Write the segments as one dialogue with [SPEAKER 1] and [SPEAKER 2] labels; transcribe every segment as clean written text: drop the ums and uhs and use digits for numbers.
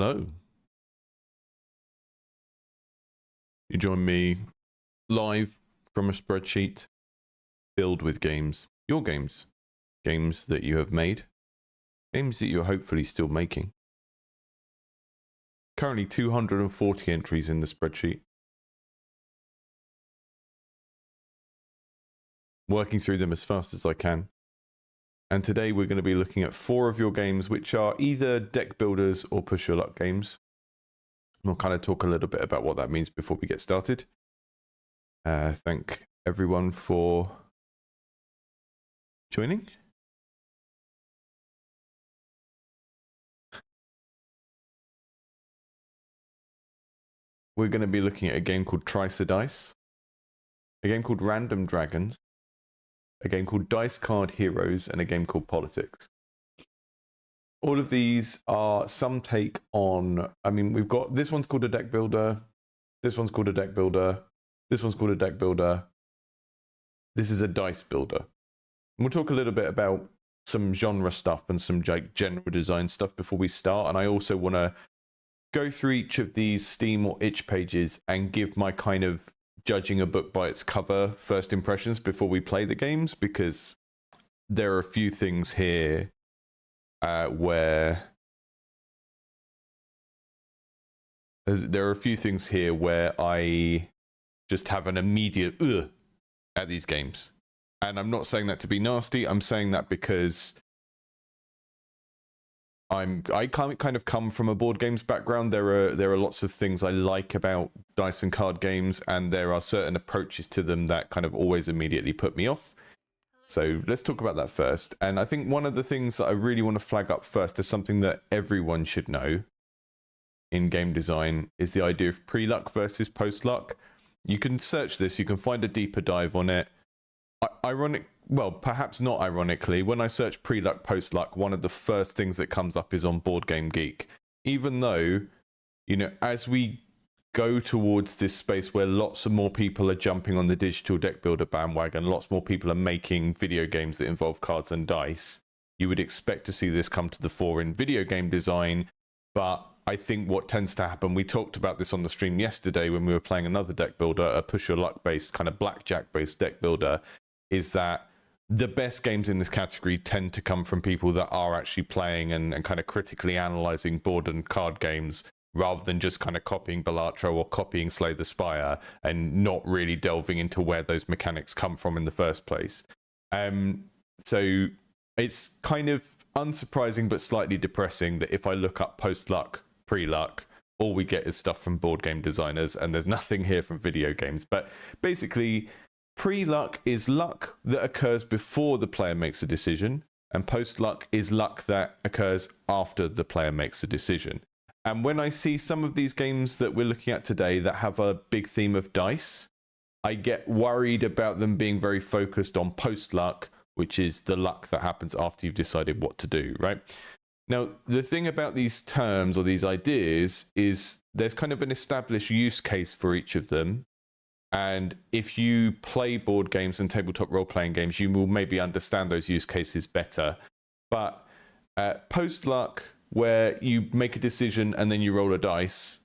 [SPEAKER 1] Hello. You join me live from a spreadsheet filled with games. Your games. Games that you have made. Games that you're hopefully still making. Currently 240 entries in the spreadsheet. Working through them as fast as I can. And today we're going to be looking at 4 of your games, which are either deck builders or push your luck games. We'll kind of talk a little bit about what that means before we get started. Thank everyone for joining. We're going to be looking at a game called Trice-a-Dice, a game called Random Dragons, a game called Dice Card Heroes, and a game called Politiks. All of these are some take on, I mean, we've got, this one's called a deck builder, this one's called a deck builder, this one's called a deck builder, this is a dice builder. And we'll talk a little bit about some genre stuff and some general design stuff before we start, and I also want to go through each of these Steam or itch pages and give my kind of judging a book by its cover first impressions before we play the games, because there are a few things here where I just have an immediate ugh at these games. And I'm not saying that to be nasty. I'm saying that because I kind of come from a board games background. There are lots of things I like about dice and card games, and there are certain approaches to them that kind of always immediately put me off. So let's talk about that first. And I think one of the things that I really want to flag up first is something that everyone should know in game design is the idea of pre-luck versus post-luck. You can search this, you can find a deeper dive on it. Well, perhaps not ironically, when I search pre-luck, post-luck, one of the first things that comes up is on Board Game Geek. Even though, you know, as we go towards this space where lots of more people are jumping on the digital deck builder bandwagon, lots more people are making video games that involve cards and dice, you would expect to see this come to the fore in video game design. But I think what tends to happen, we talked about this on the stream yesterday when we were playing another deck builder, a push your luck based, kind of blackjack based deck builder, is that the best games in this category tend to come from people that are actually playing and kind of critically analyzing board and card games, rather than just kind of copying Balatro or copying Slay the Spire and not really delving into where those mechanics come from in the first place. So it's kind of unsurprising but slightly depressing that if I look up post-luck, pre-luck, all we get is stuff from board game designers, and there's nothing here from video games. But basically, pre-luck is luck that occurs before the player makes a decision, and post-luck is luck that occurs after the player makes a decision. And when I see some of these games that we're looking at today that have a big theme of dice, I get worried about them being very focused on post-luck, which is the luck that happens after you've decided what to do, right? Now, the thing about these terms or these ideas is there's kind of an established use case for each of them. And if you play board games and tabletop role-playing games, you will maybe understand those use cases better. But post-luck, where you make a decision and then you roll a dice,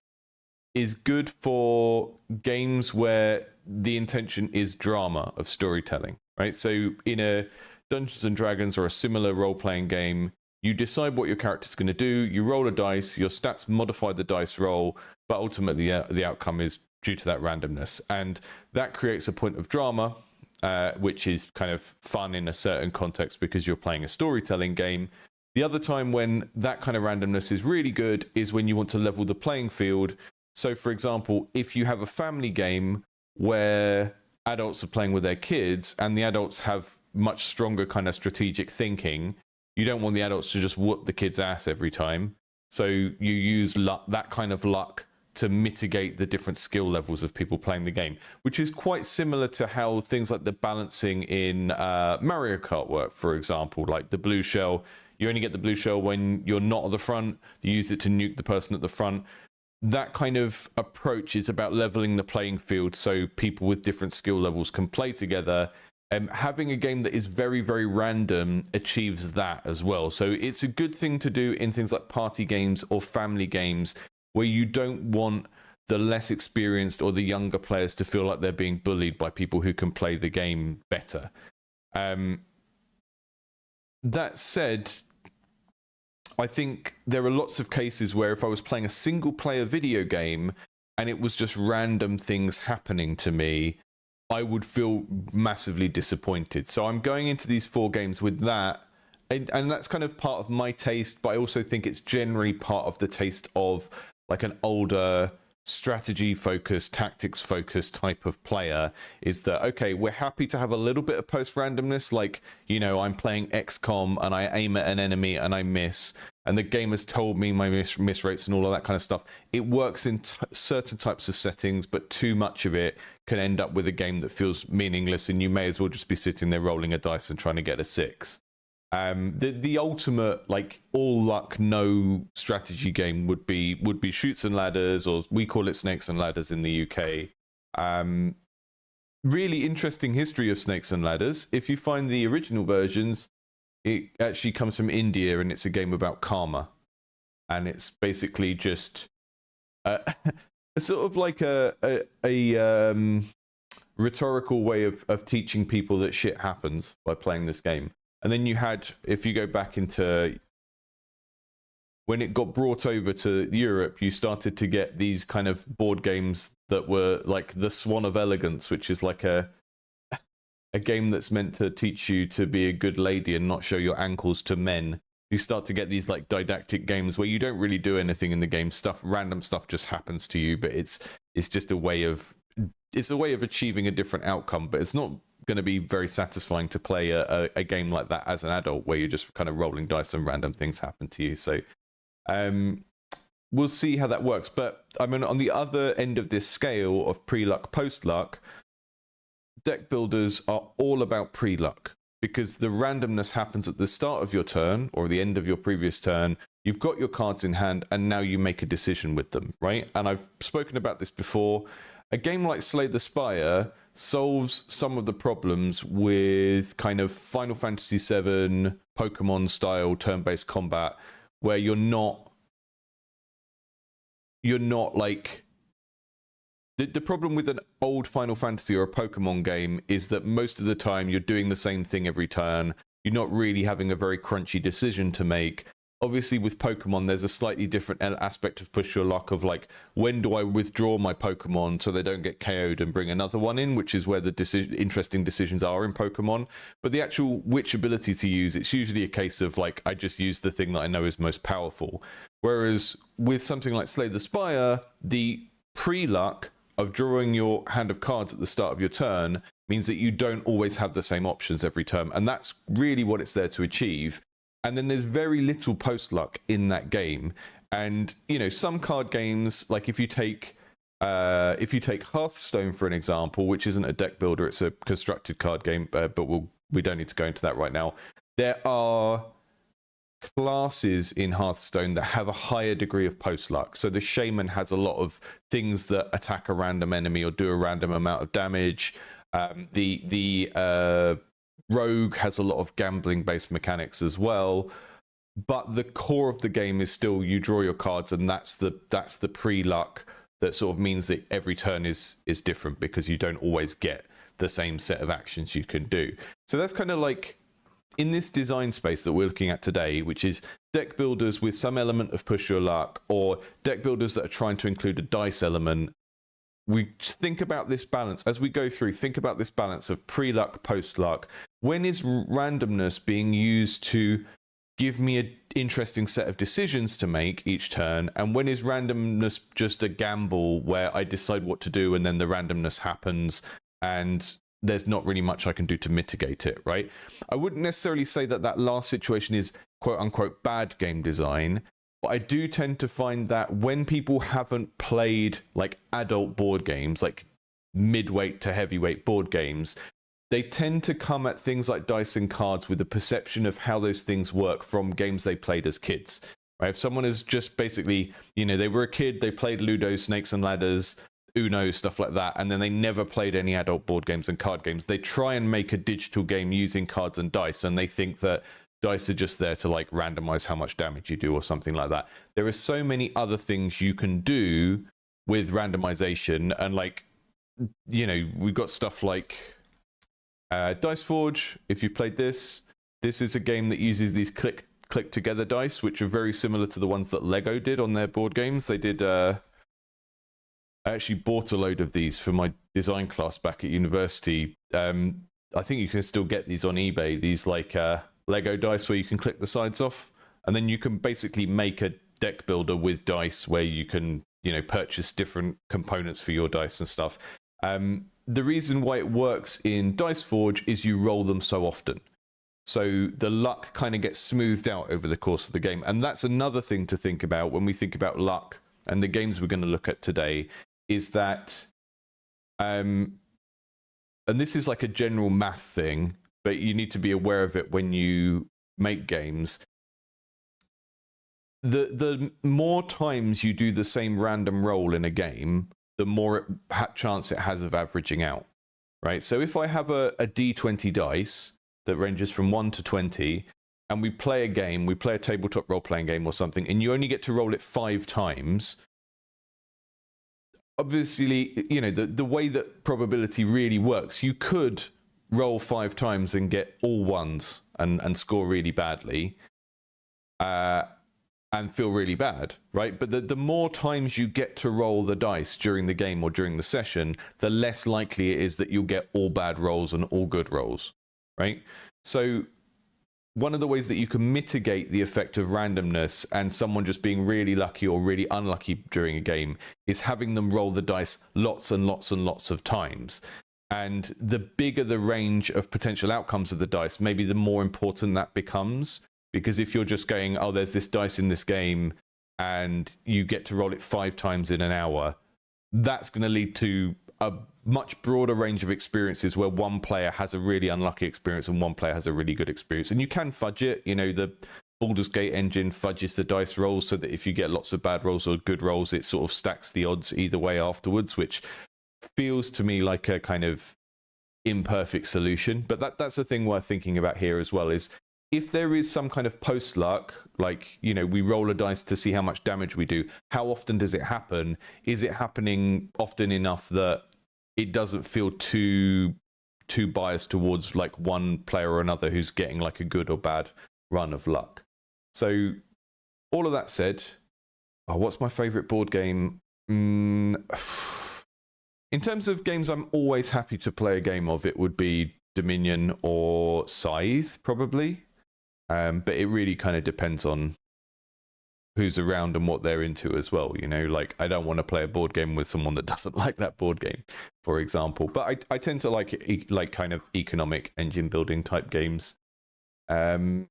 [SPEAKER 1] is good for games where the intention is drama of storytelling, right? So in a Dungeons and Dragons or a similar role-playing game, you decide what your character's going to do, you roll a dice, your stats modify the dice roll, but ultimately the outcome is due to that randomness. And that creates a point of drama, which is kind of fun in a certain context because you're playing a storytelling game. The other time when that kind of randomness is really good is when you want to level the playing field. So, for example, if you have a family game where adults are playing with their kids and the adults have much stronger kind of strategic thinking, you don't want the adults to just whoop the kids' ass every time. So you use luck, that kind of luck, to mitigate the different skill levels of people playing the game, which is quite similar to how things like the balancing in Mario Kart work, for example, like the blue shell. You only get the blue shell when you're not at the front. You use it to nuke the person at the front. That kind of approach is about leveling the playing field so people with different skill levels can play together. Having a game that is very, very random achieves that as well. So it's a good thing to do in things like party games or family games where you don't want the less experienced or the younger players to feel like they're being bullied by people who can play the game better. That said, I think there are lots of cases where if I was playing a single player video game and it was just random things happening to me, I would feel massively disappointed. So I'm going into these 4 games with that, and that's kind of part of my taste, but I also think it's generally part of the taste of like an older strategy-focused, tactics-focused type of player, is that, okay, we're happy to have a little bit of post-randomness, like, you know, I'm playing XCOM and I aim at an enemy and I miss, and the game has told me my miss rates and all of that kind of stuff. It works in certain types of settings, but too much of it can end up with a game that feels meaningless, and you may as well just be sitting there rolling a dice and trying to get a 6. The ultimate, like, all luck no strategy game would be Chutes and Ladders, or we call it Snakes and Ladders in the UK. Really interesting history of Snakes and Ladders. If you find the original versions, it actually comes from India, and it's a game about karma, and it's basically just sort of like a rhetorical way of teaching people that shit happens by playing this game. And then you had, if you go back into when it got brought over to Europe, you started to get these kind of board games that were like the Swan of Elegance, which is like a game that's meant to teach you to be a good lady and not show your ankles to men. You start to get these like didactic games where you don't really do anything in the game. Random stuff just happens to you, but it's just a way of achieving a different outcome, but it's not going to be very satisfying to play a game like that as an adult, where you're just kind of rolling dice and random things happen to you. So we'll see how that works. But I mean, on the other end of this scale of pre-luck, post-luck, deck builders are all about pre-luck, because the randomness happens at the start of your turn or the end of your previous turn. You've got your cards in hand, and now you make a decision with them, right? And I've spoken about this before. A game like Slay the Spire solves some of the problems with kind of Final Fantasy VII, Pokemon style turn-based combat, where you're not like the problem with an old Final Fantasy or a Pokemon game is that most of the time you're doing the same thing every turn. You're not really having a very crunchy decision to make. Obviously, with Pokemon, there's a slightly different aspect of push your luck of like, when do I withdraw my Pokemon so they don't get KO'd and bring another one in, which is where the interesting decisions are in Pokemon. But the actual which ability to use, it's usually a case of like, I just use the thing that I know is most powerful. Whereas with something like Slay the Spire, the pre-luck of drawing your hand of cards at the start of your turn means that you don't always have the same options every turn. And that's really what it's there to achieve. And then there's very little post-luck in that game. And, you know, some card games, like if you take Hearthstone, for an example, which isn't a deck builder, it's a constructed card game, but we don't need to go into that right now. There are classes in Hearthstone that have a higher degree of post-luck. So the Shaman has a lot of things that attack a random enemy or do a random amount of damage. The Rogue has a lot of gambling-based mechanics as well, but the core of the game is still you draw your cards, and that's the pre-luck that sort of means that every turn is different, because you don't always get the same set of actions you can do. So that's kind of like in this design space that we're looking at today, which is deck builders with some element of push your luck, or deck builders that are trying to include a dice element. We think about this balance as we go through. Think about this balance of pre-luck, post-luck. When is randomness being used to give me an interesting set of decisions to make each turn? And when is randomness just a gamble where I decide what to do and then the randomness happens and there's not really much I can do to mitigate it, right? I wouldn't necessarily say that that last situation is quote-unquote bad game design. But I do tend to find that when people haven't played like adult board games, like midweight to heavyweight board games, they tend to come at things like dice and cards with a perception of how those things work from games they played as kids. Right? If someone is just basically, you know, they were a kid, they played Ludo, Snakes and Ladders, Uno, stuff like that, and then they never played any adult board games and card games. They try and make a digital game using cards and dice, and they think that dice are just there to like randomize how much damage you do or something like that. There are so many other things you can do with randomization, and like, you know, we've got stuff like Dice Forge. If you've played this is a game that uses these click together dice, which are very similar to the ones that Lego did on their board games. They did I actually bought a load of these for my design class back at university. I think you can still get these on eBay, these like Lego dice where you can click the sides off, and then you can basically make a deck builder with dice where you can, you know, purchase different components for your dice and stuff. The reason why it works in Dice Forge is you roll them so often. So the luck kind of gets smoothed out over the course of the game. And that's another thing to think about when we think about luck and the games we're going to look at today, is that, and this is like a general math thing, but you need to be aware of it when you make games. The more times you do the same random roll in a game, the more chance it has of averaging out, right? So if I have a D20 dice that ranges from 1 to 20, and we play a game, we play a tabletop role-playing game or something, and you only get to roll it 5 times, obviously, you know, the way that probability really works, you could roll 5 times and get all ones and score really badly and feel really bad, right? But the more times you get to roll the dice during the game or during the session, the less likely it is that you'll get all bad rolls and all good rolls, right? So one of the ways that you can mitigate the effect of randomness and someone just being really lucky or really unlucky during a game is having them roll the dice lots and lots and lots of times. And the bigger the range of potential outcomes of the dice, maybe the more important that becomes. Because if you're just going, oh, there's this dice in this game and you get to roll it 5 times in an hour, that's going to lead to a much broader range of experiences where one player has a really unlucky experience and one player has a really good experience. And you can fudge it. You know, the Baldur's Gate engine fudges the dice rolls so that if you get lots of bad rolls or good rolls, it sort of stacks the odds either way afterwards, which feels to me like a kind of imperfect solution. But that's the thing worth thinking about here as well, is if there is some kind of post luck, like, you know, we roll a dice to see how much damage we do, how often does it happen? Is it happening often enough that it doesn't feel too biased towards like one player or another who's getting like a good or bad run of luck? So all of that said, what's my favorite board game? In terms of games I'm always happy to play a game of, it would be Dominion or Scythe, probably. But it really kind of depends on who's around and what they're into as well. You know, like, I don't want to play a board game with someone that doesn't like that board game, for example. But I tend to like kind of economic engine building type games. I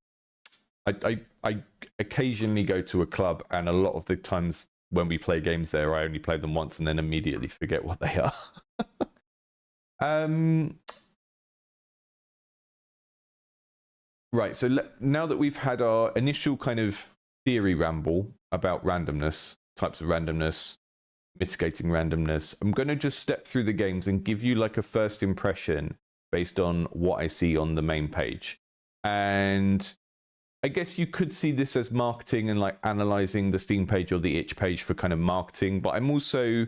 [SPEAKER 1] occasionally go to a club, and a lot of the times when we play games there, I only play them once and then immediately forget what they are. Right, so now that we've had our initial kind of theory ramble about randomness, types of randomness, mitigating randomness, I'm going to just step through the games and give you like a first impression based on what I see on the main page. And I guess you could see this as marketing and like analyzing the Steam page or the itch page for kind of marketing, but I'm also,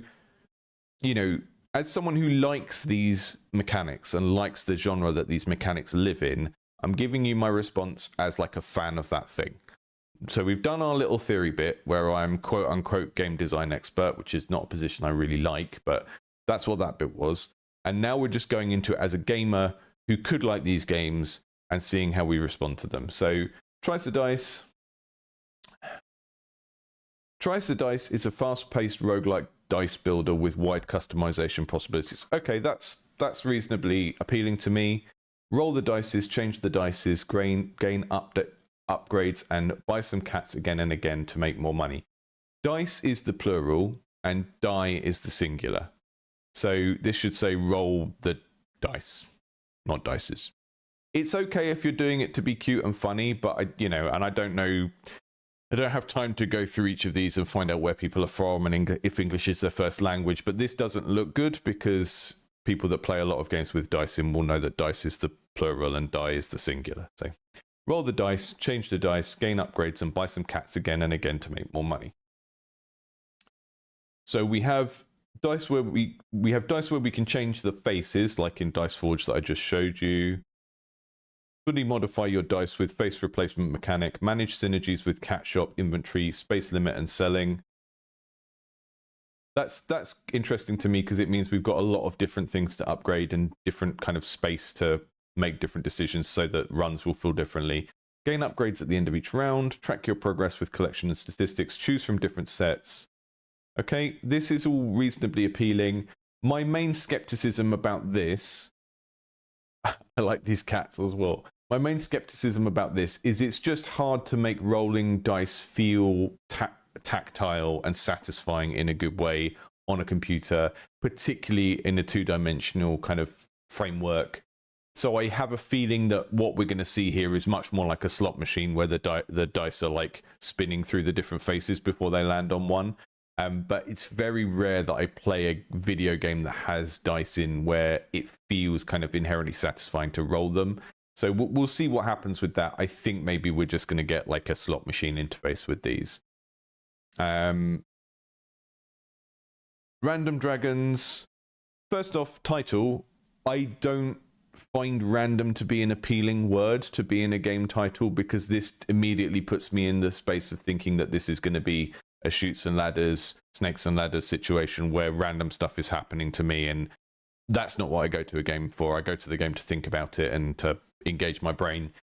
[SPEAKER 1] you know, as someone who likes these mechanics and likes the genre that these mechanics live in, I'm giving you my response as like a fan of that thing. So we've done our little theory bit where I'm quote unquote game design expert, which is not a position I really like, but that's what that bit was. And now we're just going into it as a gamer who could like these games and seeing how we respond to them. So Trice-a-Dice. Trice-a-Dice is a fast-paced roguelike dice builder with wide customization possibilities. Okay, that's reasonably appealing to me. Roll the dices, change the dices, gain upgrades, and buy some cats again and again to make more money. Dice is the plural, and die is the singular. So this should say roll the dice, not dices. It's okay if you're doing it to be cute and funny, but I don't know I don't have time to go through each of these and find out where people are from and if English is their first language, but this doesn't look good because people that play a lot of games with dice in will know that dice is the plural and die is the singular. So roll the dice, change the dice, gain upgrades, and buy some cats again and again to make more money. So we have dice where we can change the faces, like in Dice Forge that I just showed you. Fully modify your dice with face replacement mechanic, manage synergies with cat shop, inventory, space limit, and selling. That's interesting to me because it means we've got a lot of different things to upgrade and different kind of space to make different decisions so that runs will feel differently. Gain upgrades at the end of each round, track your progress with collection and statistics, choose from different sets. Okay, this is all reasonably appealing. My main skepticism about this, I like these cats as well. My main skepticism about this is it's just hard to make rolling dice feel tactile and satisfying in a good way on a computer, particularly in a two-dimensional kind of framework. So I have a feeling that what we're going to see here is much more like a slot machine where the dice are like spinning through the different faces before they land on one. But it's very rare that I play a video game that has dice in where it feels kind of inherently satisfying to roll them. So we'll see what happens with that. I think maybe we're just going to get like a slot machine interface with these. Random Dragons. First off, title. I don't find random to be an appealing word to be in a game title because this immediately puts me in the space of thinking that this is going to be a shoots and ladders, snakes and ladders situation where random stuff is happening to me, and that's not what I go to a game for. I go to the game to think about it and to engage my brain.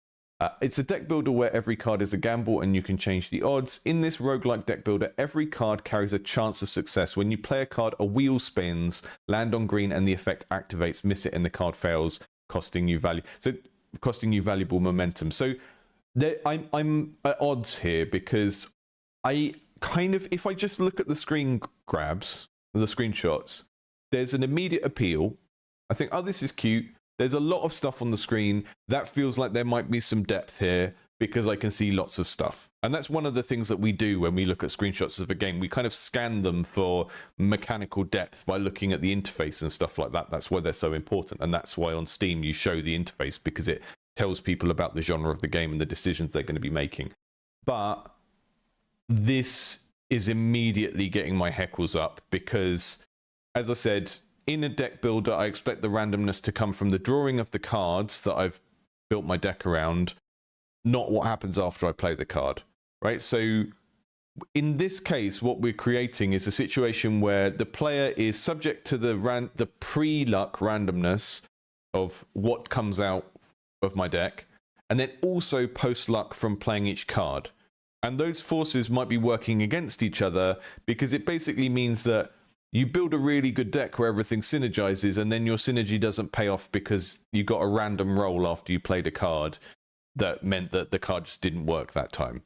[SPEAKER 1] It's a deck builder where every card is a gamble and you can change the odds. In this roguelike deck builder, every card carries a chance of success. When you play a card, a wheel spins, land on green, and the effect activates. Miss it and the card fails, costing you valuable momentum. So I'm at odds here because I kind of, if I just look at the screen grabs, the screenshots, there's an immediate appeal. I think, oh, this is cute. There's a lot of stuff on the screen. That feels like there might be some depth here because I can see lots of stuff. And that's one of the things that we do when we look at screenshots of a game. We kind of scan them for mechanical depth by looking at the interface and stuff like that. That's why they're so important. And that's why on Steam you show the interface because it tells people about the genre of the game and the decisions they're going to be making. But this is immediately getting my heckles up because, as I said, in a deck builder, I expect the randomness to come from the drawing of the cards that I've built my deck around, not what happens after I play the card, right? So in this case, what we're creating is a situation where the player is subject to the pre-luck randomness of what comes out of my deck, and then also post-luck from playing each card. And those forces might be working against each other because it basically means that you build a really good deck where everything synergizes and then your synergy doesn't pay off because you got a random roll after you played a card that meant that the card just didn't work that time.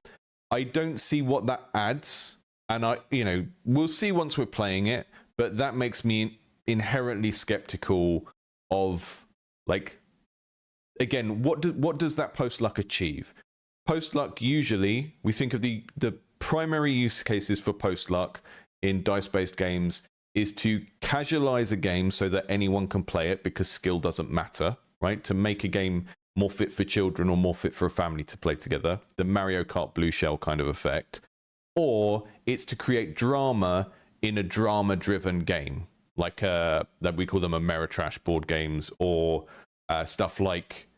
[SPEAKER 1] I don't see what that adds. And we'll see once we're playing it, but that makes me inherently skeptical of, like, again, what does that post-luck achieve? Post-luck, usually, we think of the primary use cases for post-luck in dice-based games is to casualize a game so that anyone can play it because skill doesn't matter, right? To make a game more fit for children or more fit for a family to play together, the Mario Kart Blue Shell kind of effect. Or it's to create drama in a drama-driven game, like that we call them Ameritrash board games, or stuff like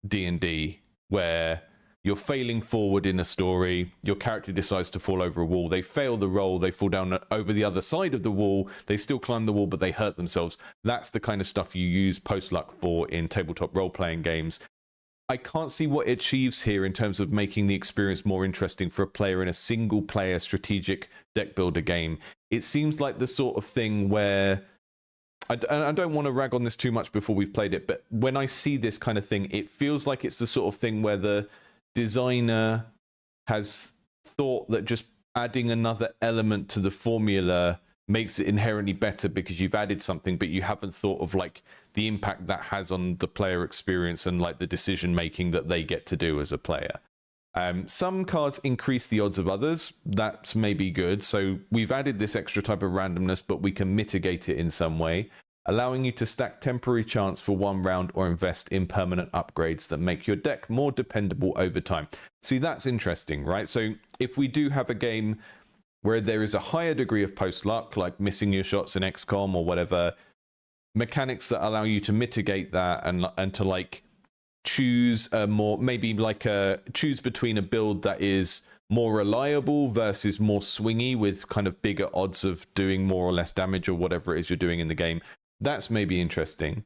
[SPEAKER 1] D&D, where you're failing forward in a story, your character decides to fall over a wall, they fail the roll, they fall down over the other side of the wall, they still climb the wall, but they hurt themselves. That's the kind of stuff you use post-luck for in tabletop role-playing games. I can't see what it achieves here in terms of making the experience more interesting for a player in a single-player strategic deck builder game. It seems like the sort of thing where, I don't want to rag on this too much before we've played it, but when I see this kind of thing, it feels like it's the sort of thing where the designer has thought that just adding another element to the formula makes it inherently better because you've added something, but you haven't thought of like the impact that has on the player experience and like the decision making that they get to do as a player. Some cards increase the odds of others. That's maybe good. So we've added this extra type of randomness, but we can mitigate it in some way, allowing you to stack temporary chance for 1 round or invest in permanent upgrades that make your deck more dependable over time. See, that's interesting, right? So if we do have a game where there is a higher degree of post-luck, like missing your shots in XCOM or whatever, mechanics that allow you to mitigate that and to like choose a more, maybe like choose between a build that is more reliable versus more swingy with kind of bigger odds of doing more or less damage or whatever it is you're doing in the game. That's maybe interesting.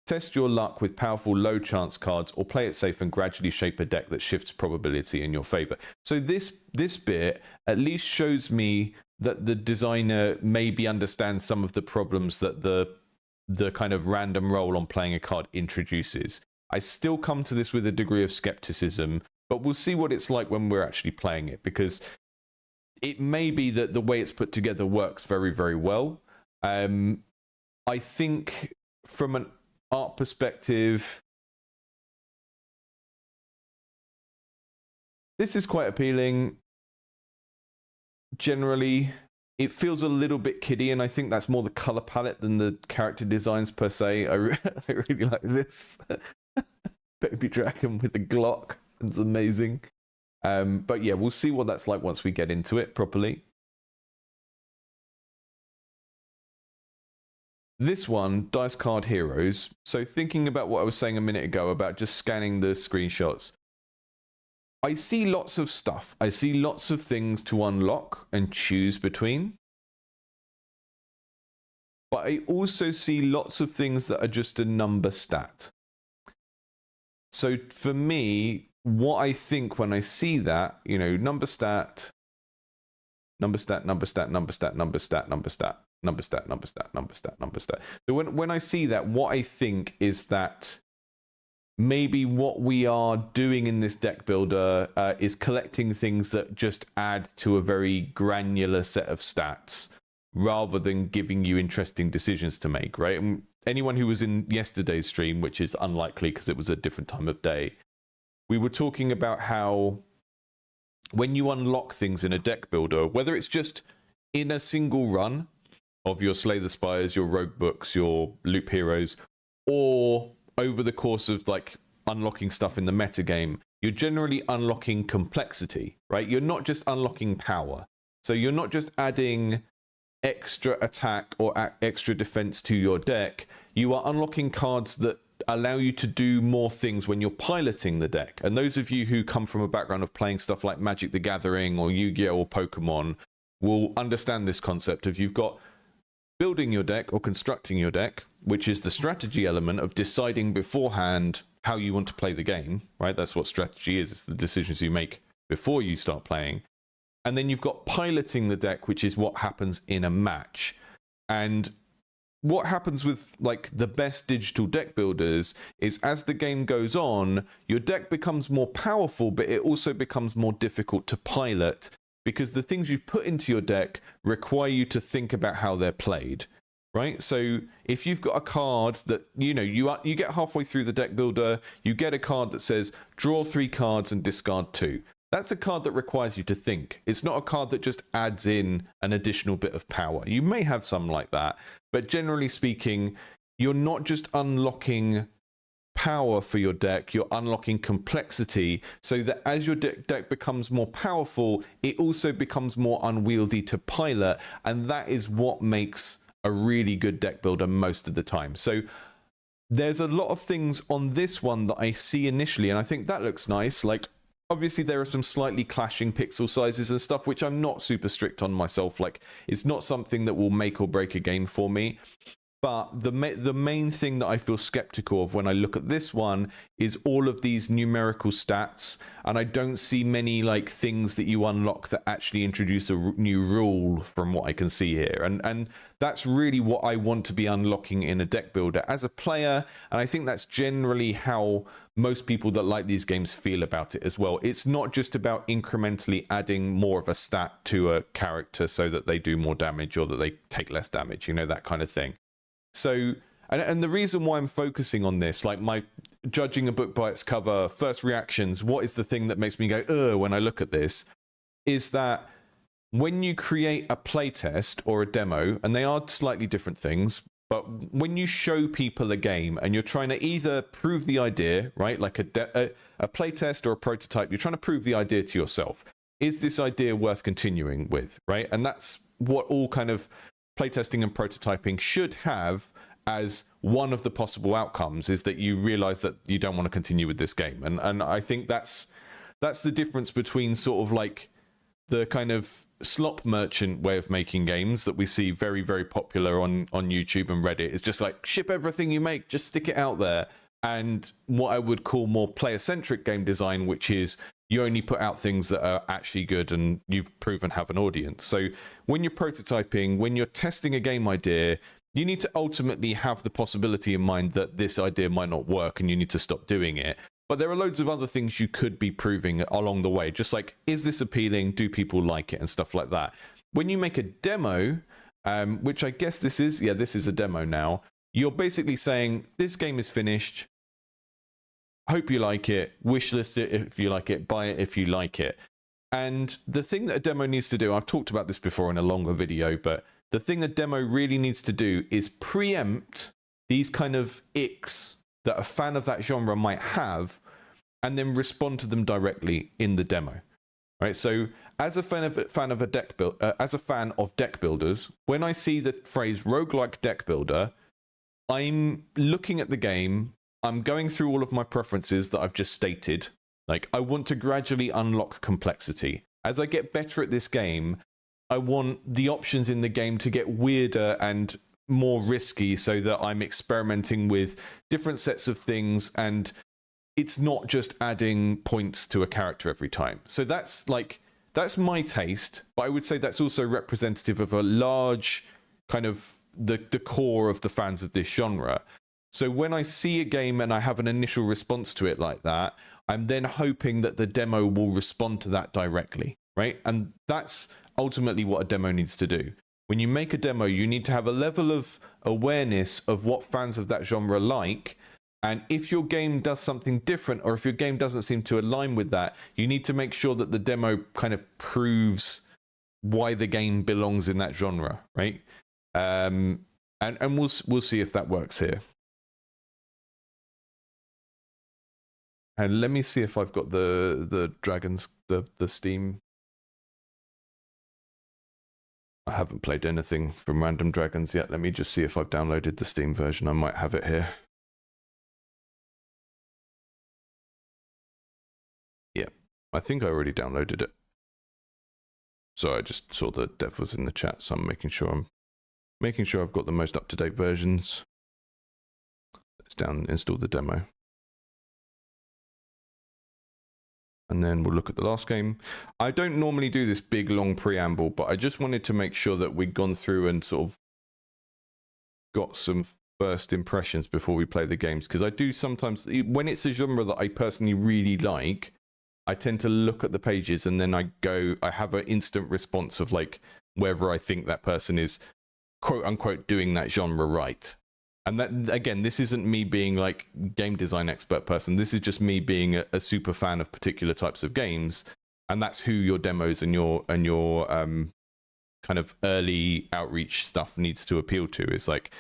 [SPEAKER 1] Test your luck with powerful low chance cards or play it safe and gradually shape a deck that shifts probability in your favor. So this bit at least shows me that the designer maybe understands some of the problems that the kind of random roll on playing a card introduces. I still come to this with a degree of skepticism, but we'll see what it's like when we're actually playing it, because it may be that the way it's put together works very, very well. I think from an art perspective, this is quite appealing. Generally, it feels a little bit kiddie, and I think that's more the color palette than the character designs per se. I really like this. Baby dragon with a Glock. It's amazing. But yeah, we'll see what that's like once we get into it properly. This one, Dice Card Heroes. So thinking about what I was saying a minute ago about just scanning the screenshots, I see lots of stuff. I see lots of things to unlock and choose between. But I also see lots of things that are just a number stat. So for me, what I think when I see that, you know, number stat, number stat, number stat, number stat, number stat, number stat, number stat, number stat, number stat, number stat. So when I see that, what I think is that maybe what we are doing in this deck builder is collecting things that just add to a very granular set of stats rather than giving you interesting decisions to make, right? And anyone who was in yesterday's stream, which is unlikely because it was a different time of day, we were talking about how when you unlock things in a deck builder, whether it's just in a single run of your Slay the Spires, your Rogue Books, your Loop Heroes, or over the course of like unlocking stuff in the metagame, you're generally unlocking complexity, right? You're not just unlocking power. So you're not just adding extra attack or extra defense to your deck. You are unlocking cards that allow you to do more things when you're piloting the deck. And those of you who come from a background of playing stuff like Magic the Gathering or Yu-Gi-Oh! Or Pokemon will understand this concept of you've got building your deck or constructing your deck, which is the strategy element of deciding beforehand how you want to play the game, right? That's what strategy is. It's the decisions you make before you start playing. And then you've got piloting the deck, which is what happens in a match. And what happens with like the best digital deck builders is as the game goes on, your deck becomes more powerful, but it also becomes more difficult to pilot because the things you've put into your deck require you to think about how they're played, right? So if you've got a card that, you know, you get halfway through the deck builder, you get a card that says draw 3 cards and discard 2. That's a card that requires you to think. It's not a card that just adds in an additional bit of power. You may have some like that, but generally speaking, you're not just unlocking power for your deck, you're unlocking complexity so that as your deck becomes more powerful, it also becomes more unwieldy to pilot, and that is what makes a really good deck builder most of the time. So there's a lot of things on this one that I see initially, and I think that looks nice. Like, obviously there are some slightly clashing pixel sizes and stuff, which I'm not super strict on myself. Like, it's not something that will make or break a game for me. But the main thing that I feel skeptical of when I look at this one is all of these numerical stats, and I don't see many like things that you unlock that actually introduce a new rule from what I can see here. And that's really what I want to be unlocking in a deck builder as a player, and I think that's generally how most people that like these games feel about it as well. It's not just about incrementally adding more of a stat to a character so that they do more damage or that they take less damage, you know, that kind of thing. So And the reason why I'm focusing on this, like my judging a book by its cover, first reactions, what is the thing that makes me go, ugh, when I look at this, is that when you create a playtest or a demo, and they are slightly different things, but when you show people a game and you're trying to either prove the idea, right, like a playtest or a prototype, you're trying to prove the idea to yourself. Is this idea worth continuing with, right? And that's what all kind of playtesting and prototyping should have as one of the possible outcomes, is that you realize that you don't want to continue with this game. And I think that's the difference between sort of like the kind of slop merchant way of making games that we see very, very popular on YouTube and Reddit. It's just like, ship everything you make, just stick it out there. And what I would call more player-centric game design, which is you only put out things that are actually good and you've proven have an audience. So when you're prototyping, when you're testing a game idea, you need to ultimately have the possibility in mind that this idea might not work and you need to stop doing it. But there are loads of other things you could be proving along the way. Just like, is this appealing? Do people like it? And stuff like that. When you make a demo, which I guess this is, yeah, this is a demo now. You're basically saying, this game is finished. Hope you like it. Wishlist it if you like it. Buy it if you like it. And the thing that a demo needs to do, I've talked about this before in a longer video, but the thing a demo really needs to do is preempt these kind of icks that a fan of that genre might have, and then respond to them directly in the demo. Right? So as a fan of deck builders, when I see the phrase roguelike deck builder, I'm looking at the game, I'm going through all of my preferences that I've just stated. Like, I want to gradually unlock complexity. As I get better at this game, I want the options in the game to get weirder and more risky, so that I'm experimenting with different sets of things, and it's not just adding points to a character every time. So that's my taste, but I would say that's also representative of a large kind of the core of the fans of this genre. So when I see a game and I have an initial response to it like that, I'm then hoping that the demo will respond to that directly, right? And that's ultimately what a demo needs to do. When you make a demo, you need to have a level of awareness of what fans of that genre like. And if your game does something different, or if your game doesn't seem to align with that, you need to make sure that the demo kind of proves why the game belongs in that genre, right? And we'll see if that works here. And let me see if I've got the dragons, the Steam. I haven't played anything from Random Dragons yet. Let me just see if I've downloaded the Steam version. I might have it here. Yeah, I think I already downloaded it. So I just saw the dev was in the chat, so I'm making sure I've got the most up-to-date versions. Let's install the demo. And then we'll look at the last game. I don't normally do this big, long preamble, but I just wanted to make sure that we'd gone through and sort of got some first impressions before we play the games. Because I do sometimes, when it's a genre that I personally really like, I tend to look at the pages and then I have an instant response of like whether I think that person is quote unquote doing that genre right. And that, again, this isn't me being like game design expert person. This is just me being a super fan of particular types of games. And that's who your demos and your kind of early outreach stuff needs to appeal to. Is like,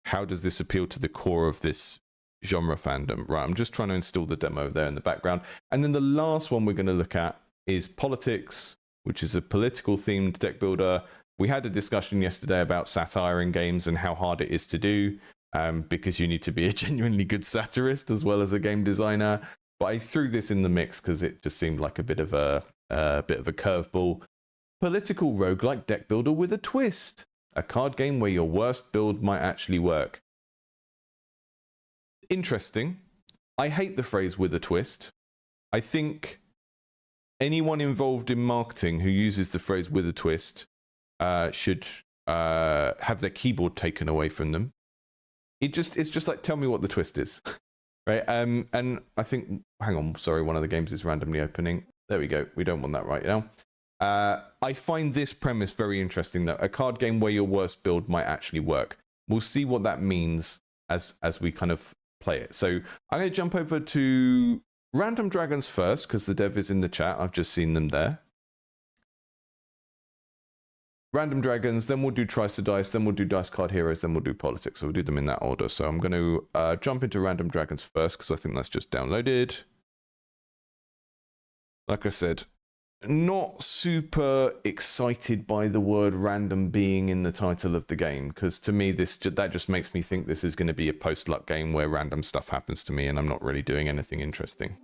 [SPEAKER 1] how does this appeal to the core of this genre fandom? Right, I'm just trying to install the demo there in the background. And then the last one we're going to look at is Politiks, which is a political themed deck builder. We had a discussion yesterday about satire in games and how hard it is to do. Because you need to be a genuinely good satirist as well as a game designer. But I threw this in the mix because it just seemed like a bit of a curveball. Political roguelike deck builder with a twist. A card game where your worst build might actually work. Interesting. I hate the phrase with a twist. I think anyone involved in marketing who uses the phrase with a twist should have their keyboard taken away from them. It's just like, tell me what the twist is, right? And I think, hang on, sorry, one of the games is randomly opening. There we go. We don't want that right now. I find this premise very interesting, that a card game where your worst build might actually work. We'll see what that means as we kind of play it. So I'm going to jump over to Random Dragons first, because the dev is in the chat. I've just seen them there. Random Dragons, then we'll do Trice-a-Dice, then we'll do Dice Card Heroes, then we'll do Politiks. So we'll do them in that order. So I'm going to jump into Random Dragons first, because I think that's just downloaded. Like I said, not super excited by the word random being in the title of the game, because to me that just makes me think this is going to be a post-luck game where random stuff happens to me and I'm not really doing anything interesting.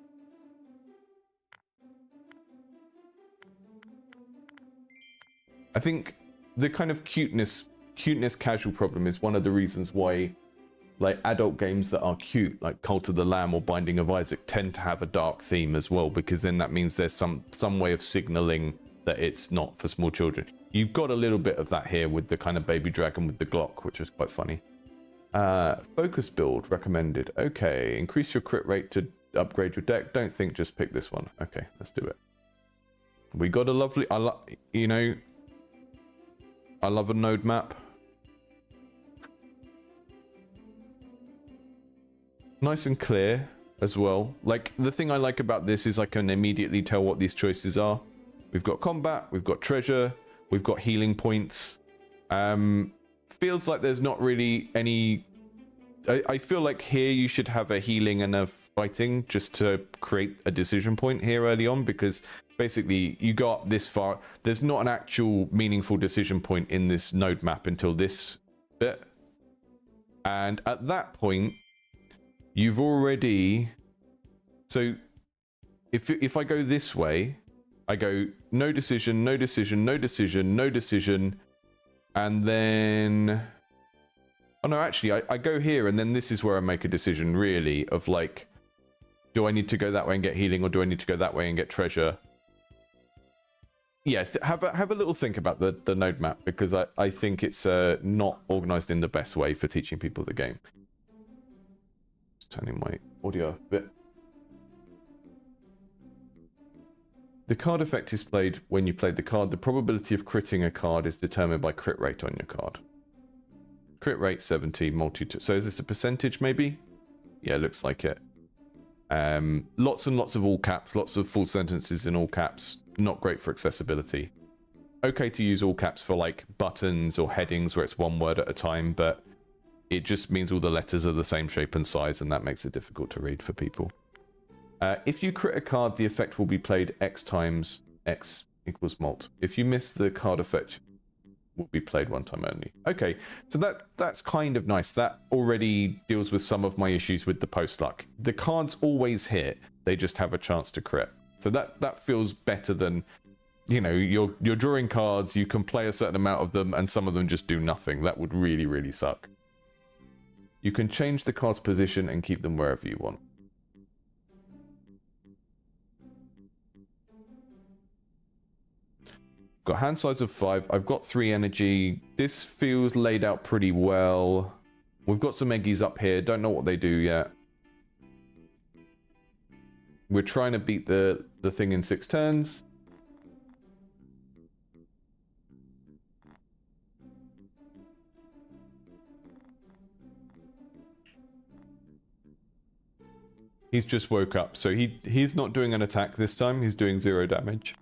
[SPEAKER 1] I think the kind of cuteness casual problem is one of the reasons why like adult games that are cute, like Cult of the Lamb or Binding of Isaac, tend to have a dark theme as well, because then that means there's some way of signaling that it's not for small children. You've got a little bit of that here with the kind of baby dragon with the Glock, which was quite funny. Focus build recommended. Okay, increase your crit rate to upgrade your deck. Don't think, just pick this one. Okay, let's do it. We got a lovely, I love a node map. Nice and clear as well. Like, the thing I like about this is I can immediately tell what these choices are. We've got combat, we've got treasure, we've got healing points. Feels like there's not really any... I feel like here you should have a healing and a fighting just to create a decision point here early on, because basically you got this far. There's not an actual meaningful decision point in this node map until this bit. And at that point, you've already... So if I go this way, I go no decision, no decision, no decision, no decision, and then... Oh no, actually, I go here, and then this is where I make a decision, really, of like, do I need to go that way and get healing, or do I need to go that way and get treasure? Yeah, have a little think about the node map, because I think it's not organized in the best way for teaching people the game. Just turning my audio a bit. The card effect is played when you played the card. The probability of critting a card is determined by crit rate on your card. Crit rate 70, so is this a percentage maybe? Yeah, looks like it. Lots and lots of all caps, lots of full sentences in all caps. Not great for accessibility. Okay to use all caps for like buttons or headings where it's one word at a time, but it just means all the letters are the same shape and size, and that makes it difficult to read for people. If you crit a card, the effect will be played X times X equals mult. If you miss, the card effect will be played one time only. Okay, so that's kind of nice. That already deals with some of my issues with the post luck. The cards always hit, they just have a chance to crit. So that feels better than, you know, you're drawing cards, you can play a certain amount of them, and some of them just do nothing. That would really, really suck. You can change the card's position and keep them wherever you want. Got hand size of 5. I've got 3 energy. This feels laid out pretty well. We've got some eggies up here. Don't know what they do yet. We're trying to beat the thing in 6 turns. He's just woke up, so he's not doing an attack this time. He's doing 0 damage.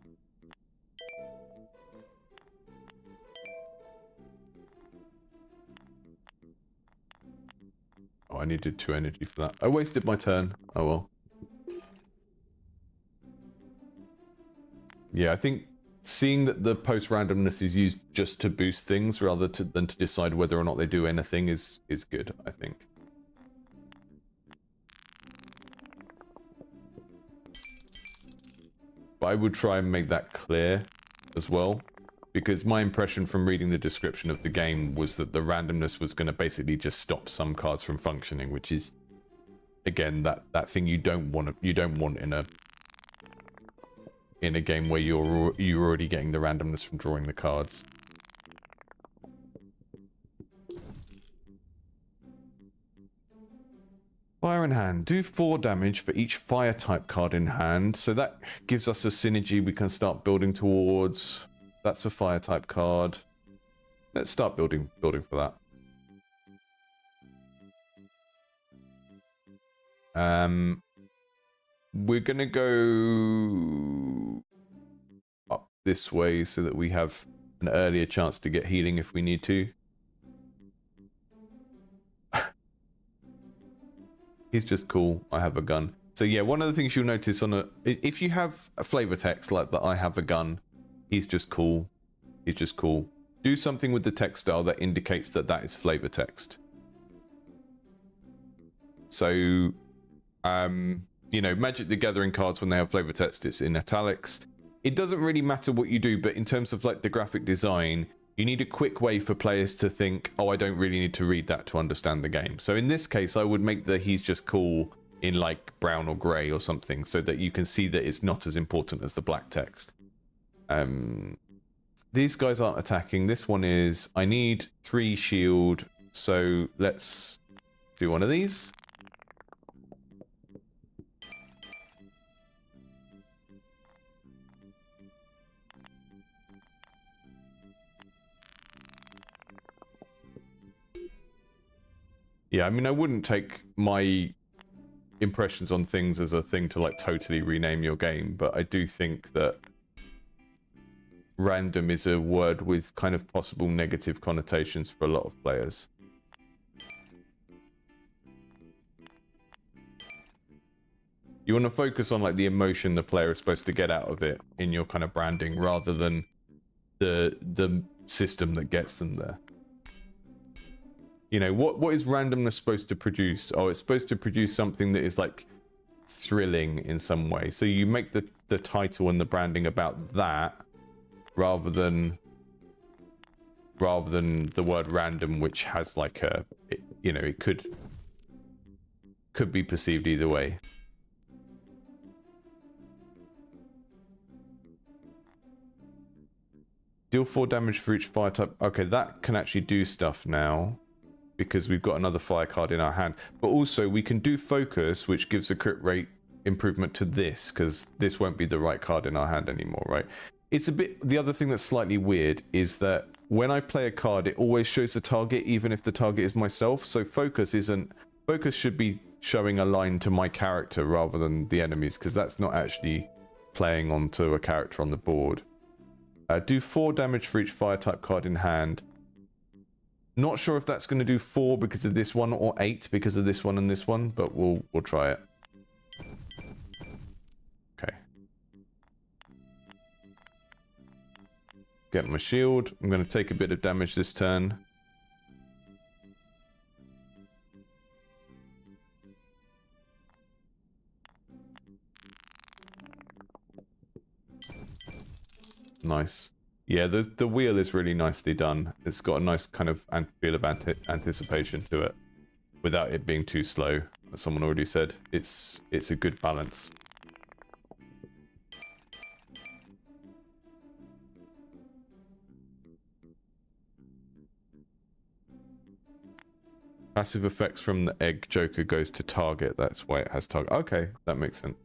[SPEAKER 1] Oh, I needed 2 energy for that. I wasted my turn. Oh well. Yeah, I think seeing that the post randomness is used just to boost things rather than to decide whether or not they do anything is good, I think. But I would try and make that clear as well, because my impression from reading the description of the game was that the randomness was going to basically just stop some cards from functioning, which is, again, that thing you don't want in a game where you're already getting the randomness from drawing the cards. Fire in hand. Do 4 damage for each fire type card in hand. So that gives us a synergy we can start building towards. That's a fire type card. Let's start building for that. We're going to go up this way so that we have an earlier chance to get healing if we need to. He's just cool. I have a gun. So yeah, one of the things you'll notice on if you have a flavor text like that, I have a gun, he's just cool. He's just cool. Do something with the text style that indicates that that is flavor text. So, you know, Magic the Gathering cards, when they have flavor text, it's in italics. It doesn't really matter what you do, but in terms of like the graphic design, you need a quick way for players to think, oh, I don't really need to read that to understand the game. So in this case, I would make the he's just cool in like brown or grey or something so that you can see that it's not as important as the black text. These guys aren't attacking. This one is, I need 3 shield. So let's do one of these. Yeah, I mean, I wouldn't take my impressions on things as a thing to like totally rename your game, but I do think that random is a word with kind of possible negative connotations for a lot of players. You want to focus on like the emotion the player is supposed to get out of it in your kind of branding rather than the system that gets them there. You know, what is randomness supposed to produce? Oh, it's supposed to produce something that is like thrilling in some way. So you make the title and the branding about that rather than the word random, which has like a, you know, it could be perceived either way. Deal 4 damage for each fire type. Okay, that can actually do stuff now, because we've got another fire card in our hand. But also we can do focus, which gives a crit rate improvement to this, because this won't be the right card in our hand anymore, right? It's a bit, the other thing that's slightly weird is that when I play a card, it always shows the target, even if the target is myself. So focus should be showing a line to my character rather than the enemies, because that's not actually playing onto a character on the board. Do 4 damage for each fire type card in hand. Not sure if that's going to do 4 because of this one or 8 because of this one and this one, but we'll try it. Okay. Get my shield. I'm going to take a bit of damage this turn. Nice. Yeah, the wheel is really nicely done. It's got a nice kind of feel of anticipation to it, without it being too slow. As someone already said, it's a good balance. Passive effects from the egg joker goes to target. That's why it has target. Okay, that makes sense.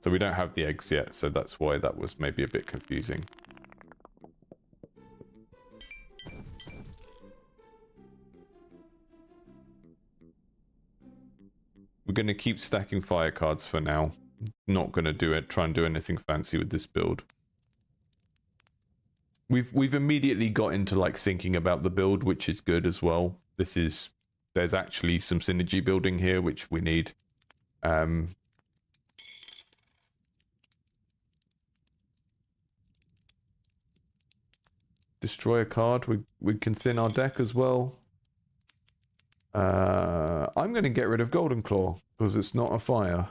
[SPEAKER 1] So we don't have the eggs yet, so that's why that was maybe a bit confusing. We're going to keep stacking fire cards for now. Not going to try and do anything fancy with this build. We've immediately got into like thinking about the build, which is good as well. There's actually some synergy building here, which we need. Destroy a card. We can thin our deck as well. I'm going to get rid of Golden Claw because it's not a fire.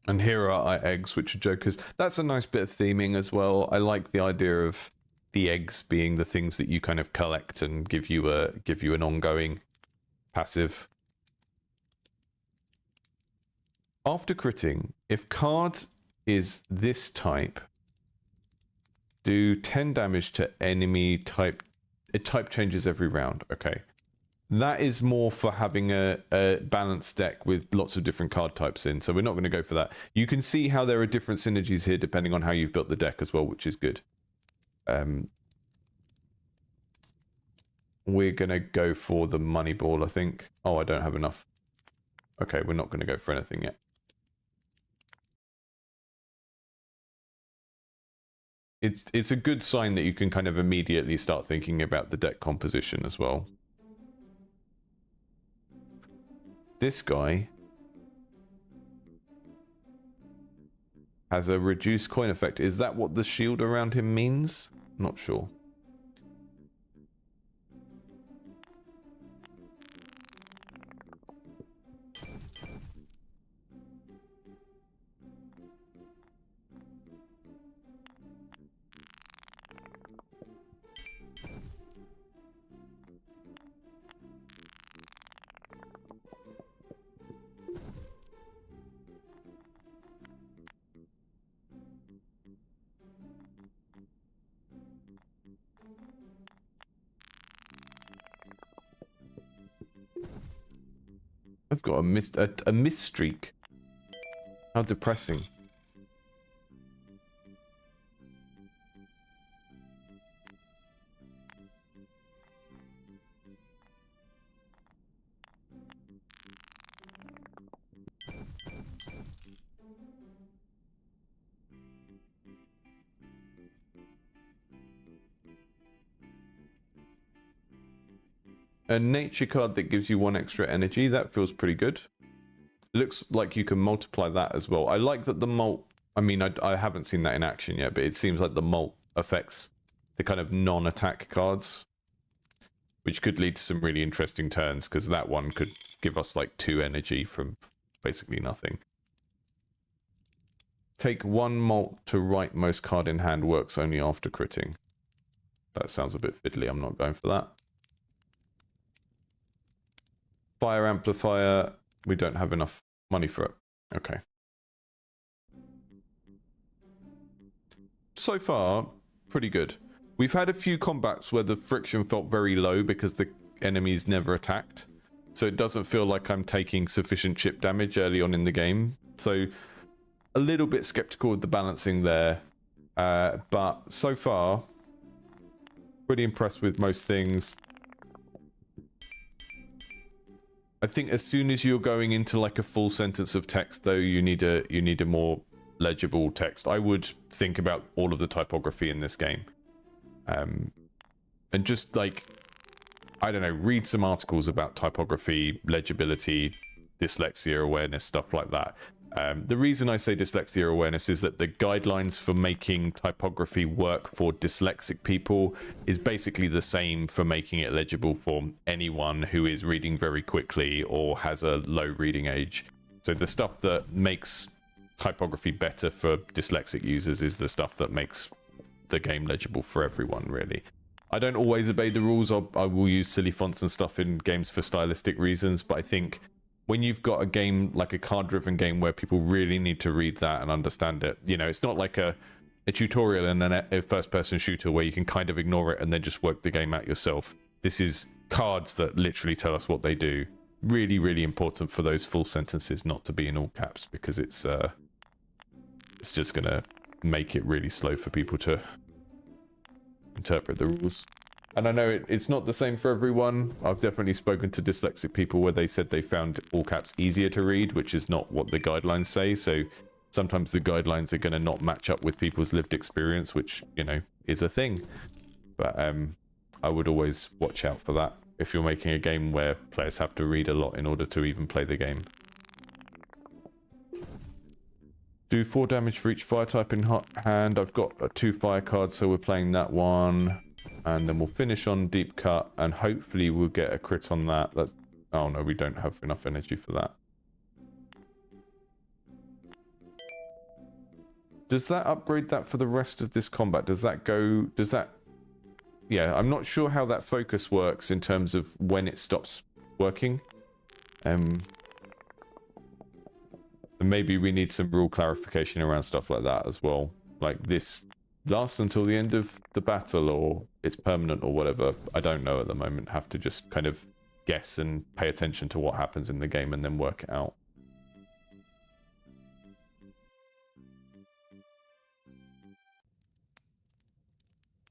[SPEAKER 1] And here are our eggs, which are jokers. That's a nice bit of theming as well. I like the idea of the eggs being the things that you kind of collect and give you an ongoing passive. After critting, if card is this type, do 10 damage to enemy type. It type changes every round. Okay. That is more for having a balanced deck with lots of different card types in, so we're not going to go for that. You can see how there are different synergies here depending on how you've built the deck as well, which is good. What we're going to go for the money ball, I think. Oh, I don't have enough. Okay, we're not going to go for anything yet. It's a good sign that you can kind of immediately start thinking about the deck composition as well. This guy has a reduced coin effect. Is that what the shield around him means? Not sure. I've got a miss streak. How depressing. A nature card that gives you 1 extra energy. That feels pretty good. Looks like you can multiply that as well. I like that the mult... I mean, I haven't seen that in action yet, but it seems like the mult affects the kind of non-attack cards, which could lead to some really interesting turns, because that one could give us like 2 energy from basically nothing. Take 1 mult to rightmost card in hand, works only after critting. That sounds a bit fiddly. I'm not going for that. Fire amplifier, we don't have enough money for it. Okay. So far, pretty good. We've had a few combats where the friction felt very low because the enemies never attacked. So it doesn't feel like I'm taking sufficient chip damage early on in the game. So a little bit skeptical of the balancing there. But so far, pretty impressed with most things. I think as soon as you're going into like a full sentence of text, though, you need a more legible text. I would think about all of the typography in this game, and just like, I don't know, read some articles about typography, legibility, dyslexia awareness, stuff like that. The reason I say dyslexia awareness is that the guidelines for making typography work for dyslexic people is basically the same for making it legible for anyone who is reading very quickly or has a low reading age. So the stuff that makes typography better for dyslexic users is the stuff that makes the game legible for everyone, really. I don't always obey the rules. I will use silly fonts and stuff in games for stylistic reasons, but I think when you've got a game like a card-driven game where people really need to read that and understand it, you know, it's not like a tutorial and then a first-person shooter where you can kind of ignore it and then just work the game out yourself. This is cards that literally tell us what they do. Really, really important for those full sentences not to be in all caps, because it's just gonna make it really slow for people to interpret the rules. And I know it's not the same for everyone. I've definitely spoken to dyslexic people where they said they found all caps easier to read, which is not what the guidelines say. So sometimes the guidelines are going to not match up with people's lived experience, which, you know, is a thing. But I would always watch out for that if you're making a game where players have to read a lot in order to even play the game. Do 4 damage for each fire type in hand. I've got 2 fire cards, so we're playing that one. And then we'll finish on deep cut, and hopefully we'll get a crit on that. That's... oh no, we don't have enough energy for that. Does that upgrade that for the rest of this combat? Does that go... does that... yeah, I'm not sure how that focus works in terms of when it stops working. And maybe we need some rule clarification around stuff like that as well. Like, this lasts until the end of the battle, or it's permanent, or whatever. I don't know at the moment. Have to just kind of guess and pay attention to what happens in the game and then work it out.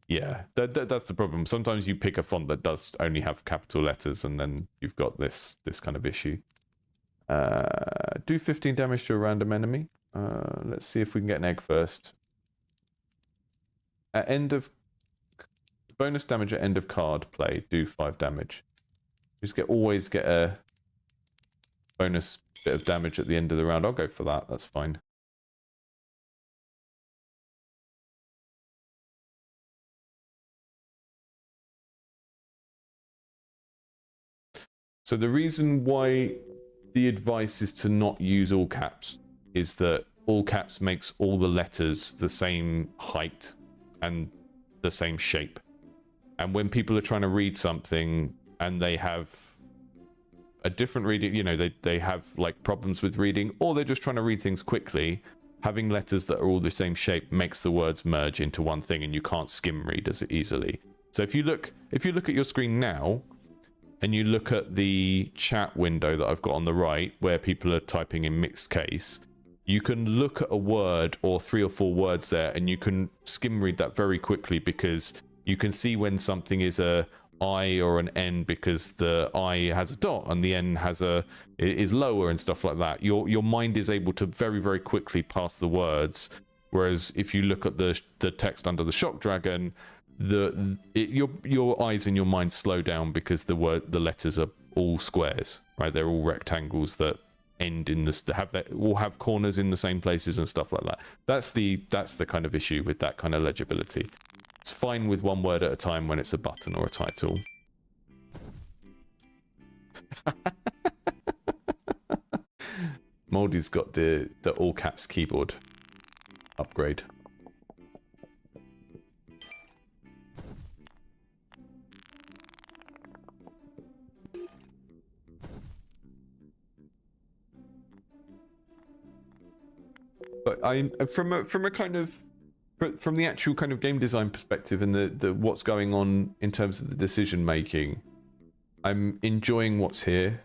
[SPEAKER 1] Yeah, that's the problem. Sometimes you pick a font that does only have capital letters, and then you've got this kind of issue. Do 15 damage to a random enemy. Let's see if we can get an egg first. At end of bonus damage at end of card play, do 5 damage. Just always get a bonus bit of damage at the end of the round. I'll go for that. That's fine. So the reason why the advice is to not use all caps is that all caps makes all the letters the same height and the same shape. And when people are trying to read something and they have a different reading, you know, they have like problems with reading, or they're just trying to read things quickly, having letters that are all the same shape makes the words merge into one thing, and you can't skim read as easily. So if you look at your screen now, and you look at the chat window that I've got on the right, where people are typing in mixed case, you can look at a word or 3 or 4 words there, and you can skim read that very quickly, because you can see when something is a I or an N, because the I has a dot and the N is lower and stuff like that. Your mind is able to very, very quickly pass the words. Whereas if you look at the text under the shock dragon, your eyes and your mind slow down, because the letters are all squares, right? They're all rectangles that end in this, all have corners in the same places and stuff like that. That's the kind of issue with that kind of legibility. It's fine with one word at a time when it's a button or a title. Moldy's got the all caps keyboard upgrade. But from a kind of, from the actual kind of game design perspective and the what's going on in terms of the decision making, I'm enjoying what's here.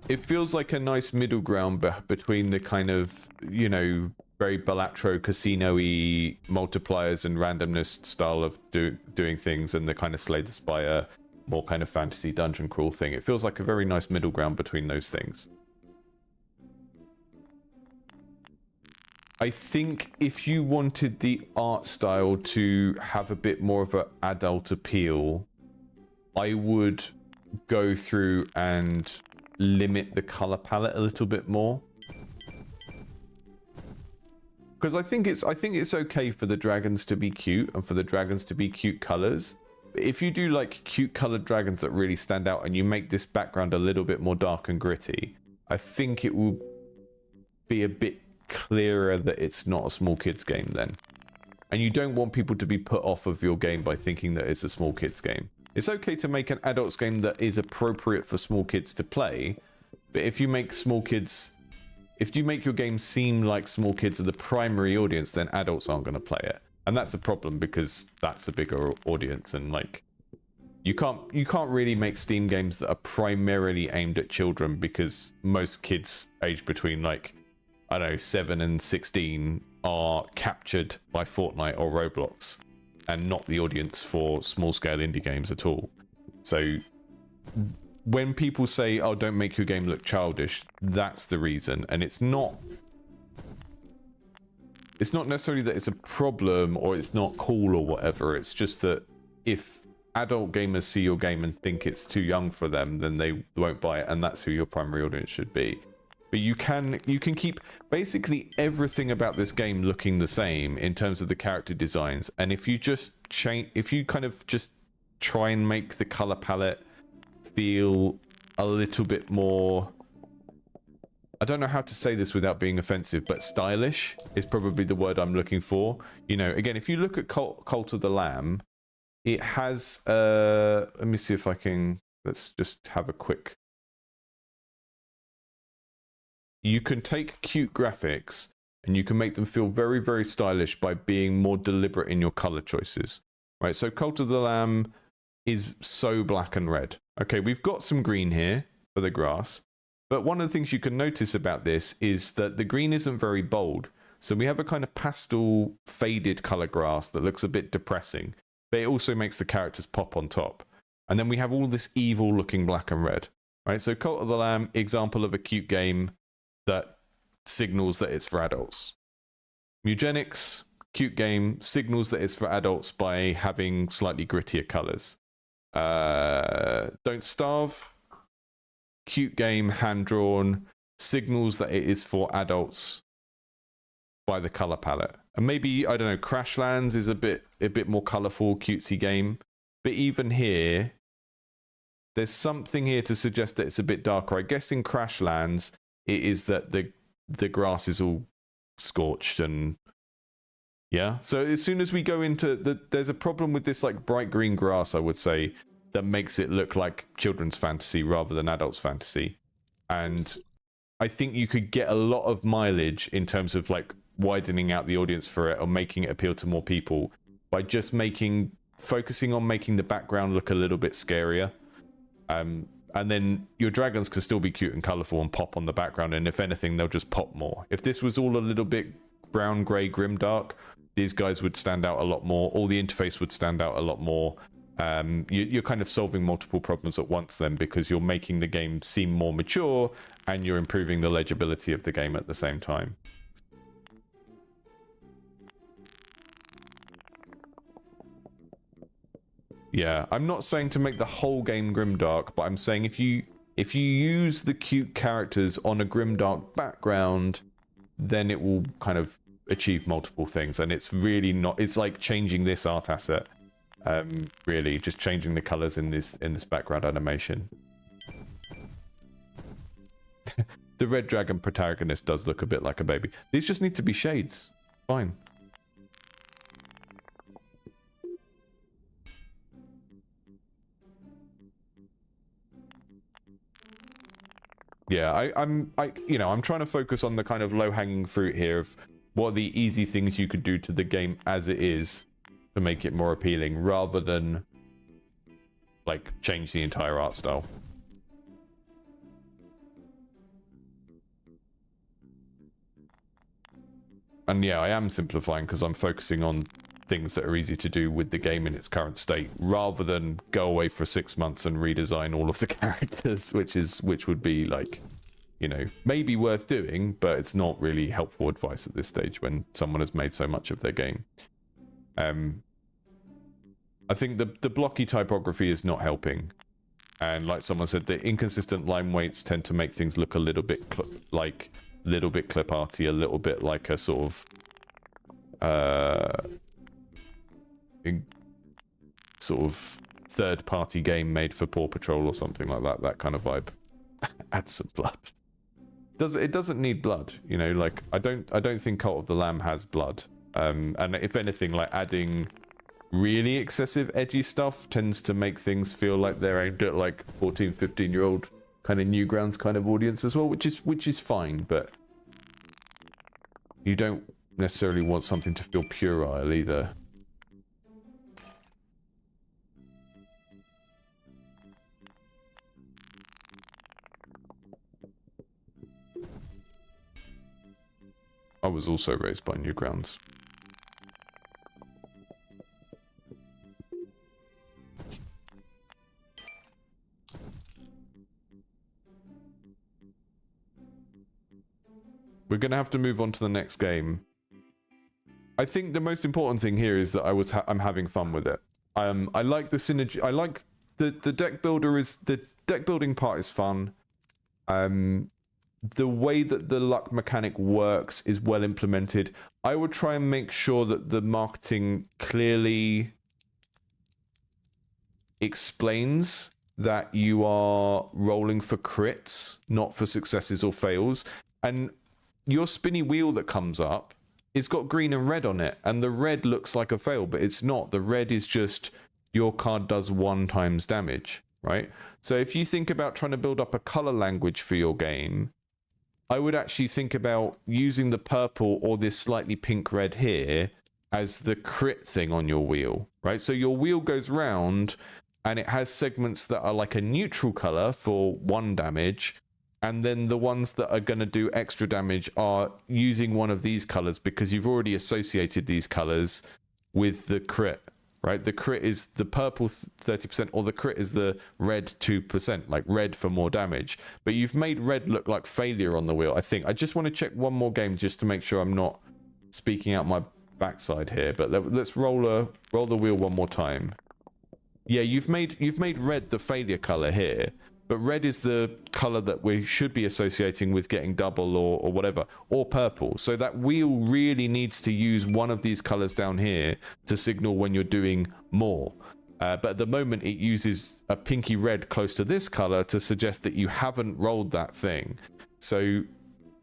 [SPEAKER 1] It feels like a nice middle ground between the kind of, you know, very Balatro casino-y multipliers and randomness style of doing things, and the kind of Slay the Spire, more kind of fantasy dungeon crawl thing. It feels like a very nice middle ground between those things. I think if you wanted the art style to have a bit more of an adult appeal, I would go through and limit the color palette a little bit more. Because I think it's okay for the dragons to be cute and for the dragons to be cute colors. But if you do like cute colored dragons that really stand out, and you make this background a little bit more dark and gritty, I think it will be a bit clearer that it's not a small kids game then. And you don't want people to be put off of your game by thinking that it's a small kids game. It's okay to make an adults game that is appropriate for small kids to play, but if you make your game seem like small kids are the primary audience, then adults aren't going to play it. And that's a problem, because that's a bigger audience, and like you can't really make Steam games that are primarily aimed at children, because most kids aged between like, I don't know, 7 and 16 are captured by Fortnite or Roblox, and not the audience for small-scale indie games at all. So when people say, oh, don't make your game look childish, that's the reason. And it's not necessarily that it's a problem or it's not cool or whatever. It's just that if adult gamers see your game and think it's too young for them, then they won't buy it, and that's who your primary audience should be. But you can keep basically everything about this game looking the same in terms of the character designs. And if you just kind of just try and make the color palette feel a little bit more, I don't know how to say this without being offensive, but stylish is probably the word I'm looking for. You know, again, if you look at Cult of the Lamb, it has, let me see if I can, let's just have a quick. You can take cute graphics and you can make them feel very, very stylish by being more deliberate in your color choices. Right, so Cult of the Lamb is so black and red. Okay, we've got some green here for the grass, but one of the things you can notice about this is that the green isn't very bold. So we have a kind of pastel faded color grass that looks a bit depressing, but it also makes the characters pop on top. And then we have all this evil looking black and red, right? So Cult of the Lamb, example of a cute game that signals that it's for adults. Eugenics, cute game, signals that it's for adults by having slightly grittier colors. Don't Starve, cute game, hand-drawn, signals that it is for adults by the color palette. And maybe, I don't know, Crashlands is a bit more colorful, cutesy game. But even here, there's something here to suggest that it's a bit darker. I guess in Crashlands, it is that the grass is all scorched and yeah. So as soon as we go into there's a problem with this like bright green grass, I would say, that makes it look like children's fantasy rather than adults fantasy. And I think you could get a lot of mileage in terms of like widening out the audience for it or making it appeal to more people by just focusing on making the background look a little bit scarier. And then your dragons can still be cute and colorful and pop on the background, and if anything, they'll just pop more. If this was all a little bit brown, grey, grimdark, these guys would stand out a lot more. All the interface would stand out a lot more. You're kind of solving multiple problems at once then, because you're making the game seem more mature and you're improving the legibility of the game at the same time. Yeah, I'm not saying to make the whole game grimdark, but I'm saying if you use the cute characters on a grimdark background, then it will kind of achieve multiple things. And it's really not, it's like changing this art asset. Really, just changing the colors in this background animation. The red dragon protagonist does look a bit like a baby. These just need to be shades. Fine. Yeah, I'm trying to focus on the kind of low-hanging fruit here of what are the easy things you could do to the game as it is to make it more appealing, rather than like change the entire art style. And yeah, I am simplifying because I'm focusing on things that are easy to do with the game in its current state, rather than go away for 6 months and redesign all of the characters, which would be like, you know, maybe worth doing, but it's not really helpful advice at this stage when someone has made so much of their game. I think the blocky typography is not helping, and like someone said, the inconsistent line weights tend to make things look a little bit clip arty, a little bit like a sort of third-party game made for Paw Patrol or something like that. That kind of vibe. Add some blood. It doesn't need blood, you know. Like I don't think Cult of the Lamb has blood. And if anything, like adding really excessive edgy stuff tends to make things feel like they're aimed at like 14, 15-year-old kind of Newgrounds kind of audience as well, which is fine, but you don't necessarily want something to feel puerile either. I was also raised by Newgrounds. We're going to have to move on to the next game. I think the most important thing here is that I'm having fun with it. I like the synergy. I like the deck building part is fun. The way that the luck mechanic works is well implemented. I would try and make sure that the marketing clearly explains that you are rolling for crits, not for successes or fails. And your spinny wheel that comes up, it's got green and red on it, and the red looks like a fail, but it's not. The red is just your card does 1 times damage, right? So if you think about trying to build up a color language for your game, I would actually think about using the purple or this slightly pink red here as the crit thing on your wheel, right? So your wheel goes round and it has segments that are like a neutral color for 1 damage, And then the ones that are going to do extra damage are using one of these colors because you've already associated these colors with the crit, right? The crit is the purple 30% or the crit is the red 2%, like red for more damage. But you've made red look like failure on the wheel, I think. I just want to check one more game just to make sure I'm not speaking out my backside here. But let's roll the wheel one more time. Yeah, you've made red the failure color here. But red is the color that we should be associating with getting double or whatever, or purple. So that wheel really needs to use one of these colors down here to signal when you're doing more. But at the moment, it uses a pinky red close to this color to suggest that you haven't rolled that thing. So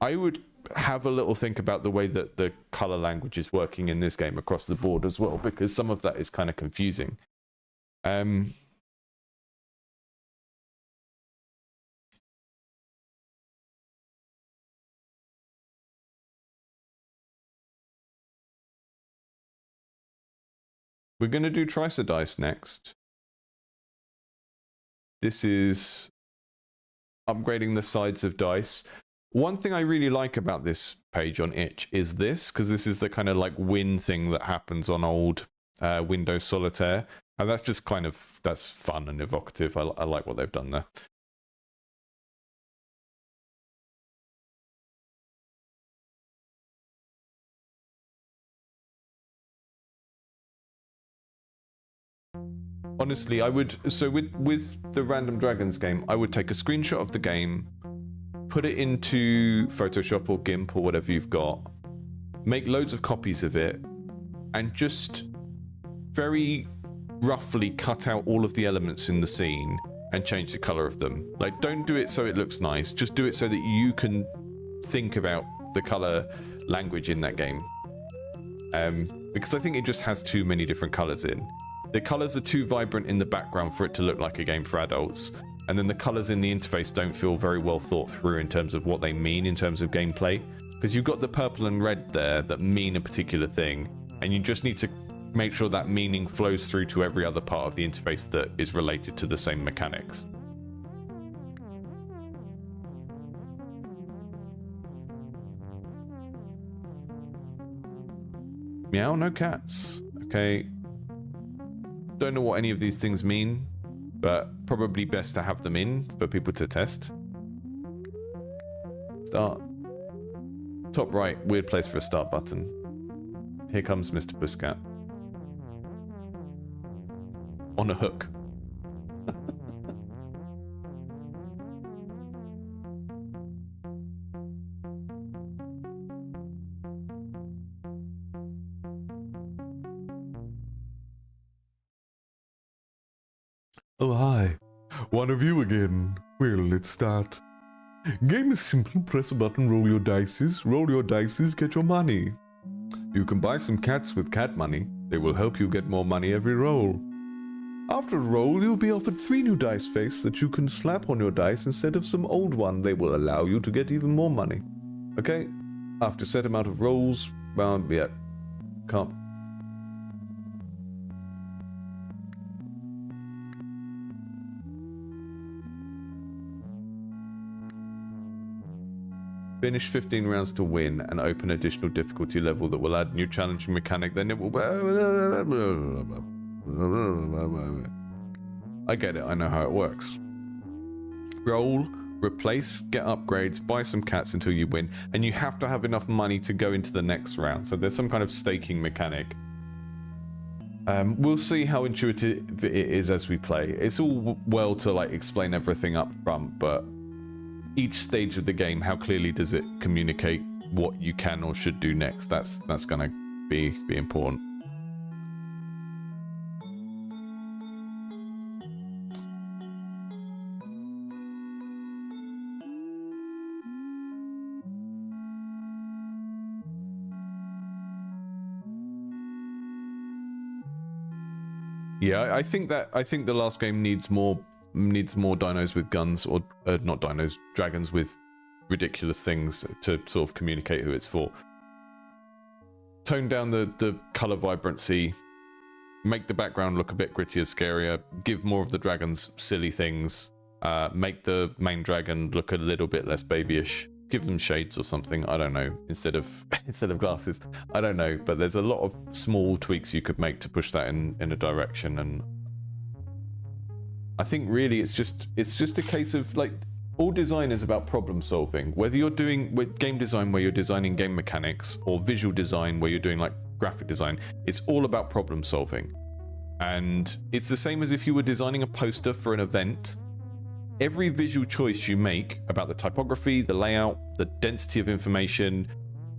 [SPEAKER 1] I would have a little think about the way that the color language is working in this game across the board as well, because some of that is kind of confusing. We're going to do Trice-a-Dice next. This is upgrading the sides of dice. One thing I really like about this page on itch is this, because this is the kind of like win thing that happens on old Windows Solitaire. And that's just kind of, that's fun and evocative. I like what they've done there. Honestly, I would, so with the Random Dragons game, I would take a screenshot of the game, put it into Photoshop or GIMP or whatever you've got, make loads of copies of it, and just very roughly cut out all of the elements in the scene and change the color of them. Like, don't do it so it looks nice, just do it so that you can think about the color language in that game. Because I think it just has too many different colors in. The colors are too vibrant in the background for it to look like a game for adults. And then the colors in the interface don't feel very well thought through in terms of what they mean in terms of gameplay. Because you've got the purple and red there that mean a particular thing. And you just need to make sure that meaning flows through to every other part of the interface that is related to the same mechanics. Meow, no cats. Okay. Don't know what any of these things mean, but probably best to have them in for people to test. Start. Top right, weird place for a start button. Here comes Mr. Pussycat. On a hook. Oh, hi. One of you again. Well, let's start. Game is simple. Press a button, roll your dices. Roll your dices, get your money. You can buy some cats with cat money. They will help you get more money every roll. After a roll, you'll be offered 3 new dice face that you can slap on your dice instead of some old one. They will allow you to get even more money. Okay? After a set amount of rolls, round, yeah. Can't. Finish 15 rounds to win and open additional difficulty level that will add new challenging mechanic. Then it will... I get it. I know how it works. Roll, replace, get upgrades, buy some cats until you win. And you have to have enough money to go into the next round. So there's some kind of staking mechanic. We'll see how intuitive it is as we play. It's all well to like explain everything up front, but each stage of the game, how clearly does it communicate what you can or should do next? That's gonna be important. Yeah, I think the last game needs more dinos with guns, or not dinos, dragons with ridiculous things to sort of communicate who it's for. Tone down the color vibrancy, make the background look a bit grittier, scarier, give more of the dragons silly things, make the main dragon look a little bit less babyish. Give them shades or something, I don't know, instead of glasses. I don't know, but there's a lot of small tweaks you could make to push that in a direction, and I think really it's just a case of, like, all design is about problem solving. Whether you're doing with game design where you're designing game mechanics, or visual design where you're doing like graphic design, it's all about problem solving. And it's the same as if you were designing a poster for an event. Every visual choice you make about the typography, the layout, the density of information,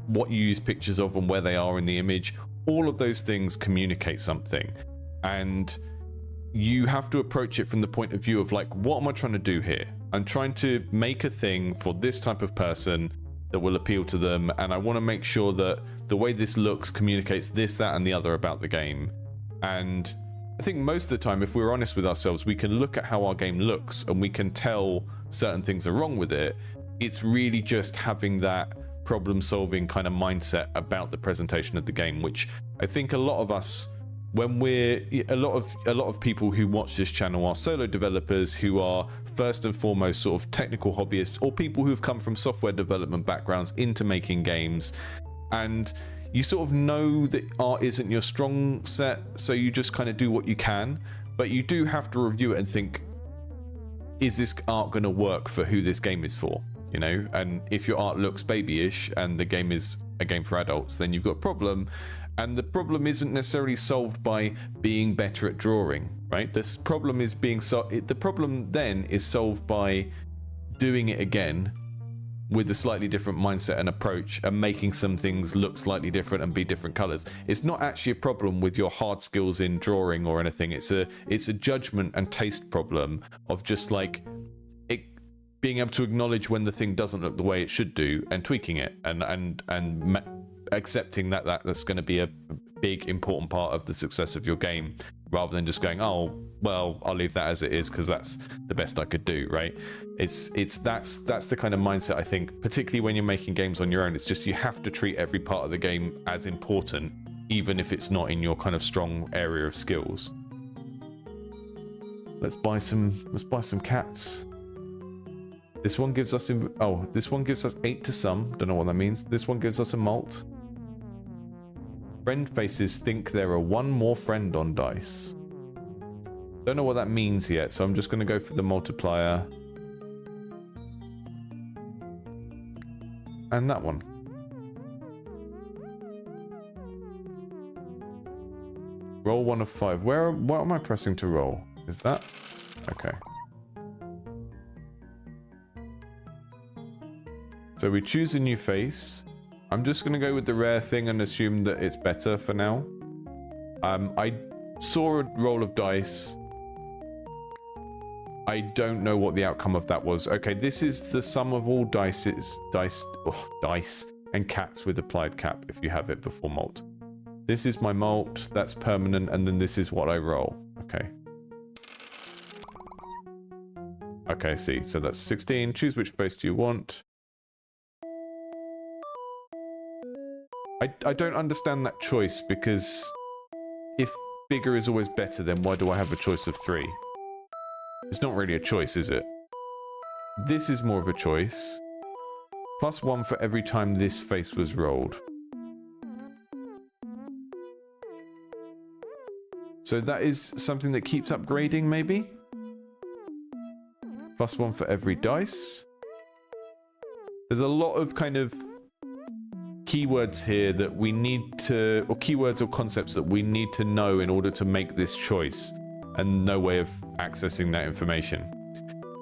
[SPEAKER 1] what you use pictures of and where they are in the image, all of those things communicate something. And you have to approach it from the point of view of, like, what am I trying to do here? I'm trying to make a thing for this type of person that will appeal to them, and I want to make sure that the way this looks communicates this, that, and the other about the game. And I think most of the time, if we're honest with ourselves, we can look at how our game looks and we can tell certain things are wrong with it. It's really just having that problem-solving kind of mindset about the presentation of the game, which I think a lot of us, when a lot of people who watch this channel are solo developers who are first and foremost sort of technical hobbyists, or people who've come from software development backgrounds into making games, and you sort of know that art isn't your strong set, so you just kind of do what you can, but you do have to review it and think, is this art going to work for who this game is for? You know, and if your art looks babyish and the game is a game for adults, then you've got a problem. And the problem isn't necessarily solved by being better at drawing, right? This problem is the problem then is solved by doing it again with a slightly different mindset and approach, and making some things look slightly different and be different colors. It's not actually a problem with your hard skills in drawing or anything. It's a judgment and taste problem of just like it being able to acknowledge when the thing doesn't look the way it should do and tweaking it and accepting that that's going to be a big important part of the success of your game, rather than just going, oh well, I'll leave that as it is because that's the best I could do, right? That's the kind of mindset, I think, particularly when you're making games on your own. It's just you have to treat every part of the game as important, even if it's not in your kind of strong area of skills. Let's buy some cats. This one gives us 8 to some. Don't know what that means. This one gives us a malt. Friend faces think there are one more friend on dice. Don't know what that means yet, so I'm just going to go for the multiplier. And that one. Roll 1 of 5. What am I pressing to roll? Is that? Okay. So we choose a new face. I'm just going to go with the rare thing and assume that it's better for now. I saw a roll of dice. I don't know what the outcome of that was. Okay, this is the sum of all dice and cats with applied cap if you have it before malt. This is my malt, that's permanent, and then this is what I roll. Okay. Okay, see, so that's 16. Choose which face do you want. I don't understand that choice, because if bigger is always better, then why do I have a choice of 3? It's not really a choice, is it? This is more of a choice. +1 for every time this face was rolled. So that is something that keeps upgrading, maybe? +1 for every dice. There's a lot of kind of keywords here that we need to, or keywords or concepts that we need to know in order to make this choice, and no way of accessing that information.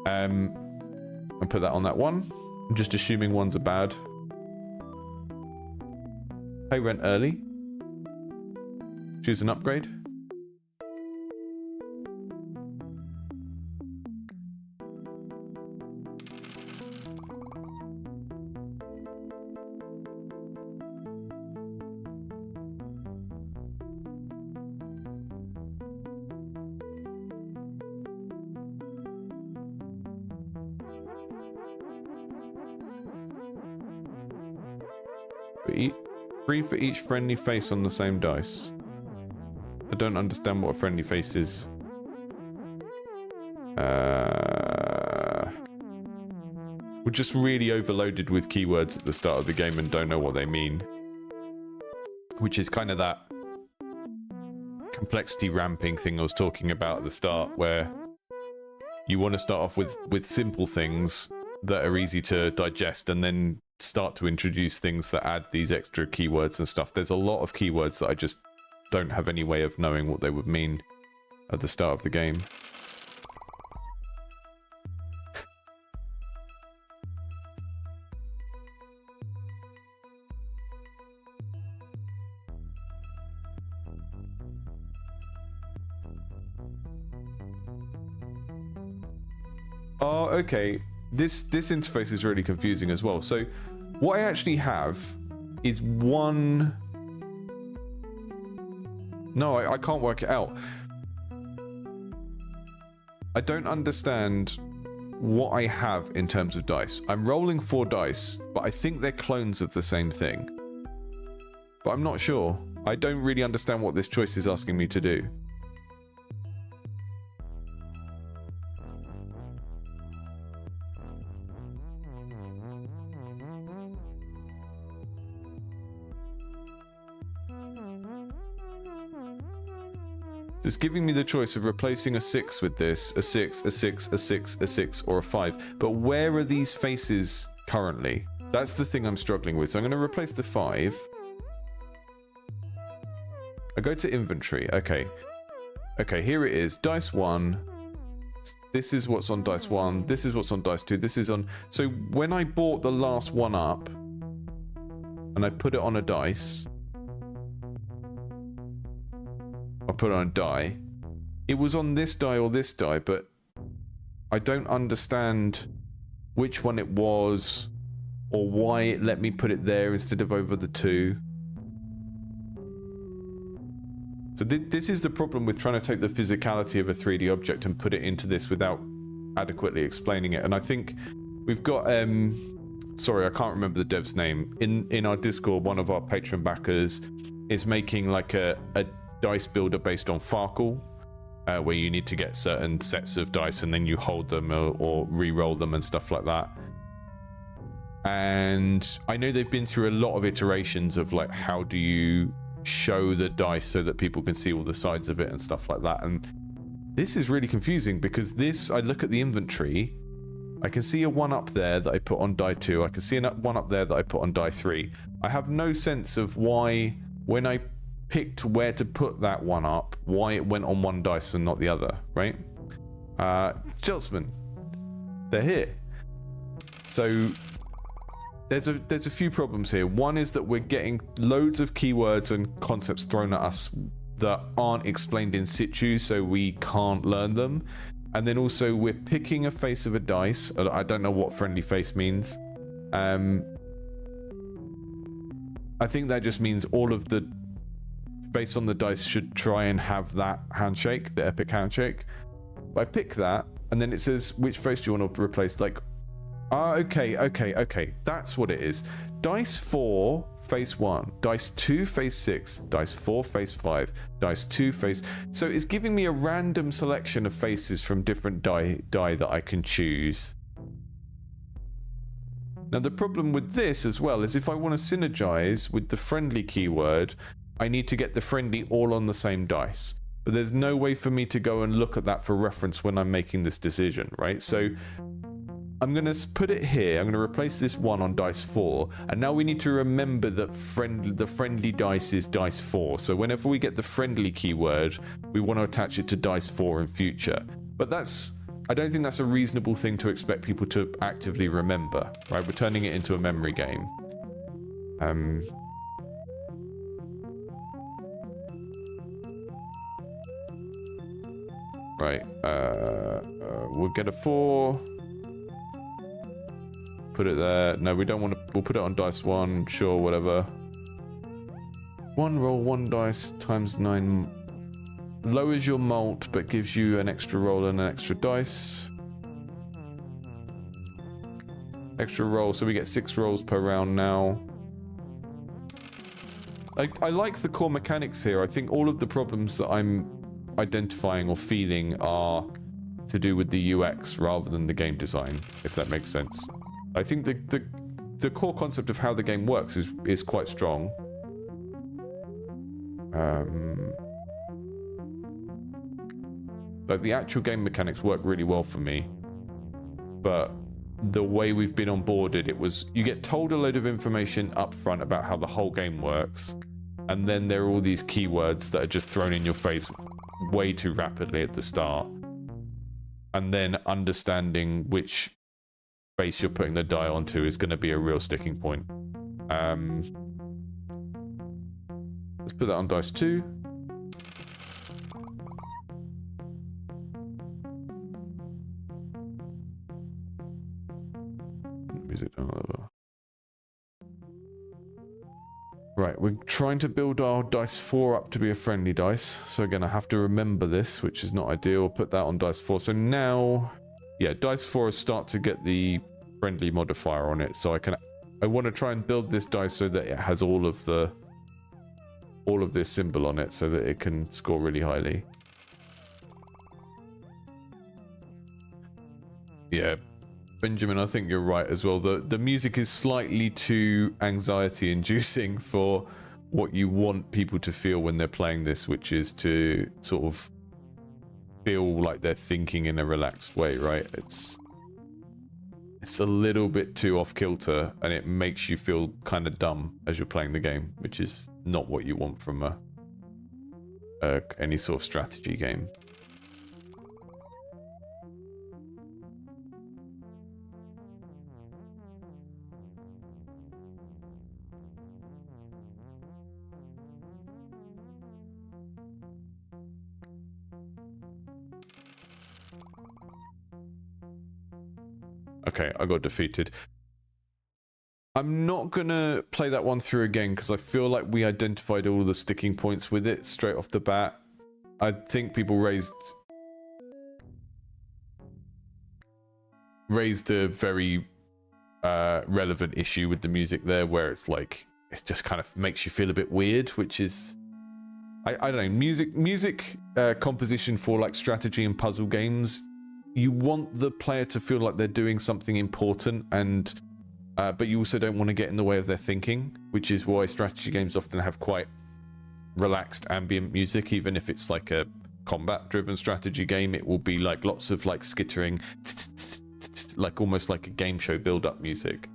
[SPEAKER 1] I'll put that on that one. I'm just assuming ones are bad. Pay rent early. Choose an upgrade. Free for each friendly face on the same dice. I don't understand what a friendly face is. We're just really overloaded with keywords at the start of the game and don't know what they mean. Which is kind of that complexity ramping thing I was talking about at the start, where you want to start off with simple things that are easy to digest and then start to introduce things that add these extra keywords and stuff. There's a lot of keywords that I just don't have any way of knowing what they would mean at the start of the game. Oh, okay. This interface is really confusing as well. So what I actually have is one... No, I can't work it out. I don't understand what I have in terms of dice. I'm rolling 4 dice, but I think they're clones of the same thing. But I'm not sure. I don't really understand what this choice is asking me to do. It's giving me the choice of replacing a 6 with this, a 6, a 6, a 6, a 6, or a 5. But where are these faces currently? That's the thing I'm struggling with. So I'm going to replace the 5. I go to inventory. Okay. Okay, here it is. Dice 1. This is what's on dice 1. This is what's on dice 2. This is on... So when I bought the last one up, and I put it on a dice... I put it on a die. It was on this die or this die, but I don't understand which one it was or why it let me put it there instead of over the 2. So this is the problem with trying to take the physicality of a 3D object and put it into this without adequately explaining it. And I think we've got sorry, I can't remember the dev's name. In our Discord, one of our patron backers is making like a dice builder based on Farkle, where you need to get certain sets of dice and then you hold them or re-roll them and stuff like that. And I know they've been through a lot of iterations of like, how do you show the dice so that people can see all the sides of it and stuff like that. And this is really confusing because this, I look at the inventory, I can see a 1 up there that I put on die 2. I can see a 1 up there that I put on die 3. I have no sense of why, when I picked where to put that 1 up, why it went on one dice and not the other, right? Gentlemen, they're here. So there's a few problems here. One is that we're getting loads of keywords and concepts thrown at us that aren't explained in situ, so we can't learn them. And then also we're picking a face of a dice. I don't know what friendly face means. I think that just means all of the face on the dice should try and have that handshake, the epic handshake. I pick that, and then it says, which face do you want to replace? Like, okay. That's what it is. Dice 4, face 1. Dice 2, face 6. Dice 4, face 5. Dice 2, face... So it's giving me a random selection of faces from different die that I can choose. Now, the problem with this as well is if I want to synergize with the friendly keyword, I need to get the friendly all on the same dice. But there's no way for me to go and look at that for reference when I'm making this decision, right? So I'm going to put it here. I'm going to replace this 1 on dice 4. And now we need to remember that the friendly dice is dice 4. So whenever we get the friendly keyword, we want to attach it to dice 4 in future. But I don't think that's a reasonable thing to expect people to actively remember, right? We're turning it into a memory game. Right, we'll get a 4. Put it there. No, we don't want to. We'll put it on dice 1. Sure, whatever. 1 roll 1 dice times 9. Lowers your mult, but gives you an extra roll and an extra dice. Extra roll, so we get 6 rolls per round now. I like the core mechanics here. I think all of the problems that I'm identifying or feeling are to do with the UX rather than the game design, if that makes sense. I think the core concept of how the game works is quite strong. Like the actual game mechanics work really well for me, but the way we've been onboarded, it was you get told a load of information up front about how the whole game works, and then there are all these keywords that are just thrown in your face way too rapidly at the start, and then understanding which base you're putting the die onto is going to be a real sticking point. Let's put that on dice 2. Music down lower. Right, we're trying to build our dice 4 up to be a friendly dice. So again, I have to remember this, which is not ideal. Put that on dice 4. So now, yeah, dice 4 start to get the friendly modifier on it. So I want to try and build this dice so that it has all of this symbol on it, so that it can score really highly. Yeah. Benjamin, I think you're right as well. The music is slightly too anxiety-inducing for what you want people to feel when they're playing this, which is to sort of feel like they're thinking in a relaxed way, right? It's a little bit too off-kilter, and it makes you feel kind of dumb as you're playing the game, which is not what you want from any sort of strategy game. Okay, I got defeated. I'm not gonna play that one through again because I feel like we identified all the sticking points with it straight off the bat. I think people raised a very relevant issue with the music there, where it's like it just kind of makes you feel a bit weird, which is I don't know, music composition for like strategy and puzzle games. You want the player to feel like they're doing something important, and but you also don't want to get in the way of their thinking, which is why strategy games often have quite relaxed ambient music. Even if it's like a combat-driven strategy game, it will be like lots of like skittering, like almost like a game show build-up music.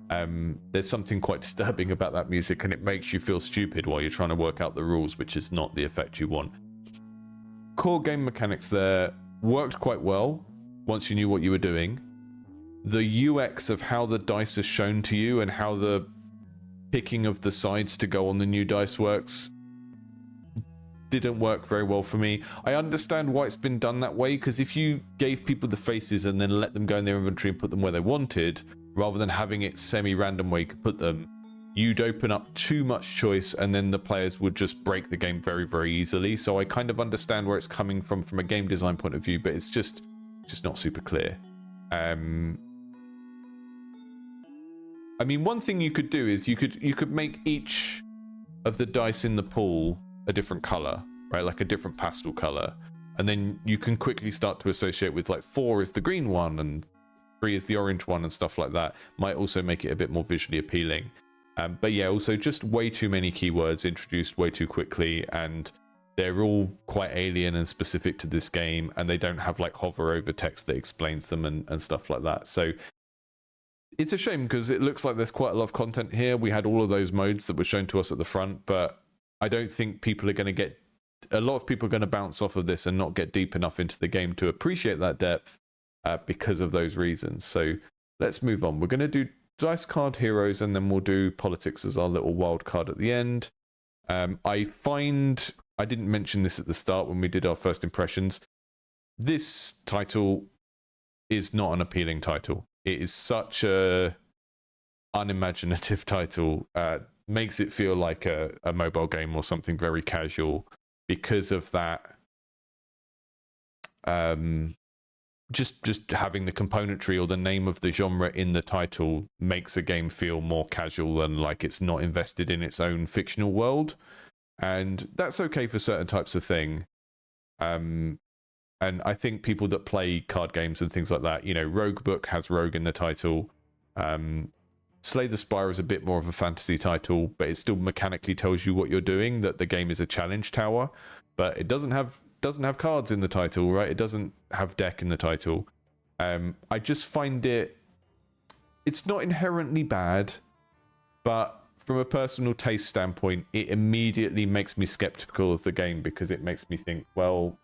[SPEAKER 1] There's something quite disturbing about that music, and it makes you feel stupid while you're trying to work out the rules, which is not the effect you want. Core game mechanics there worked quite well once you knew what you were doing. The UX of how the dice is shown to you and how the picking of the sides to go on the new dice works didn't work very well for me. I understand why it's been done that way, because if you gave people the faces and then let them go in their inventory and put them where they wanted, rather than having it semi-random where you could put them, you'd open up too much choice, and then the players would just break the game very, very easily. So I kind of understand where it's coming from a game design point of view, but it's just not super clear. I mean, one thing you could do is you could make each of the dice in the pool a different color, right? Like a different pastel color, and then you can quickly start to associate with like 4 is the green one and 3 is the orange one and stuff like that. Might also make it a bit more visually appealing. But yeah, also just way too many keywords introduced way too quickly, and they're all quite alien and specific to this game, and they don't have like hover over text that explains them and stuff like that. So it's a shame, because it looks like there's quite a lot of content here. We had all of those modes that were shown to us at the front, but I don't think people are going to get... A lot of people are going to bounce off of this and not get deep enough into the game to appreciate that depth because of those reasons. So let's move on. We're going to do Dice Card Heroes, and then we'll do Politiks as our little wild card at the end. I find... I didn't mention this at the start when we did our first impressions. This title is not an appealing title. It is such a unimaginative title. Makes it feel like a mobile game or something very casual because of that. Just having the componentry or the name of the genre in the title makes a game feel more casual and like it's not invested in its own fictional world. And that's okay for certain types of thing. And I think people that play card games and things like that, you know, Rogue Book has Rogue in the title. Slay the Spire is a bit more of a fantasy title, but it still mechanically tells you what you're doing, that the game is a challenge tower, but it doesn't have cards in the title, right? It doesn't have deck in the title. I just find it's not inherently bad, but from a personal taste standpoint, it immediately makes me skeptical of the game, because it makes me think, well,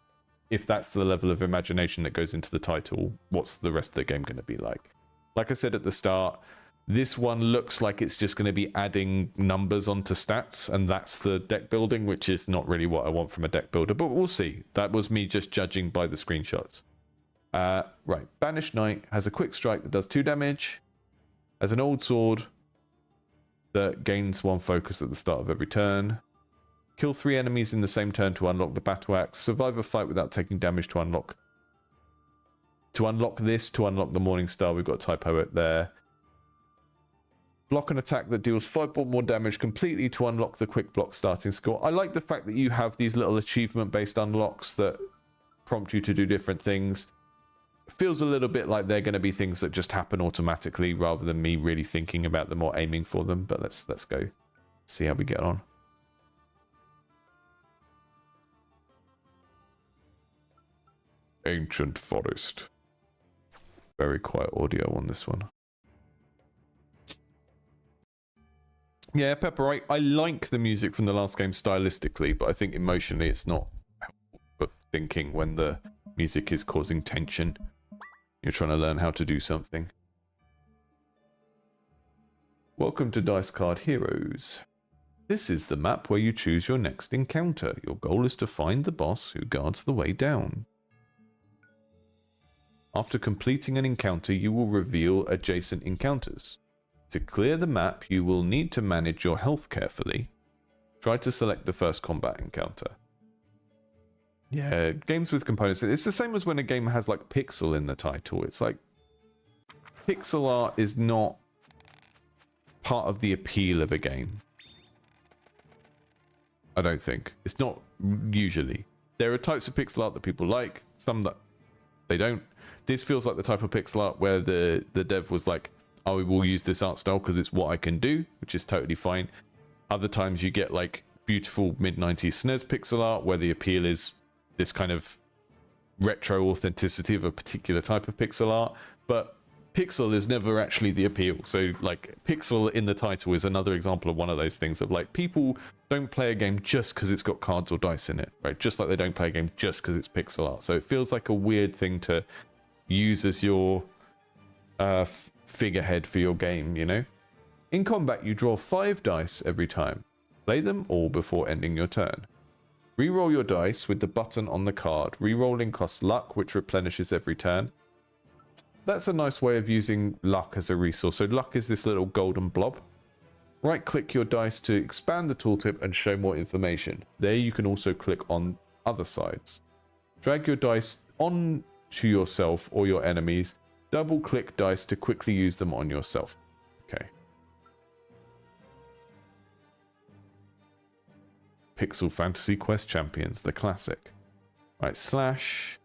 [SPEAKER 1] if that's the level of imagination that goes into the title, what's the rest of the game going to be like? Like I said at the start, this one looks like it's just going to be adding numbers onto stats, and that's the deck building, which is not really what I want from a deck builder, but we'll see. That was me just judging by the screenshots. Right, Banished Knight has a quick strike that does 2 damage, has an old sword that gains 1 focus at the start of every turn, kill 3 enemies in the same turn to unlock the battle axe, survive a fight without taking damage to unlock the Morning Star. We've got a typo there. Block an attack that deals 5 or more damage completely to unlock the quick block starting score. I like the fact that you have these little achievement based unlocks that prompt you to do different things. It feels a little bit like they're going to be things that just happen automatically rather than me really thinking about them or aiming for them. But let's go see how we get on. Ancient Forest. Very quiet audio on this one. Yeah, Pepper, I like the music from the last game stylistically, but I think emotionally it's not helpful for thinking when the music is causing tension. You're trying to learn how to do something. Welcome to Dice Card Heroes. This is the map where you choose your next encounter. Your goal is to find the boss who guards the way down. After completing an encounter, you will reveal adjacent encounters. To clear the map, you will need to manage your health carefully. Try to select the first combat encounter. Yeah, games with components. It's the same as when a game has like pixel in the title. It's like pixel art is not part of the appeal of a game. I don't think. It's not usually. There are types of pixel art that people like, some that they don't. This feels like the type of pixel art where the dev was like, I will use this art style because it's what I can do, which is totally fine. Other times you get like beautiful mid-90s SNES pixel art where the appeal is this kind of retro authenticity of a particular type of pixel art, but pixel is never actually the appeal. So like pixel in the title is another example of one of those things of like people don't play a game just because it's got cards or dice in it, right? Just like they don't play a game just because it's pixel art. So it feels like a weird thing to use as your figurehead for your game, you know? In combat, you draw 5 dice every time. Play them all before ending your turn. Reroll your dice with the button on the card. Rerolling costs luck, which replenishes every turn. That's a nice way of using luck as a resource. So luck is this little golden blob. Right-click your dice to expand the tooltip and show more information. There you can also click on other sides. Drag your dice on to yourself or your enemies. Double-click dice to quickly use them on yourself. Okay. Pixel Fantasy Quest Champions, the classic. Right, slash.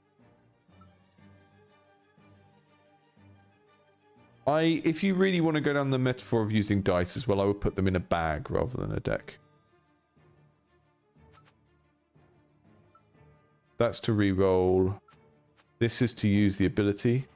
[SPEAKER 1] If you really want to go down the metaphor of using dice as well, I would put them in a bag rather than a deck. That's to reroll. This is to use the ability.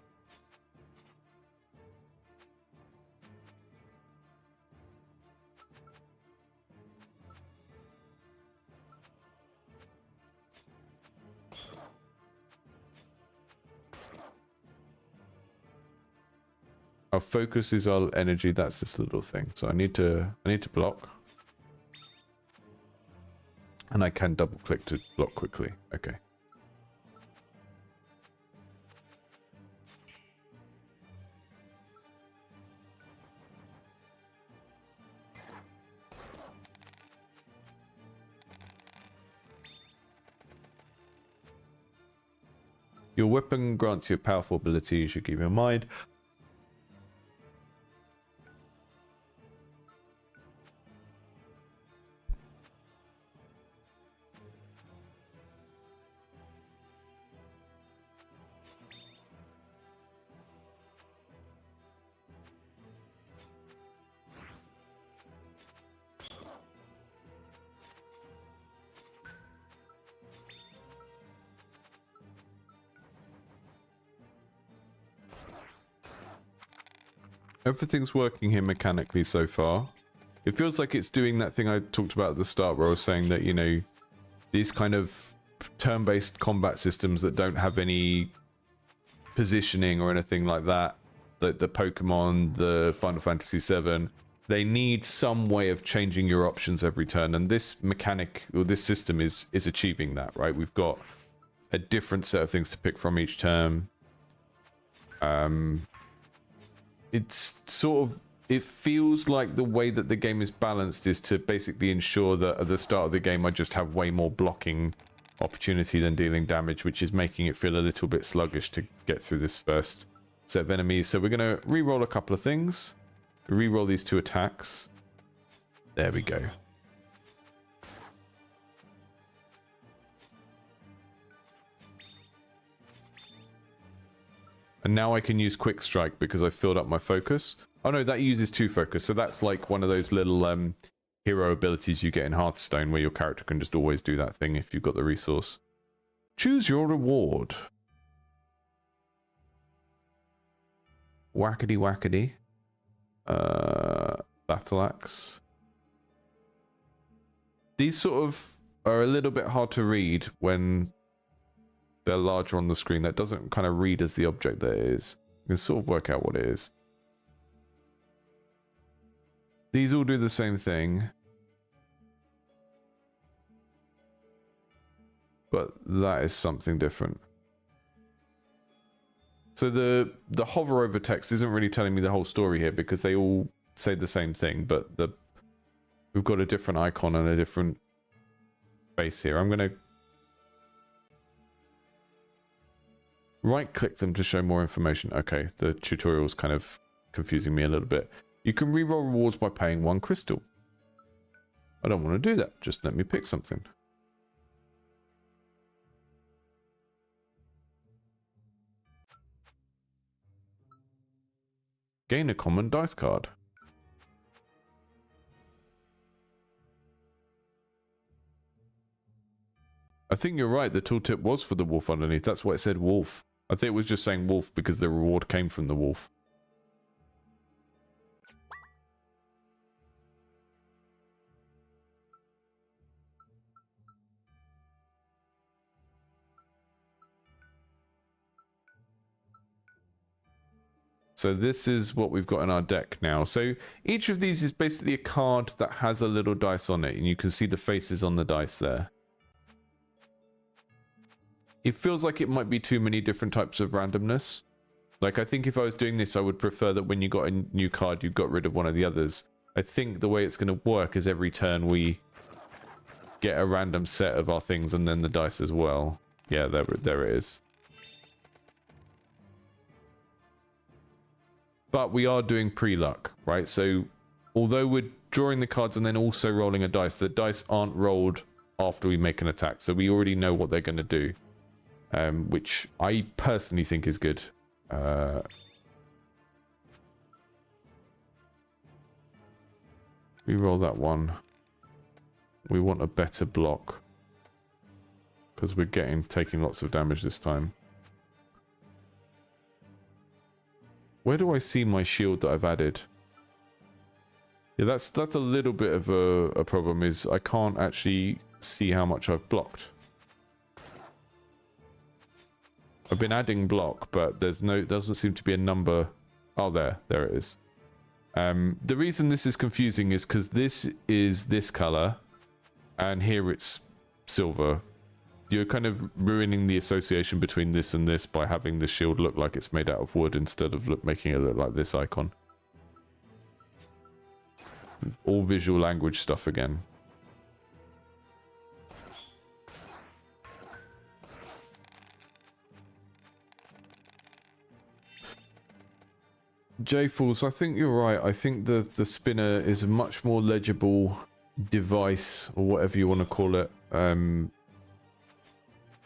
[SPEAKER 1] Our focus is our energy. That's this little thing. So I need to block. And I can double click to block quickly. Okay. Your weapon grants you a powerful ability you should keep in mind. Everything's working here mechanically so far. It feels like it's doing that thing I talked about at the start where I was saying that, you know, these kind of turn-based combat systems that don't have any positioning or anything like that, the Pokemon, the Final Fantasy VII, they need some way of changing your options every turn, and this mechanic, or this system is achieving that, right? We've got a different set of things to pick from each turn. It's sort of, it feels like the way that the game is balanced is to basically ensure that at the start of the game I just have way more blocking opportunity than dealing damage, which is making it feel a little bit sluggish to get through this first set of enemies. So we're going to re-roll a couple of things. Re-roll these 2 attacks. There we go. And now I can use Quick Strike because I filled up my focus. Oh no, that uses 2 focus. So that's like one of those little hero abilities you get in Hearthstone where your character can just always do that thing if you've got the resource. Choose your reward. Whackety whackety. Battle Axe. These sort of are a little bit hard to read when they're larger on the screen. That doesn't kind of read as the object that it is. You can sort of work out what it is. These all do the same thing. But that is something different. So the hover over text isn't really telling me the whole story here because they all say the same thing, but we've got a different icon and a different face here. I'm going to right-click them to show more information. Okay, the tutorial's kind of confusing me a little bit. You can reroll rewards by paying 1 crystal. I don't want to do that. Just let me pick something. Gain a common dice card. I think you're right. The tooltip was for the wolf underneath. That's why it said wolf. I think it was just saying wolf because the reward came from the wolf. So this is what we've got in our deck now. So each of these is basically a card that has a little dice on it, and you can see the faces on the dice there. It feels like it might be too many different types of randomness. Like, I think if I was doing this, I would prefer that when you got a new card, you got rid of one of the others. I think the way it's going to work is every turn we get a random set of our things and then the dice as well. Yeah, there it is. But we are doing pre-luck, right? So although we're drawing the cards and then also rolling a dice, the dice aren't rolled after we make an attack. So we already know what they're going to do, which I personally think is good. We roll that one. We want a better block because we're taking lots of damage this time. Where do I see my shield that I've added? Yeah, that's a little bit of a problem, is I can't actually see how much I've blocked. I've been adding block, but doesn't seem to be a number. Oh, there it is. The reason this is confusing is because this is this color, and here it's silver. You're kind of ruining the association between this and this by having the shield look like it's made out of wood instead of making it look like this icon. All visual language stuff again. J-Falls, I think you're right. I think the spinner is a much more legible device, or whatever you want to call it,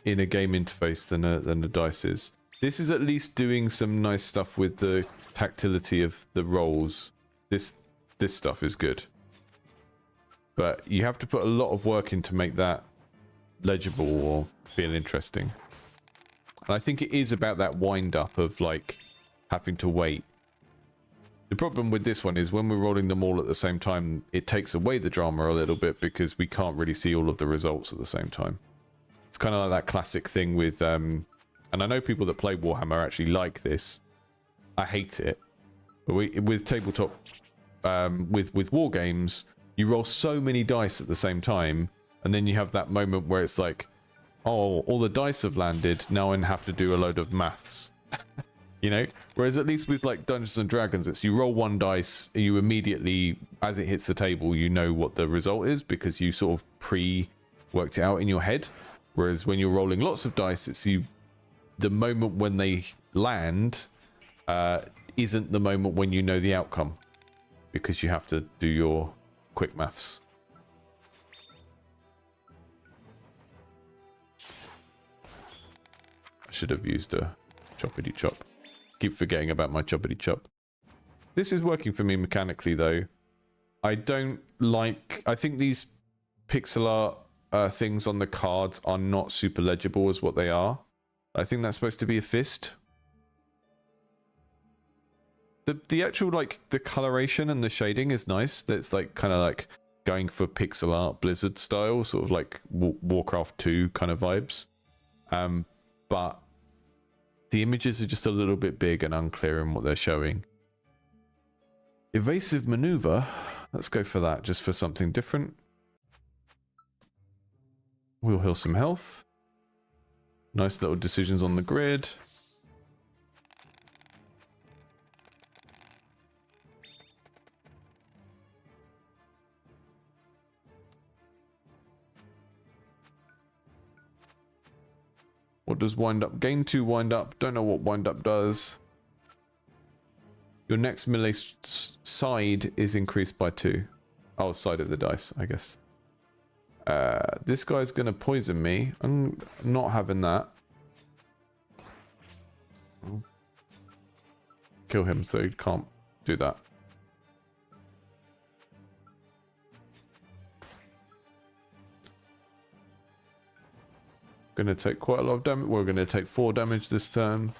[SPEAKER 1] in a game interface than a dice is. This is at least doing some nice stuff with the tactility of the rolls. This stuff is good. But you have to put a lot of work in to make that legible or feel interesting. And I think it is about that wind up of like having to wait. The problem with this one is when we're rolling them all at the same time, it takes away the drama a little bit because we can't really see all of the results at the same time. It's kind of like that classic thing with, and I know people that play Warhammer actually like this. I hate it. But with tabletop, with war games, you roll so many dice at the same time, and then you have that moment where it's like, oh, all the dice have landed, now I have to do a load of maths. You know, whereas at least with like Dungeons and Dragons, it's you roll one dice, you immediately, as it hits the table, you know what the result is because you sort of pre-worked it out in your head. Whereas when you're rolling lots of dice, it's the moment when they land isn't the moment when you know the outcome because you have to do your quick maths. I should have used a choppity chop. Keep forgetting about my choppity chop. This is working for me mechanically though. I don't like, I think these pixel art things on the cards are not super legible as what they are. I think that's supposed to be a fist. The actual like the coloration and the shading is nice. That's like kind of like going for pixel art Blizzard style, sort of like Warcraft 2 kind of vibes. But the images are just a little bit big and unclear in what they're showing. Evasive maneuver. Let's go for that, just for something different. We'll heal some health. Nice little decisions on the grid. What does wind up? Gain 2 wind up. Don't know what wind up does. Your next melee side is increased by 2. Oh, side of the dice, I guess. This guy's going to poison me. I'm not having that. Kill him so he can't do that. Going to take quite a lot of damage. We're going to take 4 damage this turn.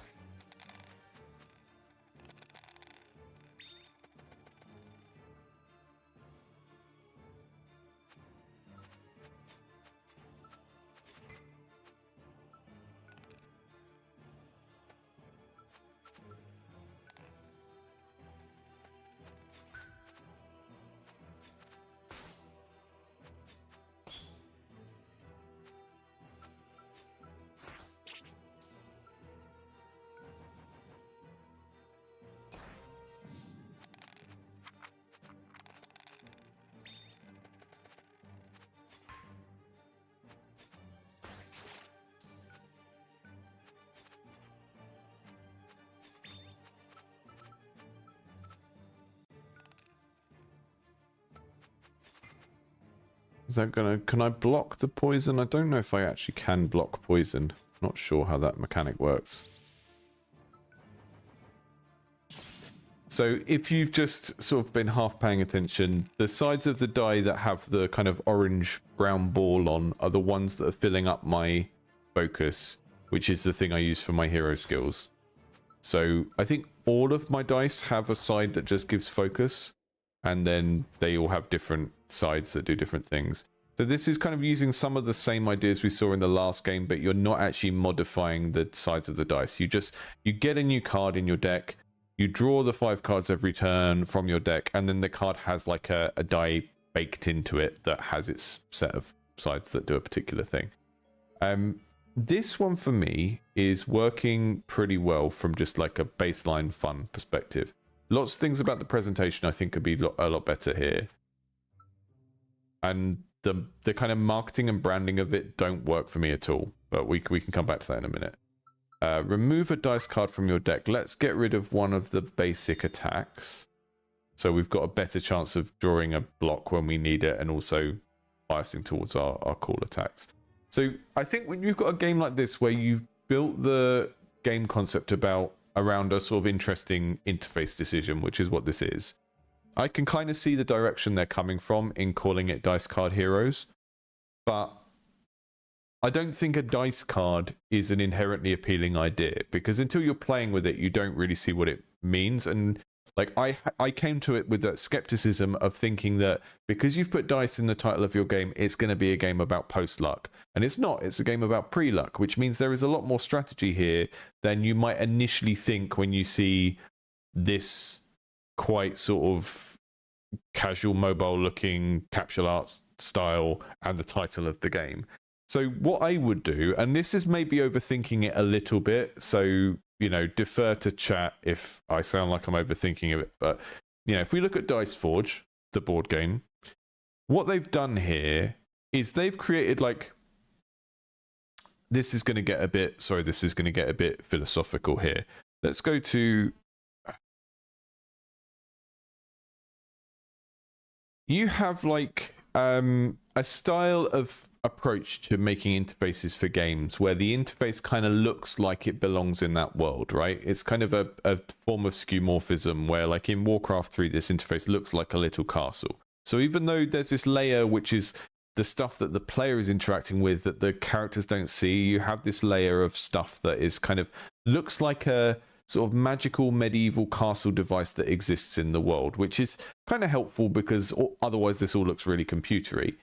[SPEAKER 1] Is that gonna... Can I block the poison? I don't know if I actually can block poison. Not sure how that mechanic works. So if you've just sort of been half paying attention, the sides of the die that have the kind of orange-brown ball on are the ones that are filling up my focus, which is the thing I use for my hero skills. So I think all of my dice have a side that just gives focus, and then they all have different sides that do different things. So this is kind of using some of the same ideas we saw in the last game, but you're not actually modifying the sides of the dice. You get a new card in your deck, you draw the 5 cards every turn from your deck, and then the card has like a die baked into it that has its set of sides that do a particular thing. This one for me is working pretty well from just like a baseline fun perspective. Lots of things about the presentation I think could be a lot better here. And the kind of marketing and branding of it don't work for me at all. But we can come back to that in a minute. Remove a dice card from your deck. Let's get rid of one of the basic attacks. So we've got a better chance of drawing a block when we need it and also biasing towards our cool attacks. So I think when you've got a game like this where you've built the game concept around a sort of interesting interface decision, which is what this is, I can kind of see the direction they're coming from in calling it Dice Card Heroes. But I don't think a dice card is an inherently appealing idea, because until you're playing with it, you don't really see what it means. And Like I came to it with that skepticism of thinking that because you've put dice in the title of your game, it's going to be a game about post luck, and it's not. It's a game about pre luck, which means there is a lot more strategy here than you might initially think when you see this quite sort of casual mobile looking capsule art style and the title of the game. So what I would do, and this is maybe overthinking it a little bit, so defer to chat if I sound like I'm overthinking it. But if we look at Dice Forge, the board game, what they've done here is they've created this is going to get a bit philosophical here. Let's go to, you have a style of approach to making interfaces for games where the interface kind of looks like it belongs in that world, right? It's kind of a form of skeuomorphism where, like in Warcraft 3, this interface looks like a little castle. So even though there's this layer which is the stuff that the player is interacting with that the characters don't see, you have this layer of stuff that is kind of looks like a sort of magical medieval castle device that exists in the world, which is kind of helpful because otherwise this all looks really computery.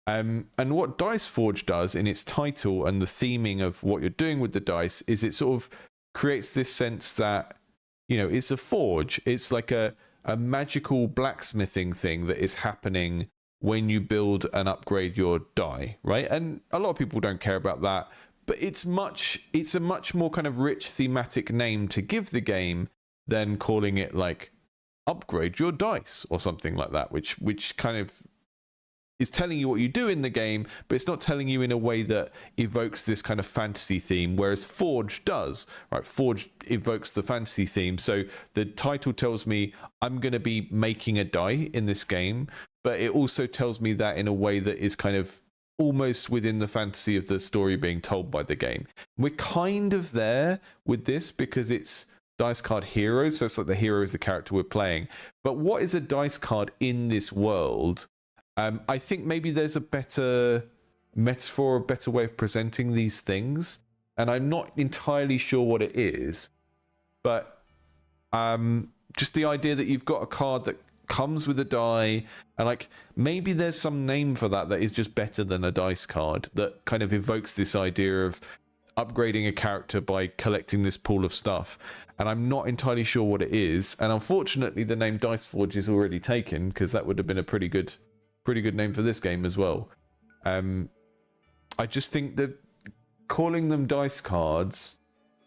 [SPEAKER 1] And what Dice Forge does in its title and the theming of what you're doing with the dice is it sort of creates this sense that, it's a forge. It's like a magical blacksmithing thing that is happening when you build and upgrade your die, right? And a lot of people don't care about that, but it's a much more kind of rich thematic name to give the game than calling it like upgrade your dice or something like that, which kind of is telling you what you do in the game, but it's not telling you in a way that evokes this kind of fantasy theme, whereas Forge does, right? Forge evokes the fantasy theme. So the title tells me I'm going to be making a die in this game, but it also tells me that in a way that is kind of almost within the fantasy of the story being told by the game. We're kind of there with this because it's dice card heroes, so it's like the hero is the character we're playing. But what is a dice card in this world? I think maybe there's a better metaphor, a better way of presenting these things, and I'm not entirely sure what it is, but just the idea that you've got a card that comes with a die, and maybe there's some name for that is just better than a dice card that kind of evokes this idea of upgrading a character by collecting this pool of stuff, and I'm not entirely sure what it is. And unfortunately the name Dice Forge is already taken, because that would have been a pretty good name for this game as well. I just think that calling them dice cards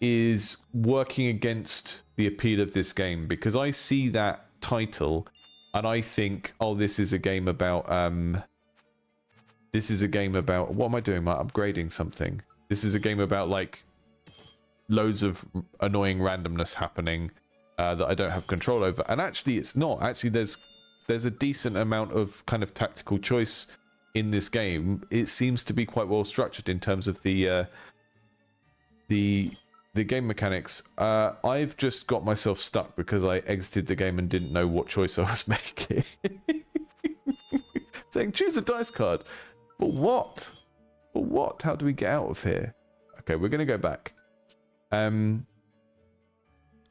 [SPEAKER 1] is working against the appeal of this game, because I see that title and I think, oh, this is a game about what am I doing? Am I upgrading something? This is a game about loads of annoying randomness happening that I don't have control over. And actually it's not. Actually there's a decent amount of kind of tactical choice in this game. It seems to be quite well structured in terms of the game mechanics. I've just got myself stuck because I exited the game and didn't know what choice I was making. Saying choose a dice card. But what? But what? How do we get out of here? Okay, we're going to go back. I'm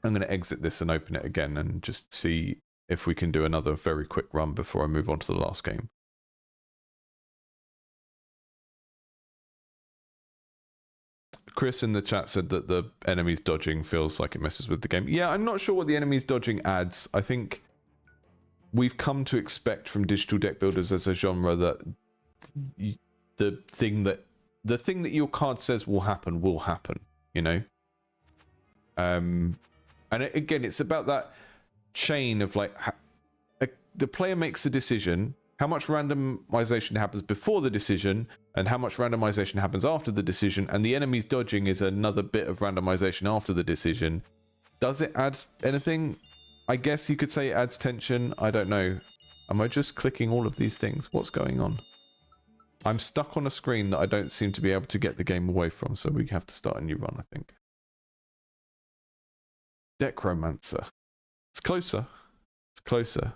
[SPEAKER 1] going to exit this and open it again and just see if we can do another very quick run before I move on to the last game. Chris in the chat said that the enemies dodging feels like it messes with the game. Yeah, I'm not sure what the enemies dodging adds. I think we've come to expect from digital deck builders as a genre that the thing that your card says will happen, and again, it's about that chain of the player makes a decision, how much randomization happens before the decision and how much randomization happens after the decision, and the enemy's dodging is another bit of randomization after the decision. Does it add anything? I guess you could say it adds tension. I don't know. Am I just clicking all of these things? What's going on? I'm stuck on a screen that I don't seem to be able to get the game away from, so we have to start a new run, I think. Decromancer. It's closer. It's closer.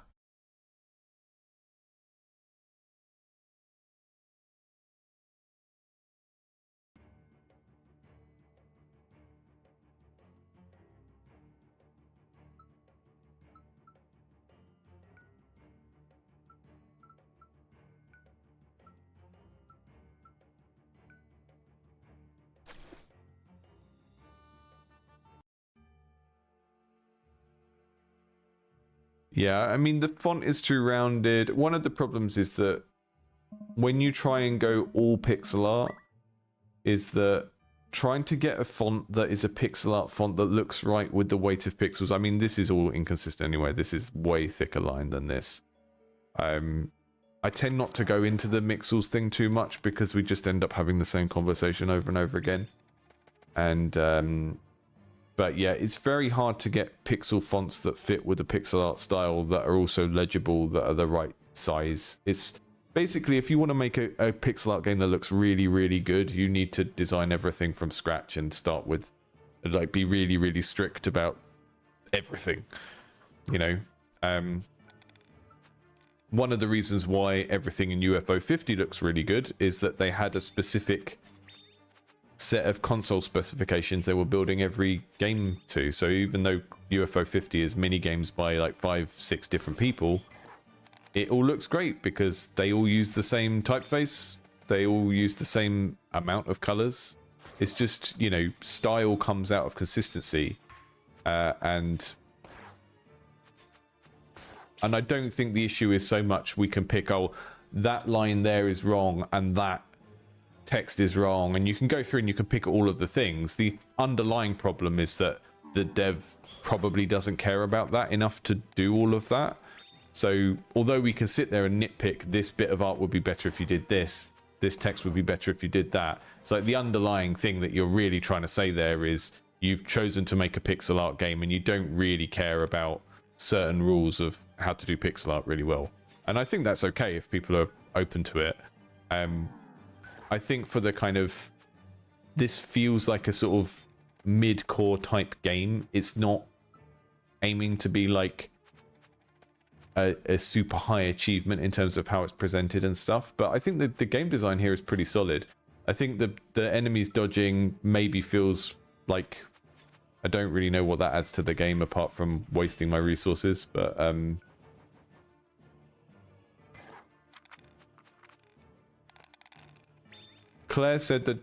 [SPEAKER 1] Yeah, I mean, the font is too rounded. One of the problems is that when you try and go all pixel art, is that trying to get a font that is a pixel art font that looks right with the weight of pixels. I mean, this is all inconsistent anyway. This is way thicker line than this. I tend not to go into the mixels thing too much because we just end up having the same conversation over and over again. And but yeah, it's very hard to get pixel fonts that fit with the pixel art style that are also legible, that are the right size. It's basically, if you want to make a pixel art game that looks really, really good, you need to design everything from scratch and start with, like, be really, really strict about everything, you know. One of the reasons why everything in UFO 50 looks really good is that they had a specific set of console specifications they were building every game to. So even though UFO 50 is mini games by like 5-6 different people, it all looks great because they all use the same typeface, they all use the same amount of colors. It's just, you know, style comes out of consistency, and I don't think the issue is so much we can pick, oh, that line there is wrong and that text is wrong, and you can go through and you can pick all of the things. The underlying problem is that the dev probably doesn't care about that enough to do all of that. So although we can sit there and nitpick, this bit of art would be better if you did this, this text would be better if you did that, it's like the underlying thing that you're really trying to say there is you've chosen to make a pixel art game and you don't really care about certain rules of how to do pixel art really well. And I think that's okay if people are open to it. I think for the kind of, this feels like a sort of mid-core type game. It's not aiming to be like a super high achievement in terms of how it's presented and stuff, but I think that the game design here is pretty solid. I think the enemies dodging maybe feels like, I don't really know what that adds to the game apart from wasting my resources, but Claire said that,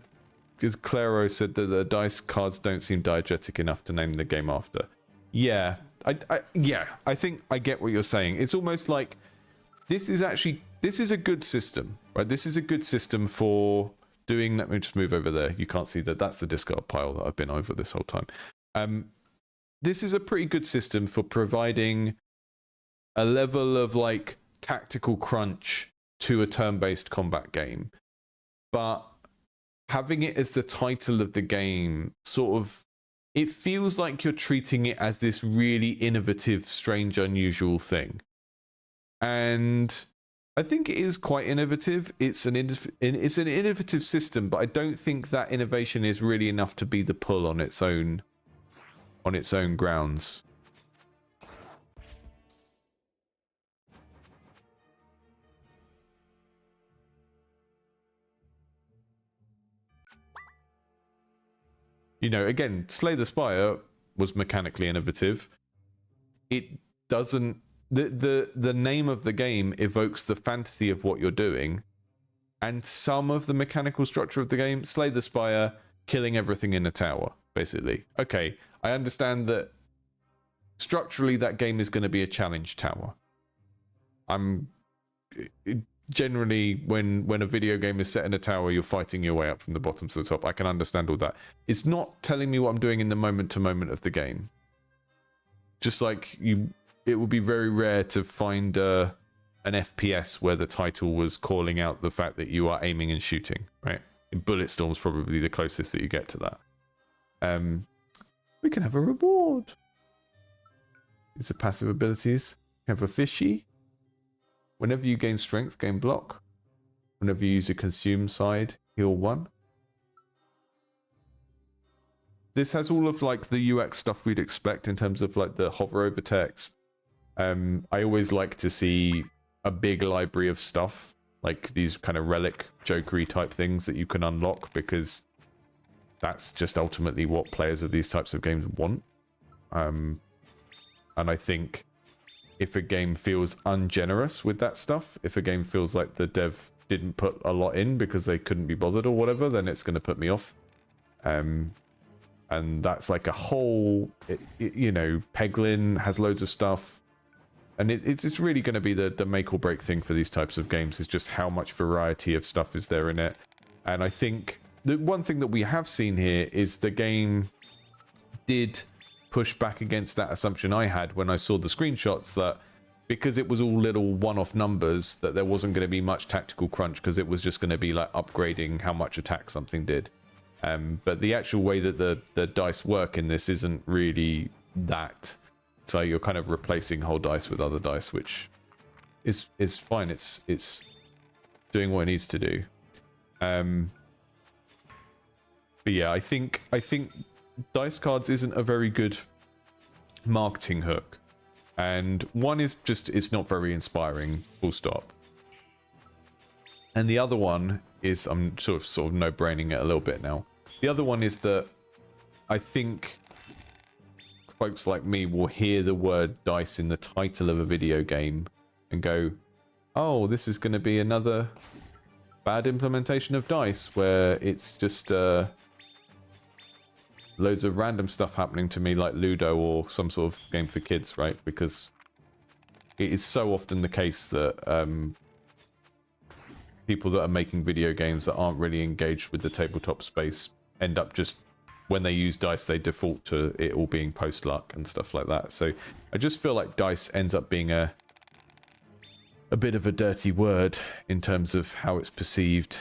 [SPEAKER 1] because Claro said that the dice cards don't seem diegetic enough to name the game after. Yeah, I think I get what you're saying. It's almost like this is a good system, right? This is a good system for doing, let me just move over there. You can't see that. That's the discard pile that I've been over this whole time. This is a pretty good system for providing a level of like tactical crunch to a turn-based combat game. But having it as the title of the game, sort of, it feels like you're treating it as this really innovative, strange, unusual thing. And I think it is quite innovative. It's an innovative system, but I don't think that innovation is really enough to be the pull on its own grounds. You know, again, Slay the Spire was mechanically innovative. It doesn't, the name of the game evokes the fantasy of what you're doing, and some of the mechanical structure of the game, Slay the Spire, killing everything in a tower, basically. Okay, I understand that structurally that game is going to be a challenge tower. Generally, when a video game is set in a tower, you're fighting your way up from the bottom to the top. I can understand all that. It's not telling me what I'm doing in the moment to moment of the game. Just like it would be very rare to find an FPS where the title was calling out the fact that you are aiming and shooting, right? In Bulletstorm's probably the closest that you get to that. We can have a reward. These are passive abilities. We have a fishy. Whenever you gain strength, gain block. Whenever you use a consume side, heal 1. This has all of like the UX stuff we'd expect in terms of like the hover over text. I always like to see a big library of stuff, like these kind of relic jokery type things that you can unlock, because that's just ultimately what players of these types of games want. And I think if a game feels ungenerous with that stuff, if a game feels like the dev didn't put a lot in because they couldn't be bothered or whatever, then it's going to put me off. And that's like a whole, you know, Peglin has loads of stuff. And it's really going to be the make or break thing for these types of games, is just how much variety of stuff is there in it. And I think the one thing that we have seen here is the game did push back against that assumption I had when I saw the screenshots, that because it was all little one-off numbers, that there wasn't going to be much tactical crunch, because it was just going to be like upgrading how much attack something did. But the actual way that the dice work in this isn't really that. So you're kind of replacing whole dice with other dice, which is fine. It's doing what it needs to do. But yeah, I think dice cards isn't a very good marketing hook. And one is just, it's not very inspiring, full stop. And the other one is, I'm sort of no-braining it a little bit now. The other one is that I think folks like me will hear the word dice in the title of a video game and go, oh, this is going to be another bad implementation of dice, where it's just loads of random stuff happening to me, like Ludo or some sort of game for kids, right? Because it is so often the case that people that are making video games that aren't really engaged with the tabletop space end up just, when they use dice, they default to it all being post luck and stuff like that. So I just feel like dice ends up being a bit of a dirty word in terms of how it's perceived.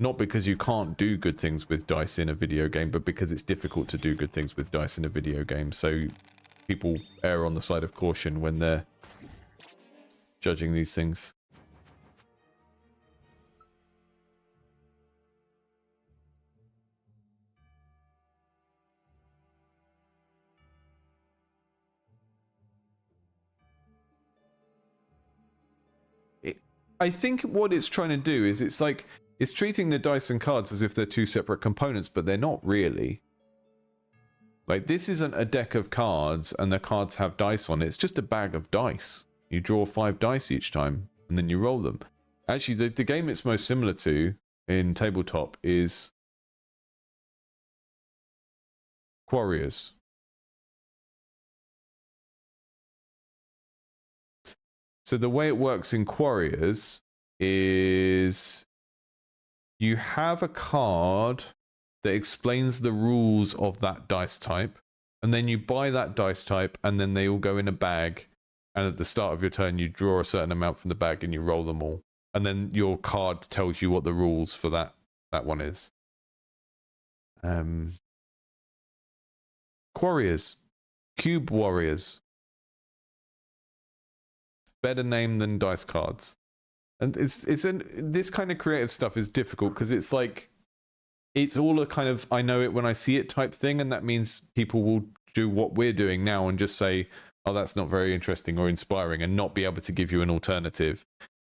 [SPEAKER 1] Not because you can't do good things with dice in a video game, but because it's difficult to do good things with dice in a video game. So people err on the side of caution when they're judging these things. I think what it's trying to do is it's treating the dice and cards as if they're two separate components, but they're not really. Like, this isn't a deck of cards and the cards have dice on it. It's just a bag of dice. You draw 5 dice each time and then you roll them. Actually, the game it's most similar to in tabletop is Warriors. So the way it works in Warriors is you have a card that explains the rules of that dice type, and then you buy that dice type, and then they all go in a bag, and at the start of your turn you draw a certain amount from the bag and you roll them all, and then your card tells you what the rules for that one is. Warriors. Cube Warriors. Better name than dice cards. And this kind of creative stuff is difficult because it's like, it's all a kind of I know it when I see it type thing, and that means people will do what we're doing now and just say, oh, that's not very interesting or inspiring, and not be able to give you an alternative.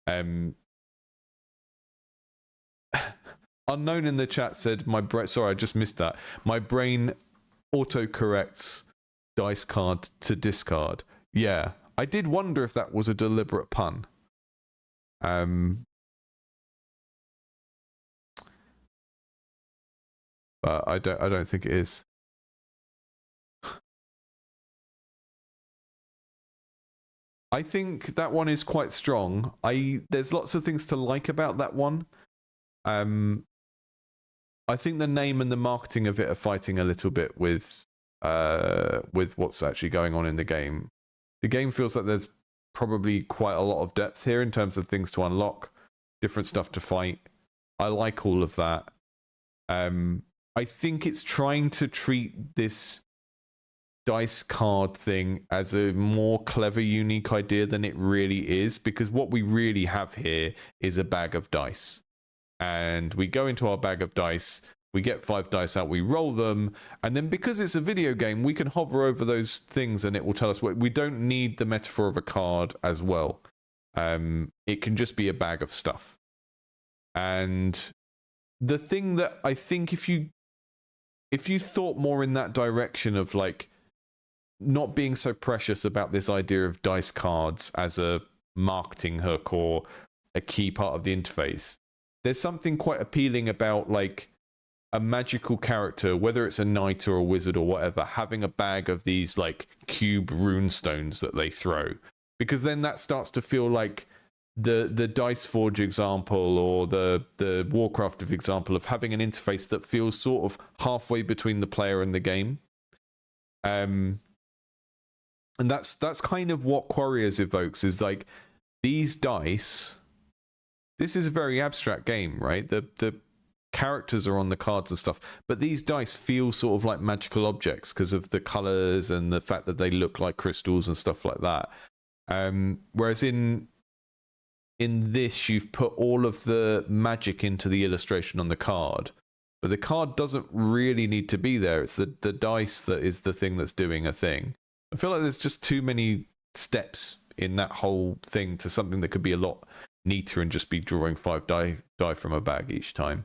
[SPEAKER 1] Unknown in the chat said, sorry, I just missed that. My brain auto-corrects dice card to discard. Yeah. I did wonder if that was a deliberate pun. But I don't think it is. I think that one is quite strong. There's lots of things to like about that one. I think the name and the marketing of it are fighting a little bit with what's actually going on in the game. The game feels like there's probably quite a lot of depth here in terms of things to unlock, different stuff to fight. I like all of that. I think it's trying to treat this dice card thing as a more clever, unique idea than it really is, because what we really have here is a bag of dice. And we go into our bag of dice, we get 5 dice out, we roll them, and then because it's a video game, we can hover over those things and it will tell us what we don't need the metaphor of a card as well. It can just be a bag of stuff. And the thing that I think if you thought more in that direction of like not being so precious about this idea of dice cards as a marketing hook or a key part of the interface, there's something quite appealing about like a magical character, whether it's a knight or a wizard or whatever, having a bag of these like cube rune stones that they throw, because then that starts to feel like the Dice Forge example or the Warcraft example of having an interface that feels sort of halfway between the player and the game. And that's kind of what Quarriors evokes, is like these dice. This is a very abstract game, right? The characters are on the cards and stuff, but these dice feel sort of like magical objects because of the colors and the fact that they look like crystals and stuff like that. Whereas in this, you've put all of the magic into the illustration on the card, but the card doesn't really need to be there. It's the dice that is the thing that's doing a thing. I feel like there's just too many steps in that whole thing to something that could be a lot neater and just be drawing 5 die from a bag each time.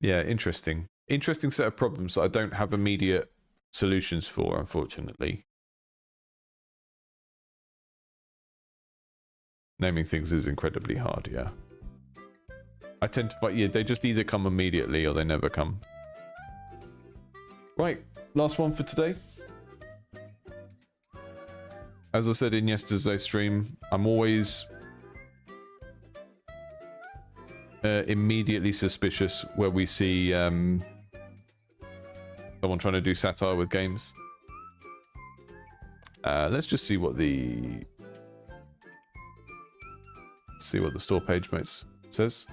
[SPEAKER 1] Yeah, interesting set of problems that I don't have immediate solutions for, unfortunately. Naming things is incredibly hard, yeah. I tend to, but yeah, they just either come immediately or they never come. Right, last one for today. As I said in yesterday's stream, I'm always immediately suspicious where we see someone trying to do satire with games. Let's just see what the store page says.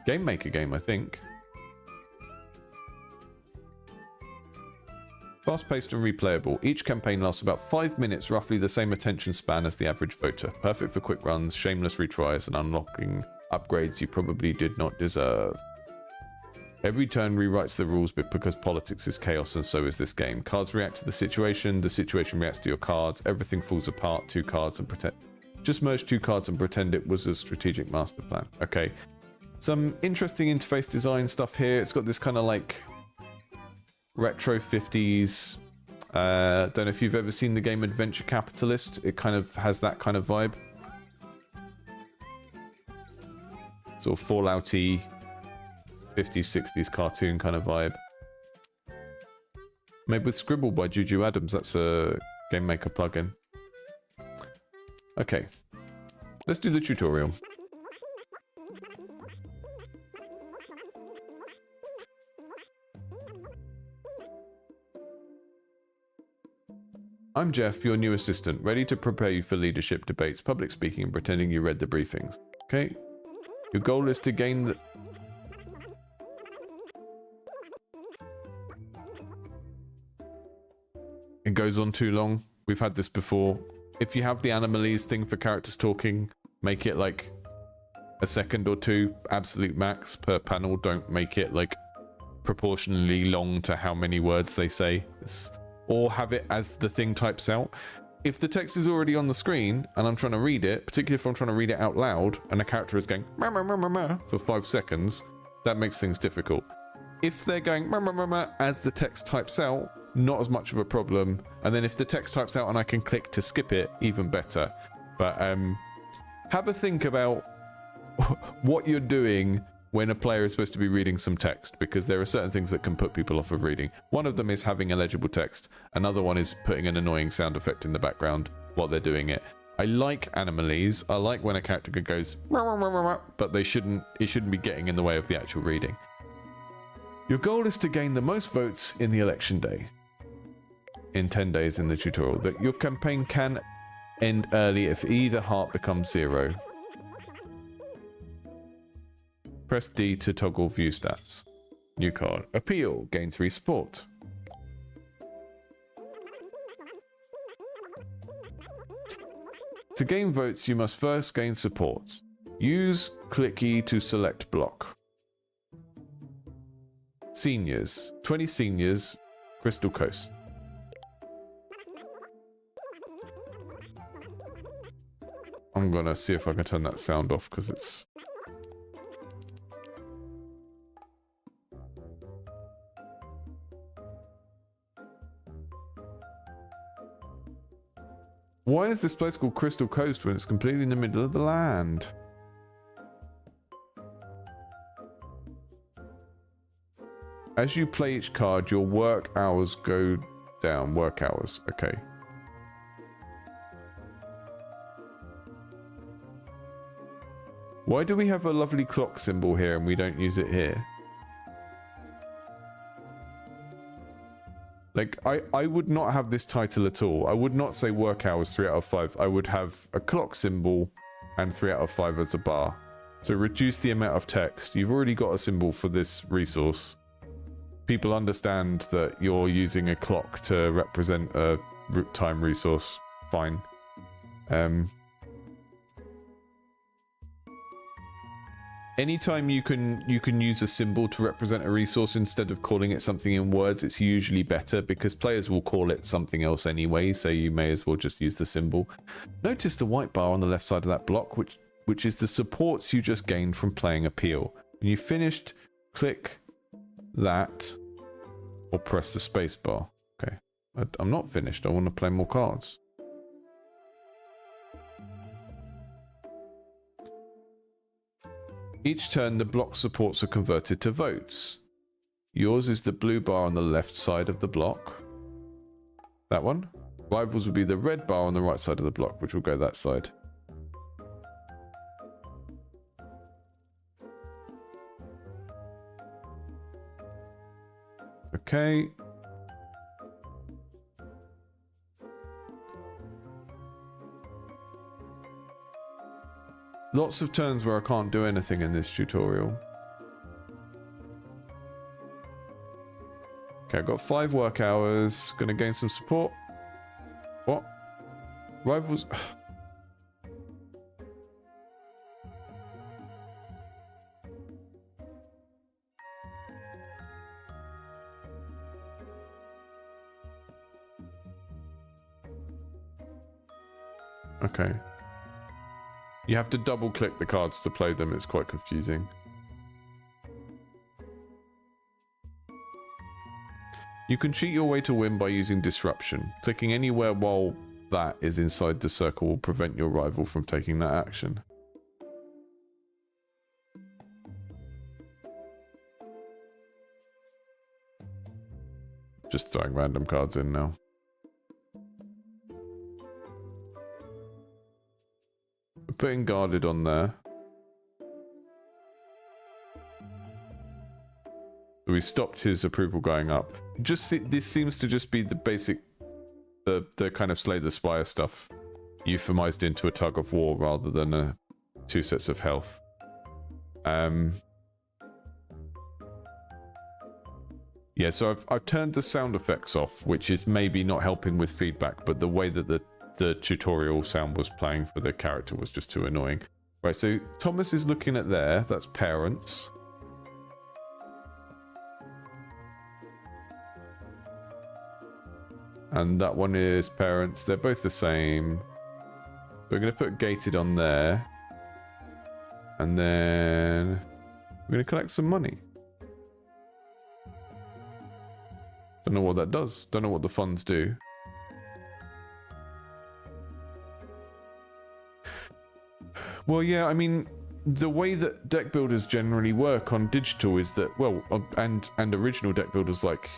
[SPEAKER 1] Game Maker game, I think. Fast-paced and replayable. Each campaign lasts about 5 minutes, roughly the same attention span as the average voter. Perfect for quick runs, shameless retries, and unlocking upgrades you probably did not deserve. Every turn rewrites the rules bit because politics is chaos and so is this game. Cards react to the situation reacts to your cards, everything falls apart, 2 cards and pretend. Just merge 2 cards and pretend it was a strategic master plan. Okay. Some interesting interface design stuff here. It's got this kind of like retro 50s. Don't know if you've ever seen the game Adventure Capitalist. It kind of has that kind of vibe. Sort of Fallout-y 50s, 60s cartoon kind of vibe. Made with Scribble by Juju Adams. That's a Game Maker plugin. Okay. Let's do the tutorial. I'm Jeff, your new assistant, ready to prepare you for leadership debates, public speaking, and pretending you read the briefings. Okay? Your goal is to gain the... It goes on too long. We've had this before. If you have the Animalese thing for characters talking, make it like a second or 2, absolute max per panel. Don't make it like proportionally long to how many words they say. Or have it as the thing types out. If the text is already on the screen and I'm trying to read it, particularly if I'm trying to read it out loud and a character is going "meh, meh, meh, meh, meh," for 5 seconds, that makes things difficult. If they're going "meh, meh, meh, meh," as the text types out, not as much of a problem. And then if the text types out and I can click to skip it, even better. But have a think about what you're doing when a player is supposed to be reading some text, because there are certain things that can put people off of reading. One of them is having illegible text. Another one is putting an annoying sound effect in the background while they're doing it. I like Animalese. I like when a character goes, but it shouldn't be getting in the way of the actual reading. Your goal is to gain the most votes in the election day. In 10 days in the tutorial. That your campaign can end early if either heart becomes 0. Press D to toggle view stats. New card. Appeal. Gain 3 support. To gain votes, you must first gain support. Use click E to select block. Seniors. 20 seniors. Crystal Coast. I'm gonna see if I can turn that sound off because it's... Why is this place called Crystal Coast when it's completely in the middle of the land? As you play each card, your work hours go down. Work hours. Okay. Why do we have a lovely clock symbol here and we don't use it here? Like, I would not have this title at all. I would not say work hours 3 out of 5. I would have a clock symbol and 3 out of 5 as a bar. So reduce the amount of text. You've already got a symbol for this resource. People understand that you're using a clock to represent a time resource. Fine. Anytime you can use a symbol to represent a resource instead of calling it something in words, it's usually better because players will call it something else anyway, so you may as well just use the symbol. Notice the white bar on the left side of that block, which is the supports you just gained from playing Appeal. When you've finished, click that or press the space bar. Okay, I'm not finished. I want to play more cards. Each turn, the block supports are converted to votes. Yours is the blue bar on the left side of the block. That one. Rivals will be the red bar on the right side of the block, which will go that side. Okay. Lots of turns where I can't do anything in this tutorial. Okay, I've got 5 work hours. Gonna gain some support. What? Rivals... Okay. You have to double click the cards to play them. It's quite confusing. You can cheat your way to win by using disruption. Clicking anywhere while that is inside the circle will prevent your rival from taking that action. Just throwing random cards in now. Putting guarded on there. So we stopped his approval going up. This seems to just be the basic, the kind of Slay the Spire stuff, euphemized into a tug of war rather than 2 sets of health. Yeah, so I've turned the sound effects off, which is maybe not helping with feedback, but the way that the tutorial sound was playing for the character was just too annoying. Right, so Thomas is looking at there. That's parents. And that one is parents. They're both the same. We're going to put gated on there. And then we're going to collect some money. Don't know what that does. Don't know what the funds do. Well, yeah, I mean, the way that deck builders generally work on digital is that, well, and original deck builders like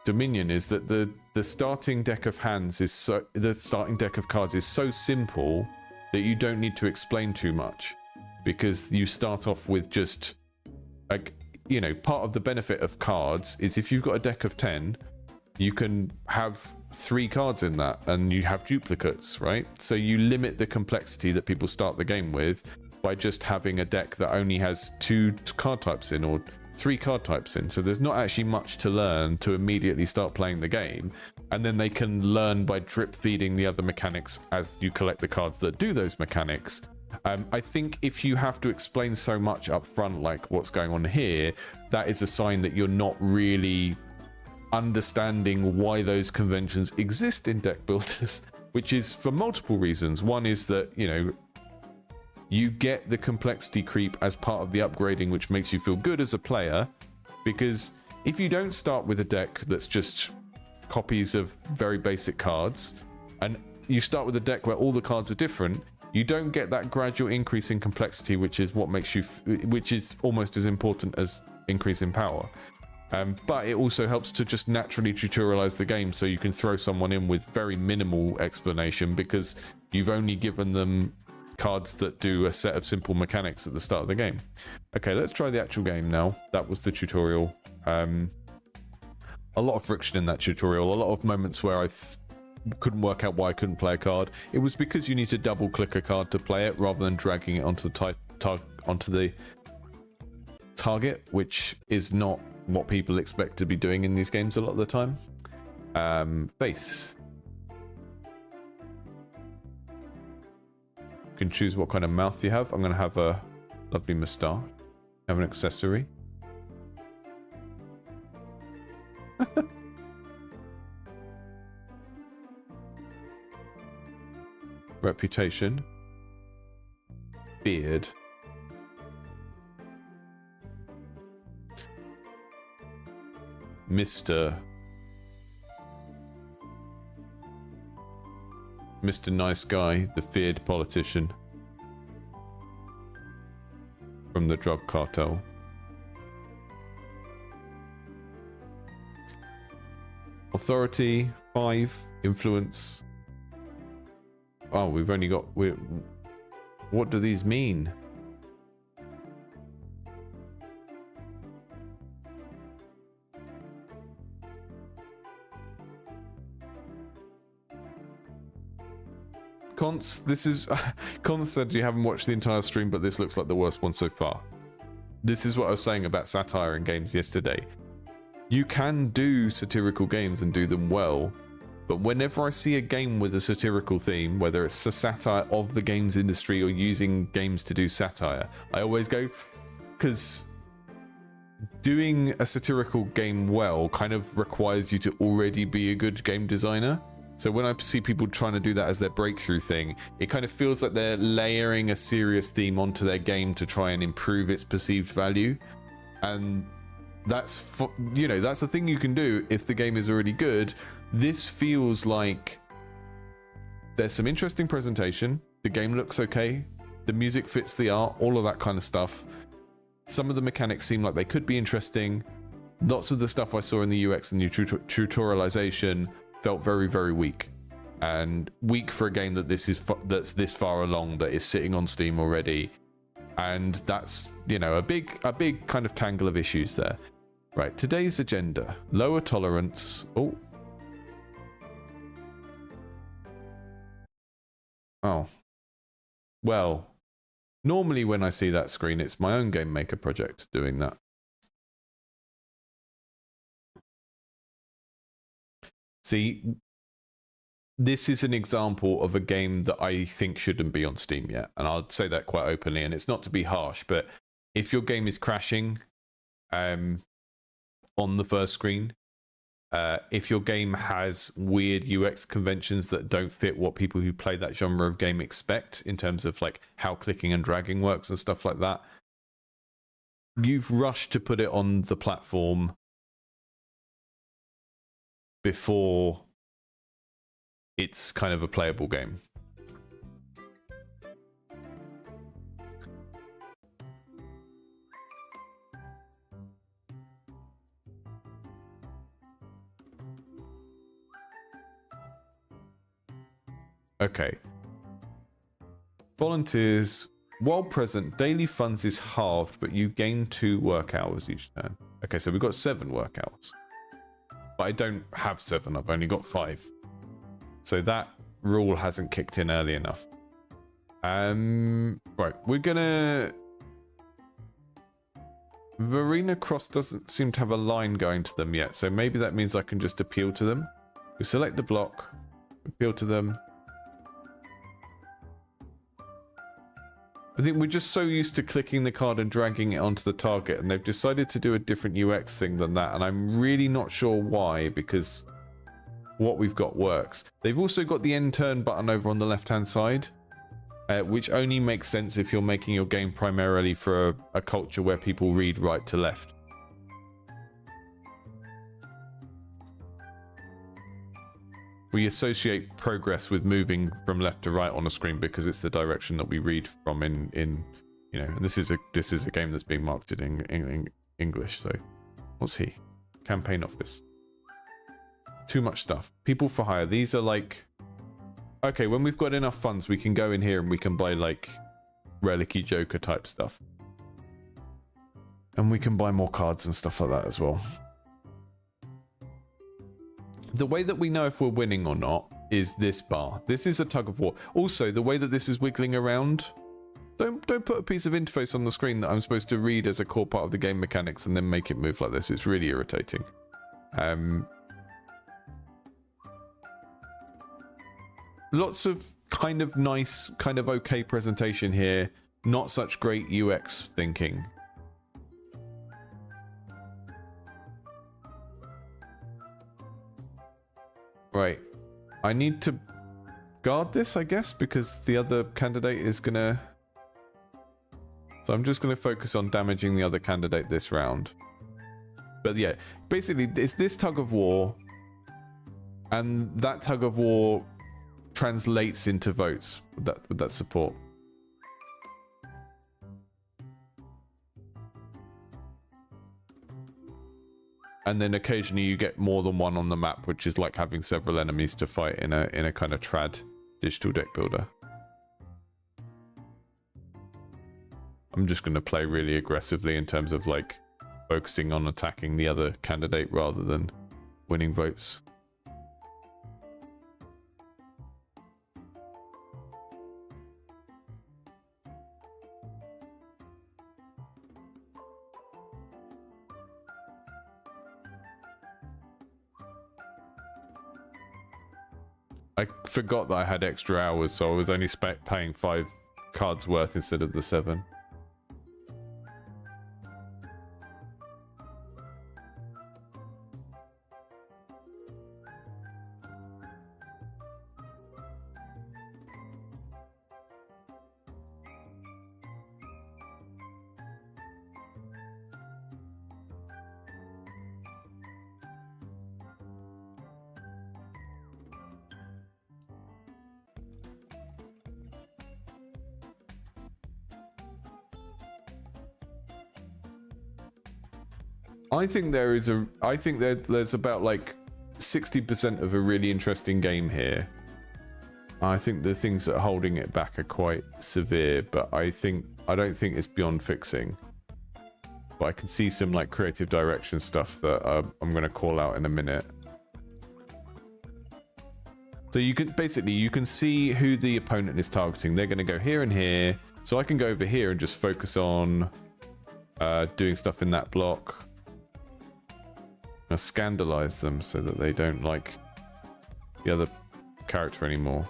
[SPEAKER 1] Dominion, is that the starting deck of hands is so, the starting deck of cards is so simple that you don't need to explain too much, because you start off with just, like, you know, part of the benefit of cards is if you've got a deck of 10, you can have 3 cards in that and you have duplicates, right? So you limit the complexity that people start the game with by just having a deck that only has 2 card types in or 3 card types in. So there's not actually much to learn to immediately start playing the game, and then they can learn by drip feeding the other mechanics as you collect the cards that do those mechanics. I think if you have to explain so much up front, like what's going on here, that is a sign that you're not really understanding why those conventions exist in deck builders, which is for multiple reasons. One is that, you know, you get the complexity creep as part of the upgrading, which makes you feel good as a player, because if you don't start with a deck that's just copies of very basic cards and you start with a deck where all the cards are different, you don't get that gradual increase in complexity, which is what makes you which is almost as important as increase in power. But it also helps to just naturally tutorialize the game, so you can throw someone in with very minimal explanation because you've only given them cards that do a set of simple mechanics at the start of the game. Okay, let's try the actual game now. That was the tutorial. A lot of friction in that tutorial, a lot of moments where I couldn't work out why I couldn't play a card. It was because you need to double click a card to play it rather than dragging it onto the target, which is not what people expect to be doing in these games a lot of the time. Face. You can choose what kind of mouth you have. I'm going to have a lovely moustache. Have an accessory. Reputation. Beard. Mr. Nice Guy, the feared politician from the drug cartel. Authority 5, influence. Oh, we've only got. What do these mean? Conce, this is... Conce said you haven't watched the entire stream, but this looks like the worst one so far. This is what I was saying about satire in games yesterday. You can do satirical games and do them well, but whenever I see a game with a satirical theme, whether it's a satire of the games industry or using games to do satire, I always go, because doing a satirical game well kind of requires you to already be a good game designer. So when I see people trying to do that as their breakthrough thing, it kind of feels like they're layering a serious theme onto their game to try and improve its perceived value. And that's, you know, that's a thing you can do if the game is already good. This feels like there's some interesting presentation. The game looks okay. The music fits the art, all of that kind of stuff. Some of the mechanics seem like they could be interesting. Lots of the stuff I saw in the UX and the tutorialization felt very, very weak, and weak for a game that that's this far along, that is sitting on Steam already, and that's, you know, a big kind of tangle of issues there. Right, today's agenda: lower tolerance. Oh, well, normally when I see that screen, it's my own game maker project doing that. See, this is an example of a game that I think shouldn't be on Steam yet, and I'll say that quite openly, and it's not to be harsh, but if your game is crashing on the first screen, if your game has weird UX conventions that don't fit what people who play that genre of game expect in terms of like how clicking and dragging works and stuff like that, you've rushed to put it on the platform before it's kind of a playable game. Okay. Volunteers. While present, daily funds is halved, but you gain 2 work hours each turn. Okay, so we've got 7 work hours. But I don't have 7, I've only got 5. So that rule hasn't kicked in early enough. Right, we're gonna... Verena Cross doesn't seem to have a line going to them yet, so maybe that means I can just appeal to them. We select the block, appeal to them. I think we're just so used to clicking the card and dragging it onto the target, and they've decided to do a different UX thing than that, and I'm really not sure why, because what we've got works. They've also got the end turn button over on the left-hand side, which only makes sense if you're making your game primarily for a culture where people read right to left. We associate progress with moving from left to right on a screen because it's the direction that we read from in you know, and this is a game that's being marketed in English. So what's he? Campaign office. Too much stuff. People for hire. These are like... Okay, when we've got enough funds, we can go in here and we can buy like Relic-y Joker type stuff. And we can buy more cards and stuff like that as well. The way that we know if we're winning or not is this bar. This is a tug of war. Also, the way that this is wiggling around... Don't put a piece of interface on the screen that I'm supposed to read as a core part of the game mechanics and then make it move like this. It's really irritating. Lots of kind of nice, kind of okay presentation here. Not such great UX thinking. Right. I need to guard this, I guess, because the other candidate is gonna... So I'm just gonna focus on damaging the other candidate this round. But yeah, basically it's this tug of war, and that tug of war translates into votes with that support. And then occasionally you get more than one on the map, which is like having several enemies to fight in a kind of trad digital deck builder. I'm just going to play really aggressively in terms of like focusing on attacking the other candidate rather than winning votes. I forgot that I had extra hours, so I was only paying 5 cards worth instead of the 7. I think there's about like 60% of a really interesting game here. I think the things that are holding it back are quite severe, but I don't think it's beyond fixing. But I can see some like creative direction stuff that I'm going to call out in a minute. So you can see who the opponent is targeting. They're going to go here and here. So I can go over here and just focus on doing stuff in that block. Scandalize them so that they don't like the other character anymore.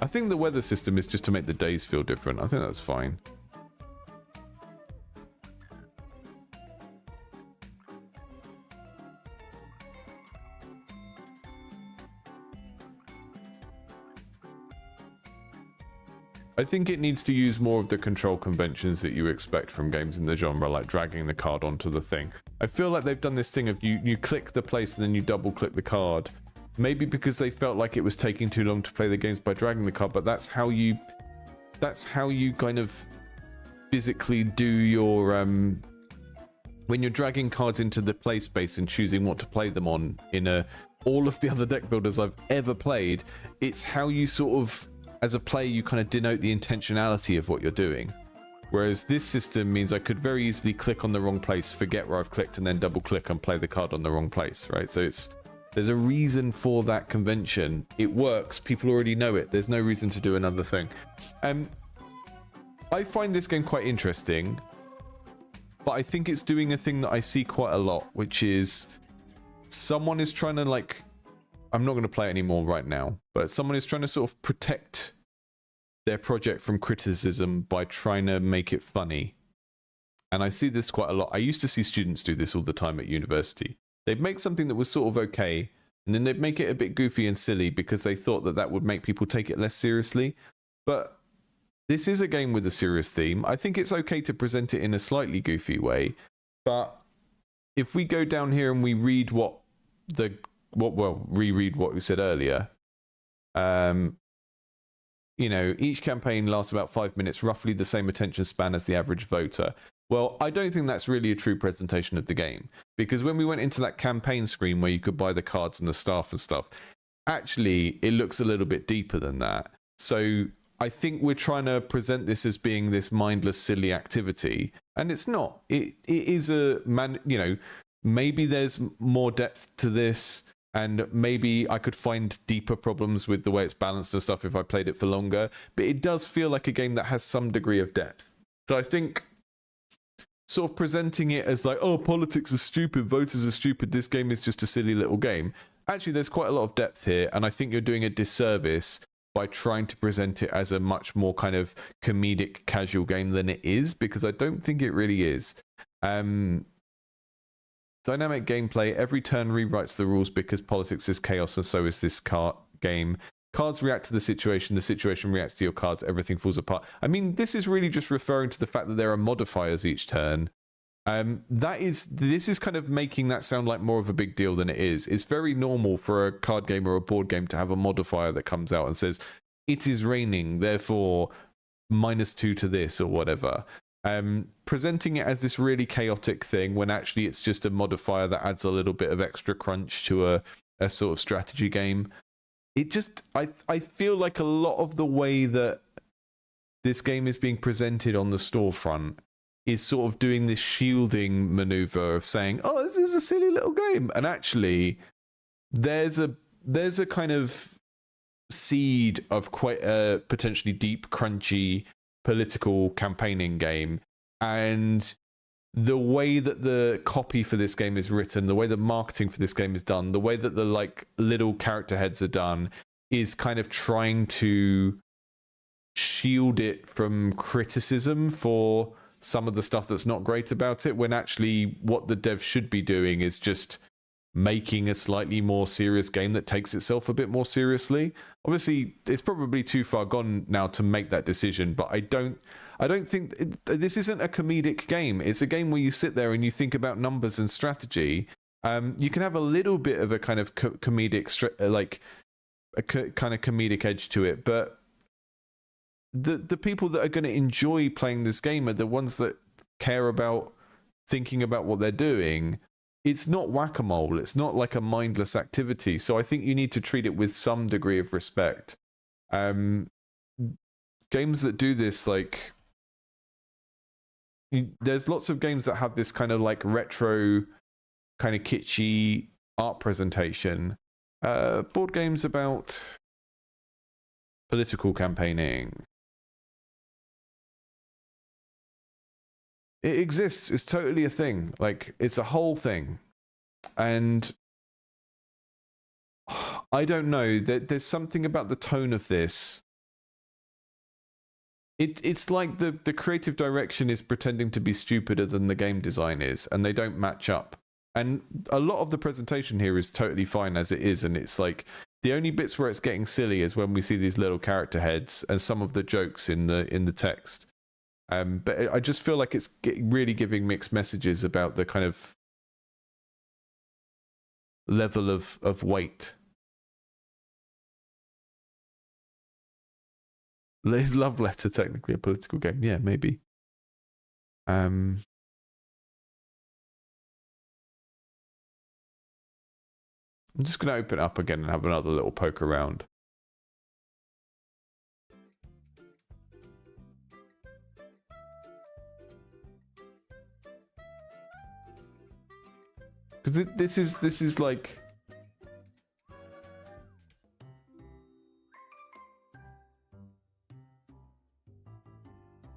[SPEAKER 1] I think the weather system is just to make the days feel different. I think that's fine. I think it needs to use more of the control conventions that you expect from games in the genre, like dragging the card onto the thing. I feel like they've done this thing of you click the place and then you double click the card. Maybe because they felt like it was taking too long to play the games by dragging the card, but that's how you kind of physically do your when you're dragging cards into the play space and choosing what to play them on in all of the other deck builders I've ever played. It's how you sort of, as a player, you kind of denote the intentionality of what you're doing. Whereas this system means I could very easily click on the wrong place, forget where I've clicked, and then double click and play the card on the wrong place, right? So there's a reason for that convention. It works. People already know it. There's no reason to do another thing. I find this game quite interesting, but I think it's doing a thing that I see quite a lot, which is someone is trying to, like, I'm not going to play it anymore right now, but someone is trying to sort of protect their project from criticism by trying to make it funny. And I see this quite a lot. I used to see students do this all the time at university. They'd make something that was sort of okay, and then they'd make it a bit goofy and silly because they thought that that would make people take it less seriously. But this is a game with a serious theme. I think it's okay to present it in a slightly goofy way, but if we go down here and we read reread what we said earlier, you know, each campaign lasts about 5 minutes, roughly the same attention span as the average voter. Well, I don't think that's really a true presentation of the game, because when we went into that campaign screen where you could buy the cards and the staff and stuff, actually it looks a little bit deeper than that. So I think we're trying to present this as being this mindless, silly activity, and it's not. It is a you know, maybe there's more depth to this, and maybe I could find deeper problems with the way it's balanced and stuff if I played it for longer. But it does feel like a game that has some degree of depth. So I think sort of presenting it as like, oh, politics are stupid, voters are stupid, this game is just a silly little game. Actually, there's quite a lot of depth here, and I think you're doing a disservice by trying to present it as a much more kind of comedic, casual game than it is, because I don't think it really is. Dynamic gameplay. Every turn rewrites the rules because politics is chaos, and so is this card game. Cards react to the situation reacts to your cards, everything falls apart. I mean, this is really just referring to the fact that there are modifiers each turn. This is kind of making that sound like more of a big deal than it is. It's very normal for a card game or a board game to have a modifier that comes out and says, it is raining, therefore -2 to this or whatever. Presenting it as this really chaotic thing when actually it's just a modifier that adds a little bit of extra crunch to a sort of strategy game. It just, I feel like a lot of the way that this game is being presented on the storefront is sort of doing this shielding maneuver of saying, oh, this is a silly little game. And actually, there's a kind of seed of quite a potentially deep, crunchy political campaigning game. And the way that the copy for this game is written, the way the marketing for this game is done, the way that the like little character heads are done is kind of trying to shield it from criticism for some of the stuff that's not great about it, when actually what the devs should be doing is just making a slightly more serious game that takes itself a bit more seriously. Obviously, it's probably too far gone now to make that decision, but I don't think this isn't a comedic game. It's a game where you sit there and you think about numbers and strategy. You can have a little bit of a kind of comedic, like a kind of comedic edge to it, but the people that are going to enjoy playing this game are the ones that care about thinking about what they're doing. It's not whack-a-mole. It's not like a mindless activity. So I think you need to treat it with some degree of respect. Games that do this, like, there's lots of games that have this kind of like retro, kind of kitschy art presentation. Board games about political campaigning. It exists. It's totally a thing. Like, it's a whole thing. And I don't know. There's something about the tone of this. It's like the creative direction is pretending to be stupider than the game design is, and they don't match up. And a lot of the presentation here is totally fine as it is, and it's like the only bits where it's getting silly is when we see these little character heads and some of the jokes in the text. But I just feel like it's really giving mixed messages about the kind of level of weight. Is Love Letter technically a political game? Yeah, maybe. I'm just going to open it up again and have another little poke around. Because this is like,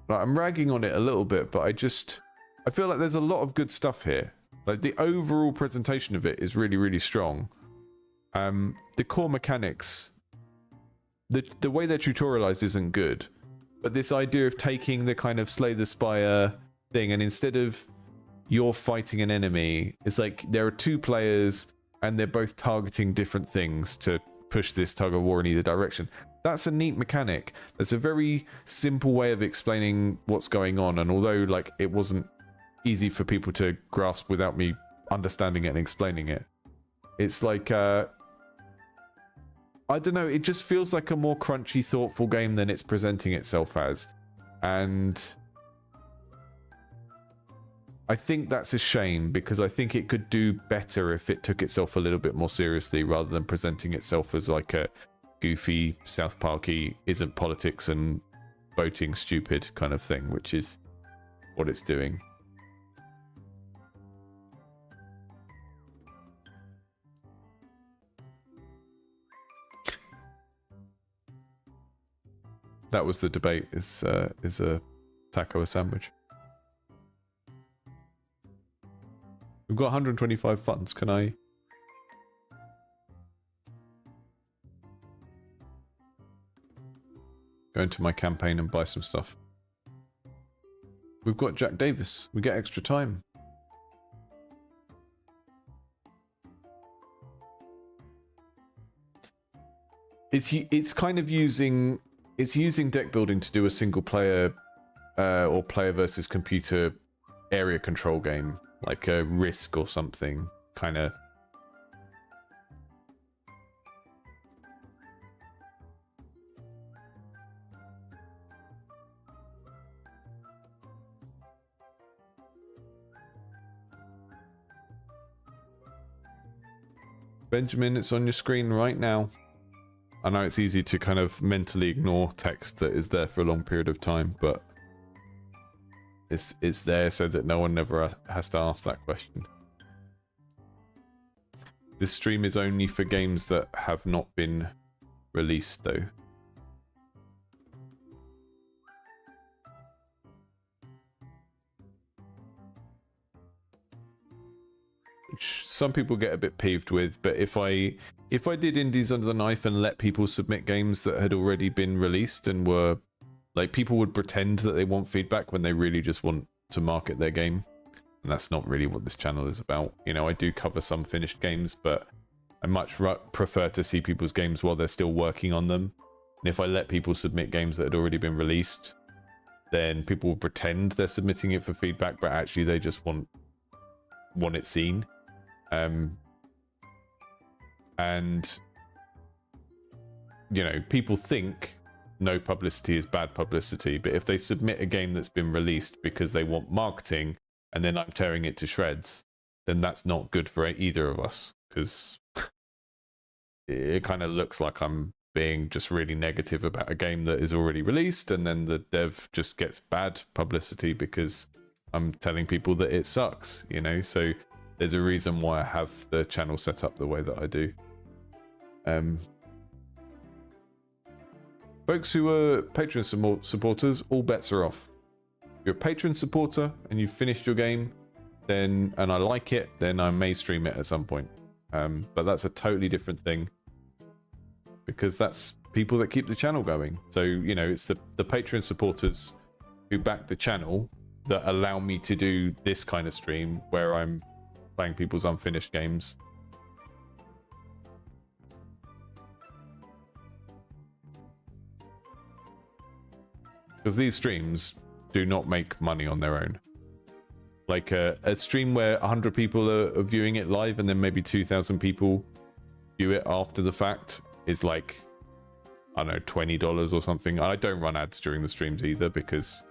[SPEAKER 1] I'm ragging on it a little bit, but I feel like there's a lot of good stuff here. Like, the overall presentation of it is really, really strong. The core mechanics, the way they're tutorialized isn't good, but this idea of taking the kind of Slay the Spire thing, and instead of you're fighting an enemy, it's like there are two players and they're both targeting different things to push this tug of war in either direction. That's a neat mechanic. That's a very simple way of explaining what's going on, and although like it wasn't easy for people to grasp without me understanding it and explaining it, it's like I I don't know, it just feels like a more crunchy, thoughtful game than it's presenting itself as. And I think that's a shame, because I think it could do better if it took itself a little bit more seriously rather than presenting itself as like a goofy, South Parky, isn't politics and voting stupid kind of thing, which is what it's doing. That was the debate, is a taco a sandwich? We've got 125 funds, can I? Go into my campaign and buy some stuff. We've got Jack Davis, we get extra time. It's kind of using... It's using deck building to do a single player or player versus computer area control game, like a Risk or something, kind of. Benjamin, it's on your screen right now. I know it's easy to kind of mentally ignore text that is there for a long period of time, but it's there so that no one ever has to ask that question. This stream is only for games that have not been released, though. Which some people get a bit peeved with, but if I did Indies Under the Knife and let people submit games that had already been released and were like, people would pretend that they want feedback when they really just want to market their game, and that's not really what this channel is about. You know, I do cover some finished games, but I much prefer to see people's games while they're still working on them. And if I let people submit games that had already been released, then people will pretend they're submitting it for feedback, but actually they just want it seen. And you know, people think no publicity is bad publicity, but if they submit a game that's been released because they want marketing and then I'm tearing it to shreds, then that's not good for either of us, because it kind of looks like I'm being just really negative about a game that is already released, and then the dev just gets bad publicity because I'm telling people that it sucks, you know. So there's a reason why I have the channel set up the way that I do. Folks who are Patreon supporters, all bets are off. If you're a Patreon supporter and you've finished your game, then, and I like it, then I may stream it at some point. But that's a totally different thing, because that's people that keep the channel going. So, you know, it's the Patreon supporters who back the channel that allow me to do this kind of stream where I'm playing people's unfinished games. Because these streams do not make money on their own. Like a stream where 100 people are viewing it live and then maybe 2,000 people view it after the fact is like, I don't know, $20 or something. I don't run ads during the streams either because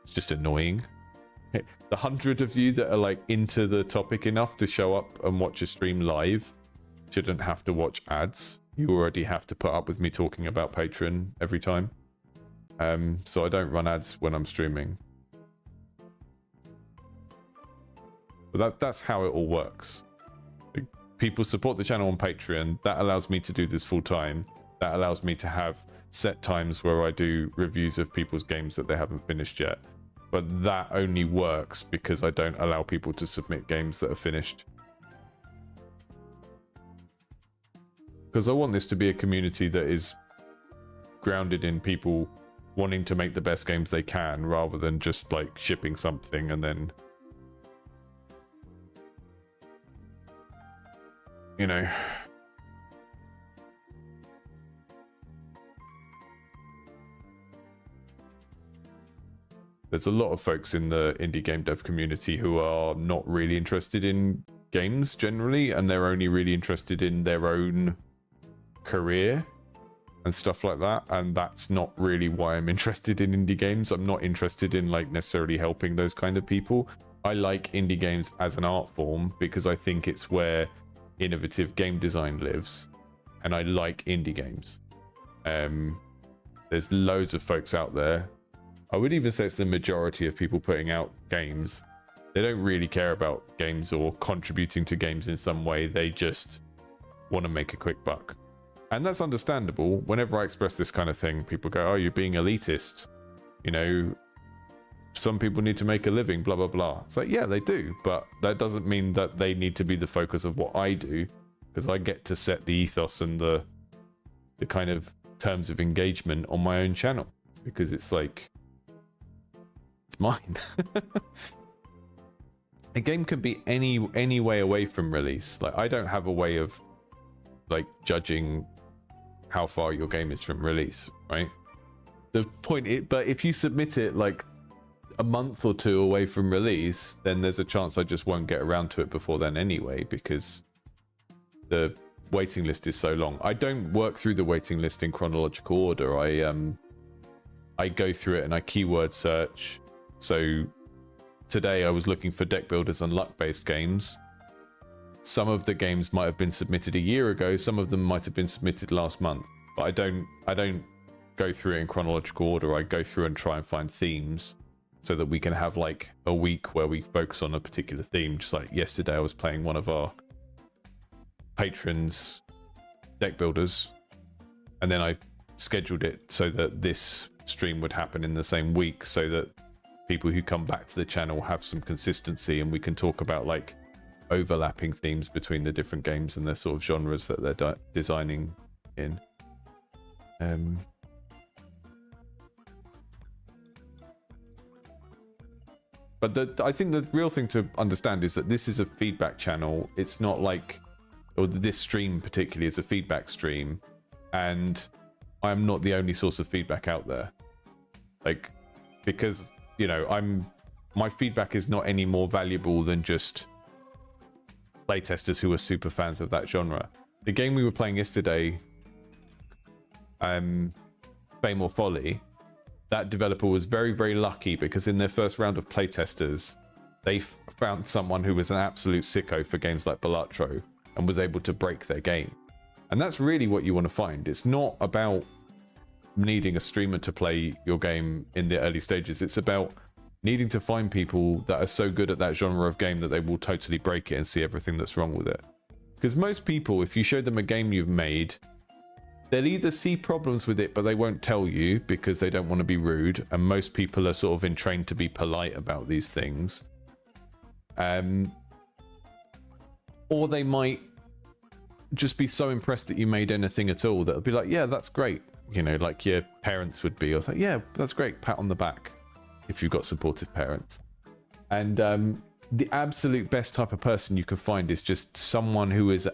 [SPEAKER 1] it's just annoying. The 100 of you that are like into the topic enough to show up and watch a stream live shouldn't have to watch ads. You already have to put up with me talking about Patreon every time. So I don't run ads when I'm streaming. But that's how it all works. People support the channel on Patreon. That allows me to do this full time. That allows me to have set times where I do reviews of people's games that they haven't finished yet. But that only works because I don't allow people to submit games that are finished. Because I want this to be a community that is grounded in people wanting to make the best games they can, rather than just like shipping something and then, you know, there's a lot of folks in the indie game dev community who are not really interested in games generally, and they're only really interested in their own career and stuff like that, and that's not really why I'm interested in indie games. I'm not interested in like necessarily helping those kind of people. I like indie games as an art form because I think it's where innovative game design lives, and I like indie games. There's loads of folks out there. I would even say it's the majority of people putting out games. They don't really care about games or contributing to games in some way. They just want to make a quick buck. And that's understandable. Whenever I express this kind of thing, people go, oh, you're being elitist. You know, some people need to make a living, blah, blah, blah. It's like, yeah, they do. But that doesn't mean that they need to be the focus of what I do, because I get to set the ethos and the kind of terms of engagement on my own channel, because it's like, it's mine. A game can be any way away from release. Like, I don't have a way of like judging how far your game is from release, right? The point is, but if you submit it like a month or two away from release, then there's a chance I just won't get around to it before then anyway, because the waiting list is so long. I don't work through the waiting list in chronological order. I go through it and I keyword search. So today I was looking for deck builders and luck based games. Some of the games might have been submitted a year ago, some of them might have been submitted last month, but I don't go through it in chronological order. I go through and try and find themes so that we can have like a week where we focus on a particular theme. Just like yesterday I was playing one of our patrons deck builders, and then I scheduled it so that this stream would happen in the same week, so that people who come back to the channel have some consistency, and we can talk about like overlapping themes between the different games and their sort of genres that they're designing in. But I think the real thing to understand is that this is a feedback channel. It's not like, or this stream particularly is a feedback stream, and I'm not the only source of feedback out there. Like, because, you know, my feedback is not any more valuable than just playtesters who are super fans of that genre. The game we were playing yesterday, Fame or Folly, that developer was very, very lucky, because in their first round of playtesters, they found someone who was an absolute sicko for games like Balatro and was able to break their game. And that's really what you want to find. It's not about needing a streamer to play your game in the early stages. It's about needing to find people that are so good at that genre of game that they will totally break it and see everything that's wrong with it. Because most people, if you show them a game you've made, they'll either see problems with it, but they won't tell you because they don't want to be rude. And most people are sort of entrained to be polite about these things. Or they might just be so impressed that you made anything at all that it'll be like, yeah, that's great. You know, like your parents would be. I was like, yeah, that's great. Pat on the back if you've got supportive parents. And the absolute best type of person you can find is just someone who is a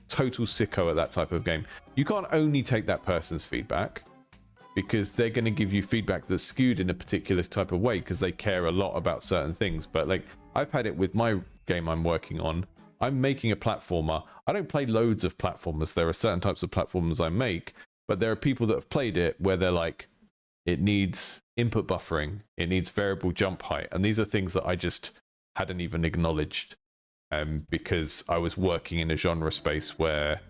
[SPEAKER 1] total sicko at that type of game. You can't only take that person's feedback, because they're going to give you feedback that's skewed in a particular type of way because they care a lot about certain things. But like, I've had it with my game I'm working on. I'm making a platformer. I don't play loads of platformers. There are certain types of platformers I make, but there are people that have played it where they're like, it needs input buffering, it needs variable jump height, and these are things that I just hadn't even acknowledged, because I was working in a genre space where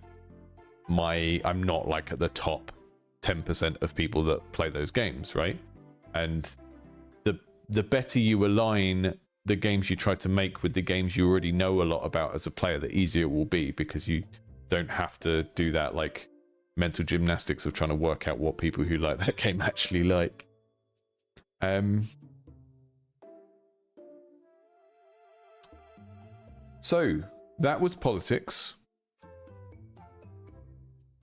[SPEAKER 1] I'm not like at the top 10% of people that play those games, right? And the better you align the games you try to make with the games you already know a lot about as a player, the easier it will be, because you don't have to do that like mental gymnastics of trying to work out what people who like that game actually like. So that was Politiks.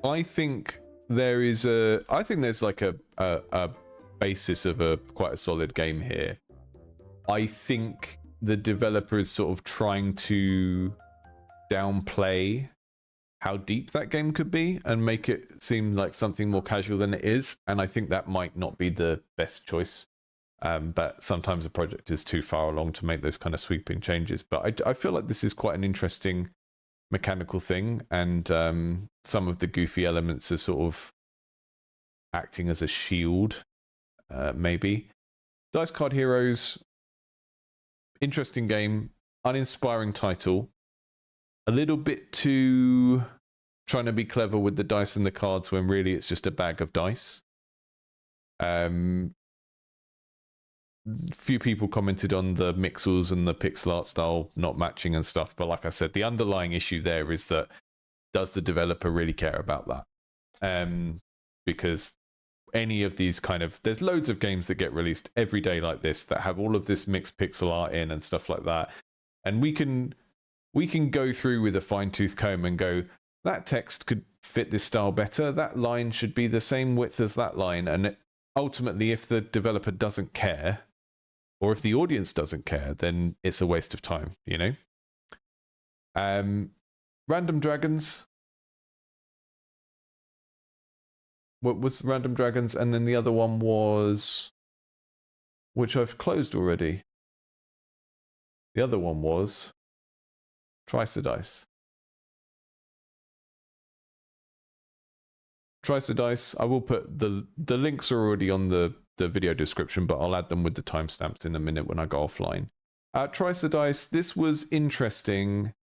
[SPEAKER 1] I think there's like a basis of quite a solid game here. I think the developer is sort of trying to downplay how deep that game could be and make it seem like something more casual than it is. And I think that might not be the best choice. But sometimes a project is too far along to make those kind of sweeping changes. But I feel like this is quite an interesting mechanical thing, and some of the goofy elements are sort of acting as a shield, maybe. Dice Card Heroes, interesting game, uninspiring title, a little bit too trying to be clever with the dice and the cards when really it's just a bag of dice. Few people commented on the mixels and the pixel art style not matching and stuff, but like I said, the underlying issue there is that does the developer really care about that? Because any of these there's loads of games that get released every day like this that have all of this mixed pixel art in and stuff like that, and we can go through with a fine-tooth comb and go, that text could fit this style better, that line should be the same width as that line, and ultimately if the developer doesn't care, or if the audience doesn't care, then it's a waste of time, you know? Random Dragons. What was Random Dragons? And then the other one was, which I've closed already. The other one was Trice-a-Dice. Trice-a-Dice, I will put the links are already on the video description, but I'll add them with the timestamps in a minute when I go offline. Trice-a-Dice, this was interesting.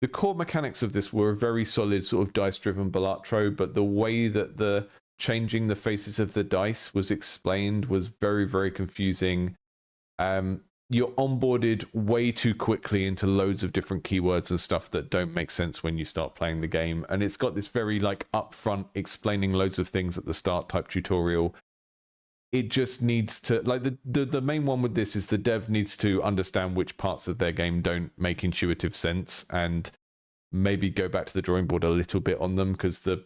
[SPEAKER 1] The core mechanics of this were a very solid sort of dice-driven Balatro, but the way that the changing the faces of the dice was explained was very, very confusing. You're onboarded way too quickly into loads of different keywords and stuff that don't make sense when you start playing the game. And it's got this very upfront explaining loads of things at the start type tutorial. It just needs to, the main one with this is the dev needs to understand which parts of their game don't make intuitive sense and maybe go back to the drawing board a little bit on them, because the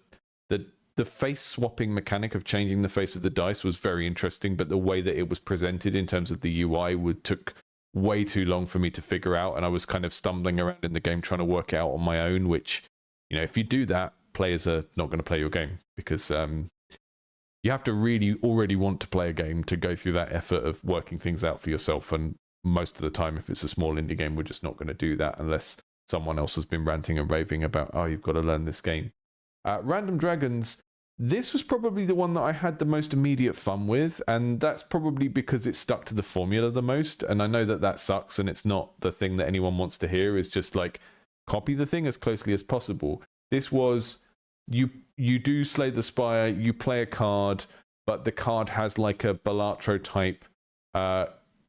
[SPEAKER 1] face swapping mechanic of changing the face of the dice was very interesting, but the way that it was presented in terms of the UI took way too long for me to figure out, and I was kind of stumbling around in the game trying to work it out on my own, which, you know, if you do that, players are not going to play your game, because you have to really already want to play a game to go through that effort of working things out for yourself, and most of the time, if it's a small indie game, we're just not going to do that unless someone else has been ranting and raving about, oh, you've got to learn this game. Random Dragons, this was probably the one that I had the most immediate fun with, and that's probably because it stuck to the formula the most, and I know that that sucks, and it's not the thing that anyone wants to hear, is just copy the thing as closely as possible. This was, you do slay the spire, you play a card, but the card has a Balatro type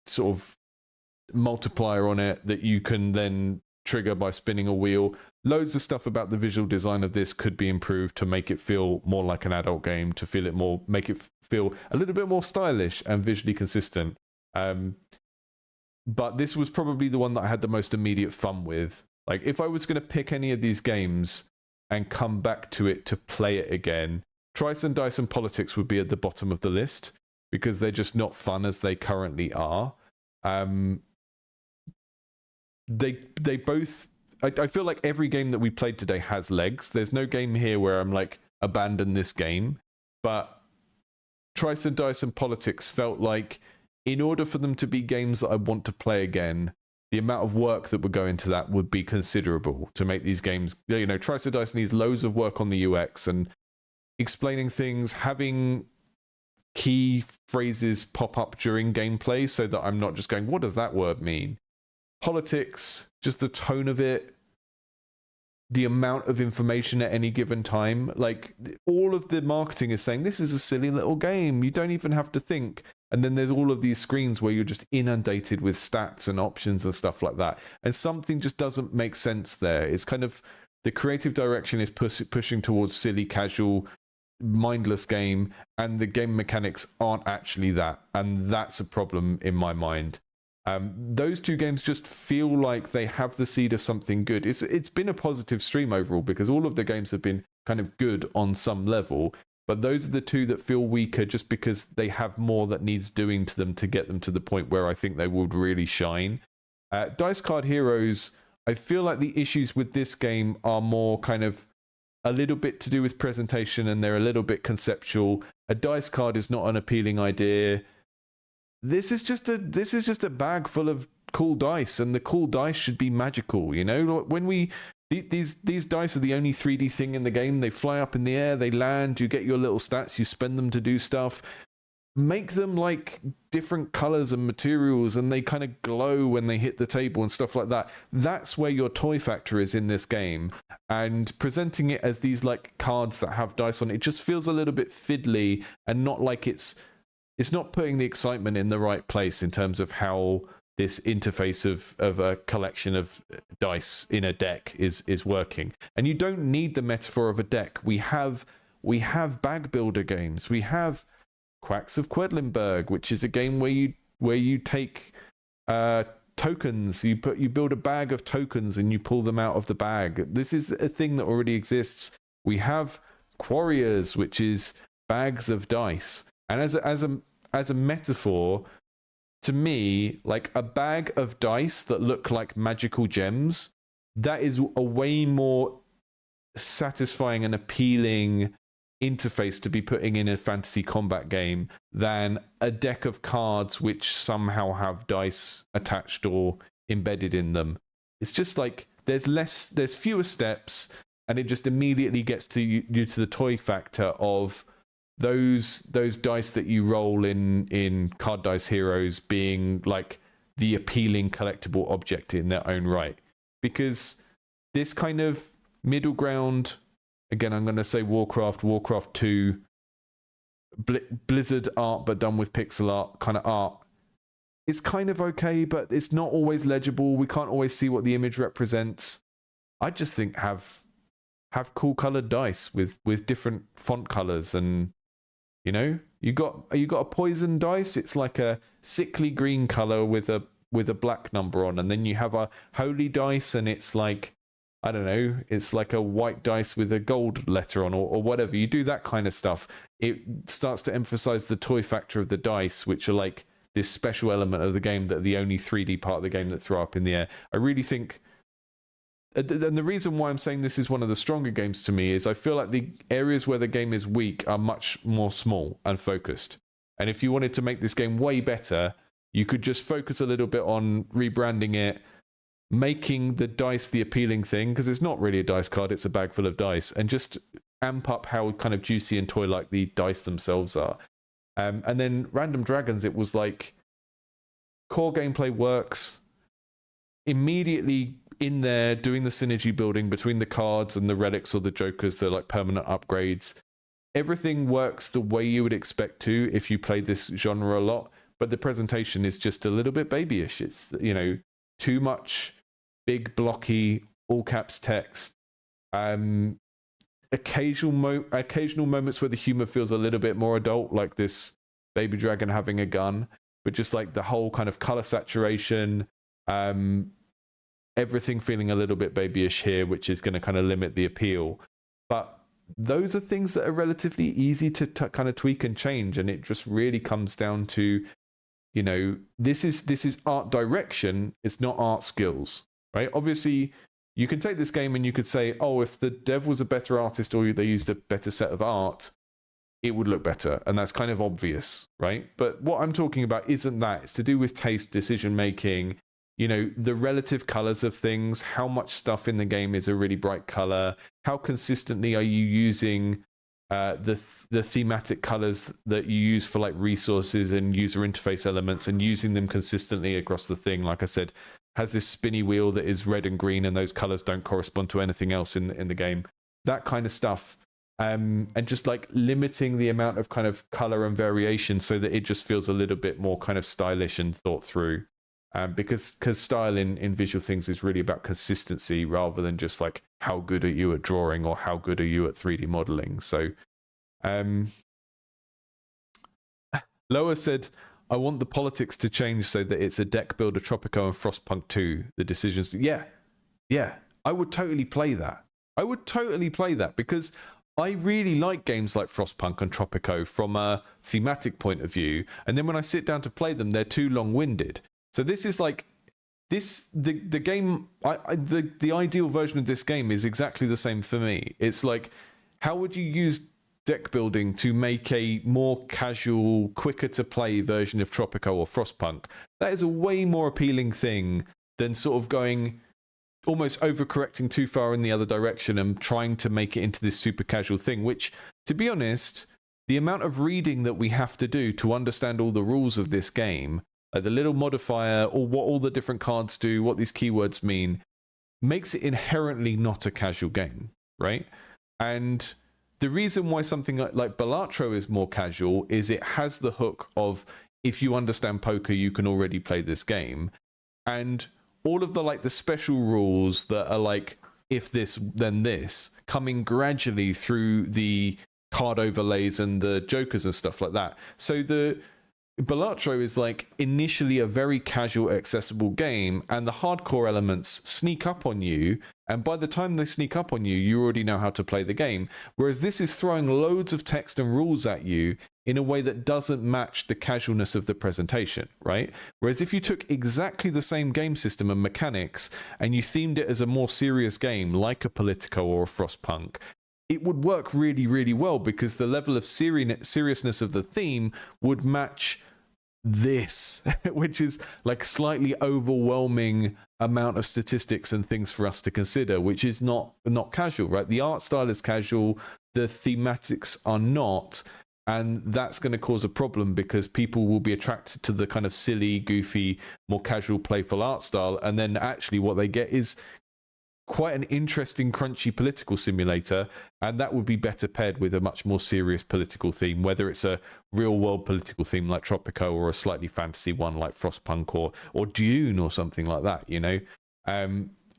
[SPEAKER 1] sort of multiplier on it that you can then trigger by spinning a wheel. Loads of stuff about the visual design of this could be improved to make it feel more like an adult game, to make it feel a little bit more stylish and visually consistent. But this was probably the one that I had the most immediate fun with. If I was going to pick any of these games and come back to it to play it again, Trice-a-Dice and Politiks would be at the bottom of the list, because they're just not fun as they currently are. They both, I feel like every game that we played today has legs. There's no game here where I'm abandon this game. But Trice-a-Dice and Politiks felt like, in order for them to be games that I want to play again, the amount of work that would go into that would be considerable to make these games. You know, Trice-a-Dice needs loads of work on the UX and explaining things, having key phrases pop up during gameplay so that I'm not just going, what does that word mean? Politiks, just the tone of it, the amount of information at any given time. All of the marketing is saying, this is a silly little game, you don't even have to think. And then there's all of these screens where you're just inundated with stats and options and stuff like that. And something just doesn't make sense there. It's kind of, the creative direction is pushing towards silly, casual, mindless game, and the game mechanics aren't actually that. And that's a problem in my mind. Those two games just feel like they have the seed of something good. It's been a positive stream overall, because all of the games have been kind of good on some level, but those are the two that feel weaker just because they have more that needs doing to them to get them to the point where I think they would really shine. Dice Card Heroes, I feel like the issues with this game are more kind of a little bit to do with presentation, and they're a little bit conceptual. A dice card is not an appealing idea. this is just a bag full of cool dice, and the cool dice should be magical. You know, when these dice are the only 3D thing in the game. They fly up in the air, they land, you get your little stats, you spend them to do stuff. Make them like different colors and materials, and they kind of glow when they hit the table and stuff like that. That's where your toy factor is in this game. And presenting it as these like cards that have dice on it just feels a little bit fiddly, and not like it's not putting the excitement in the right place in terms of how this interface of a collection of dice in a deck is working. And you don't need the metaphor of a deck. We have bag builder games. We have Quacks of Quedlinburg, which is a game where you take tokens. You build a bag of tokens and you pull them out of the bag. This is a thing that already exists. We have Quarriors, which is bags of dice. And as a metaphor, to me, like a bag of dice that look like magical gems, that is a way more satisfying and appealing interface to be putting in a fantasy combat game than a deck of cards which somehow have dice attached or embedded in them. It's just like there's fewer steps, and it just immediately gets to you to the toy factor of those dice that you roll in Card Dice Heroes being like the appealing collectible object in their own right. Because this kind of middle ground, again, I'm going to say Warcraft 2, Blizzard art but done with pixel art kind of art, is kind of okay, but it's not always legible. We can't always see what the image represents. I just think have cool colored dice with different font colors. And you know, you got a poison dice. It's like a sickly green color with a black number on, and then you have a holy dice, and it's like, I don't know, it's like a white dice with a gold letter on, or whatever. You do that kind of stuff. It starts to emphasize the toy factor of the dice, which are like this special element of the game that are the only 3D part of the game that throw up in the air. I really think, and the reason why I'm saying this is one of the stronger games to me is I feel like the areas where the game is weak are much more small and focused. And if you wanted to make this game way better, you could just focus a little bit on rebranding it, making the dice the appealing thing, because it's not really a dice card, it's a bag full of dice, and just amp up how kind of juicy and toy-like the dice themselves are. And then Random Dragons, it was like, core gameplay works, immediately in there doing the synergy building between the cards and the relics or the jokers, the like permanent upgrades. Everything works the way you would expect to if you played this genre a lot, but the presentation is just a little bit babyish. It's, you know, too much big blocky all caps text. Occasional moments where the humor feels a little bit more adult, like this baby dragon having a gun, but just like the whole kind of color saturation, everything feeling a little bit babyish here, which is going to kind of limit the appeal. But those are things that are relatively easy to kind of tweak and change, and it just really comes down to, you know, this is art direction, it's not art skills, right? Obviously, you can take this game and you could say, oh, if the dev was a better artist or they used a better set of art, it would look better. And that's kind of obvious, right? But what I'm talking about isn't that. It's to do with taste, decision making, you know, the relative colors of things, how much stuff in the game is a really bright color, how consistently are you using the thematic colors that you use for like resources and user interface elements, and using them consistently across the thing. Like I said, has this spinny wheel that is red and green, and those colors don't correspond to anything else in the game. That kind of stuff. And just like limiting the amount of kind of color and variation so that it just feels a little bit more kind of stylish and thought through. Because style in visual things is really about consistency rather than just like how good are you at drawing or how good are you at 3D modeling. So Loa said, I want the politics to change so that it's a deck builder Tropico and Frostpunk 2. The decisions. Yeah. I would totally play that. Because I really like games like Frostpunk and Tropico from a thematic point of view. And then when I sit down to play them, they're too long-winded. So this is like the game. The ideal version of this game is exactly the same for me. It's like, how would you use deck building to make a more casual, quicker to play version of Tropico or Frostpunk, that is a way more appealing thing than sort of going almost overcorrecting too far in the other direction and trying to make it into this super casual thing, which, to be honest, the amount of reading that we have to do to understand all the rules of this game, like the little modifier or what all the different cards do, what these keywords mean, makes it inherently not a casual game, right? And the reason why something like Balatro is more casual is it has the hook of, if you understand poker, you can already play this game. And all of the special rules that are like, if this, then this, coming gradually through the card overlays and the jokers and stuff like that. So the Balatro is like initially a very casual, accessible game, and the hardcore elements sneak up on you, and by the time they sneak up on you, you already know how to play the game. Whereas this is throwing loads of text and rules at you in a way that doesn't match the casualness of the presentation, right? Whereas if you took exactly the same game system and mechanics and you themed it as a more serious game, like a Politico or a Frostpunk, it would work really, really well, because the level of seriousness of the theme would match this, which is like slightly overwhelming amount of statistics and things for us to consider, which is not casual, right? The art style is casual, the thematics are not, and that's going to cause a problem because people will be attracted to the kind of silly, goofy, more casual, playful art style, and then actually what they get is quite an interesting, crunchy political simulator, and that would be better paired with a much more serious political theme, whether it's a real-world political theme like Tropico or a slightly fantasy one like Frostpunk or Dune or something like that, you know?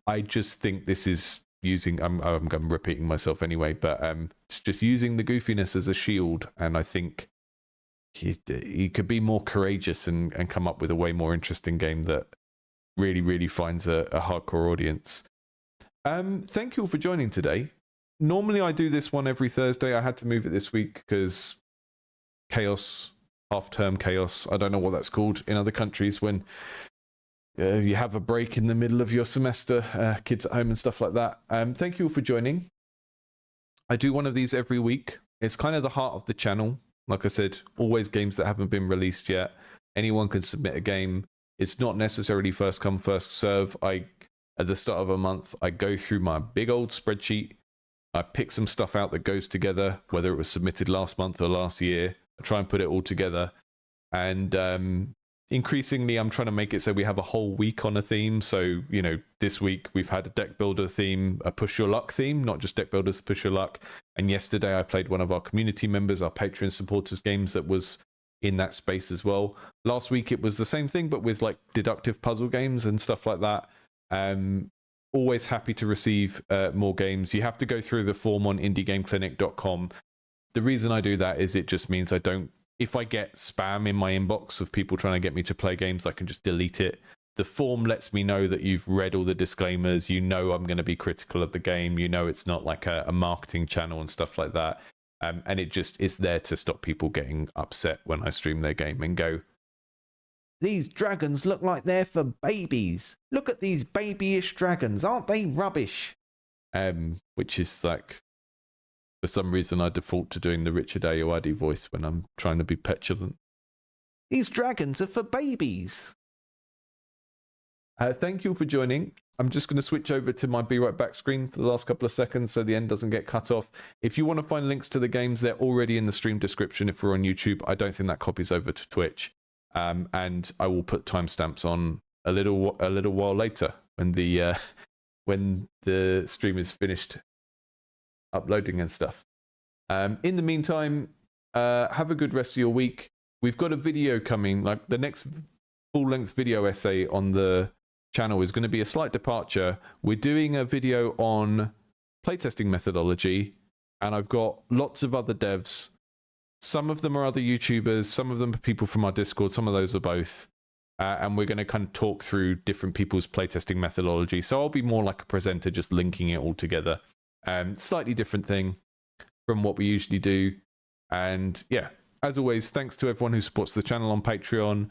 [SPEAKER 1] I just think this is using, I'm repeating myself anyway, but it's just using the goofiness as a shield, and I think he could be more courageous and come up with a way more interesting game that really, really finds a hardcore audience. Thank you all for joining today. Normally I do this one every Thursday. I had to move it this week because chaos, half-term chaos. I don't know what that's called in other countries when you have a break in the middle of your semester, kids at home and stuff like that. Thank you all for joining. I do one of these every week. It's kind of the heart of the channel. Like I said, always games that haven't been released yet. Anyone can submit a game. It's not necessarily first come, first serve. At the start of a month, I go through my big old spreadsheet. I pick some stuff out that goes together, whether it was submitted last month or last year. I try and put it all together. And increasingly, I'm trying to make it so we have a whole week on a theme. So, you know, this week we've had a deck builder theme, a push your luck theme, not just deck builders, push your luck. And yesterday I played one of our community members, our Patreon supporters games that was in that space as well. Last week it was the same thing, but with like deductive puzzle games and stuff like that. Always happy to receive more games. You have to go through the form on indiegameclinic.com. The reason I do that is it just means I don't, if I get spam in my inbox of people trying to get me to play games, I can just delete it. The form lets me know that you've read all the disclaimers, you know I'm going to be critical of the game, you know it's not like a marketing channel and stuff like that. And it just is there to stop people getting upset when I stream their game and go, these dragons look like they're for babies. Look at these babyish dragons. Aren't they rubbish? Which is like, for some reason, I default to doing the Richard Ayoade voice when I'm trying to be petulant. These dragons are for babies. Thank you all for joining. I'm just going to switch over to my Be Right Back screen for the last couple of seconds so the end doesn't get cut off. If you want to find links to the games, they're already in the stream description if we're on YouTube. I don't think that copies over to Twitch. And I will put timestamps on a little while later when the stream is finished uploading and stuff. In the meantime, have a good rest of your week. We've got a video coming, like the next full-length video essay on the channel is going to be a slight departure. We're doing a video on playtesting methodology, and I've got lots of other devs. Some of them are other YouTubers, some of them are people from our Discord, some of those are both. And we're going to kind of talk through different people's playtesting methodology. So I'll be more like a presenter, just linking it all together. Slightly different thing from what we usually do. And yeah, as always, thanks to everyone who supports the channel on Patreon.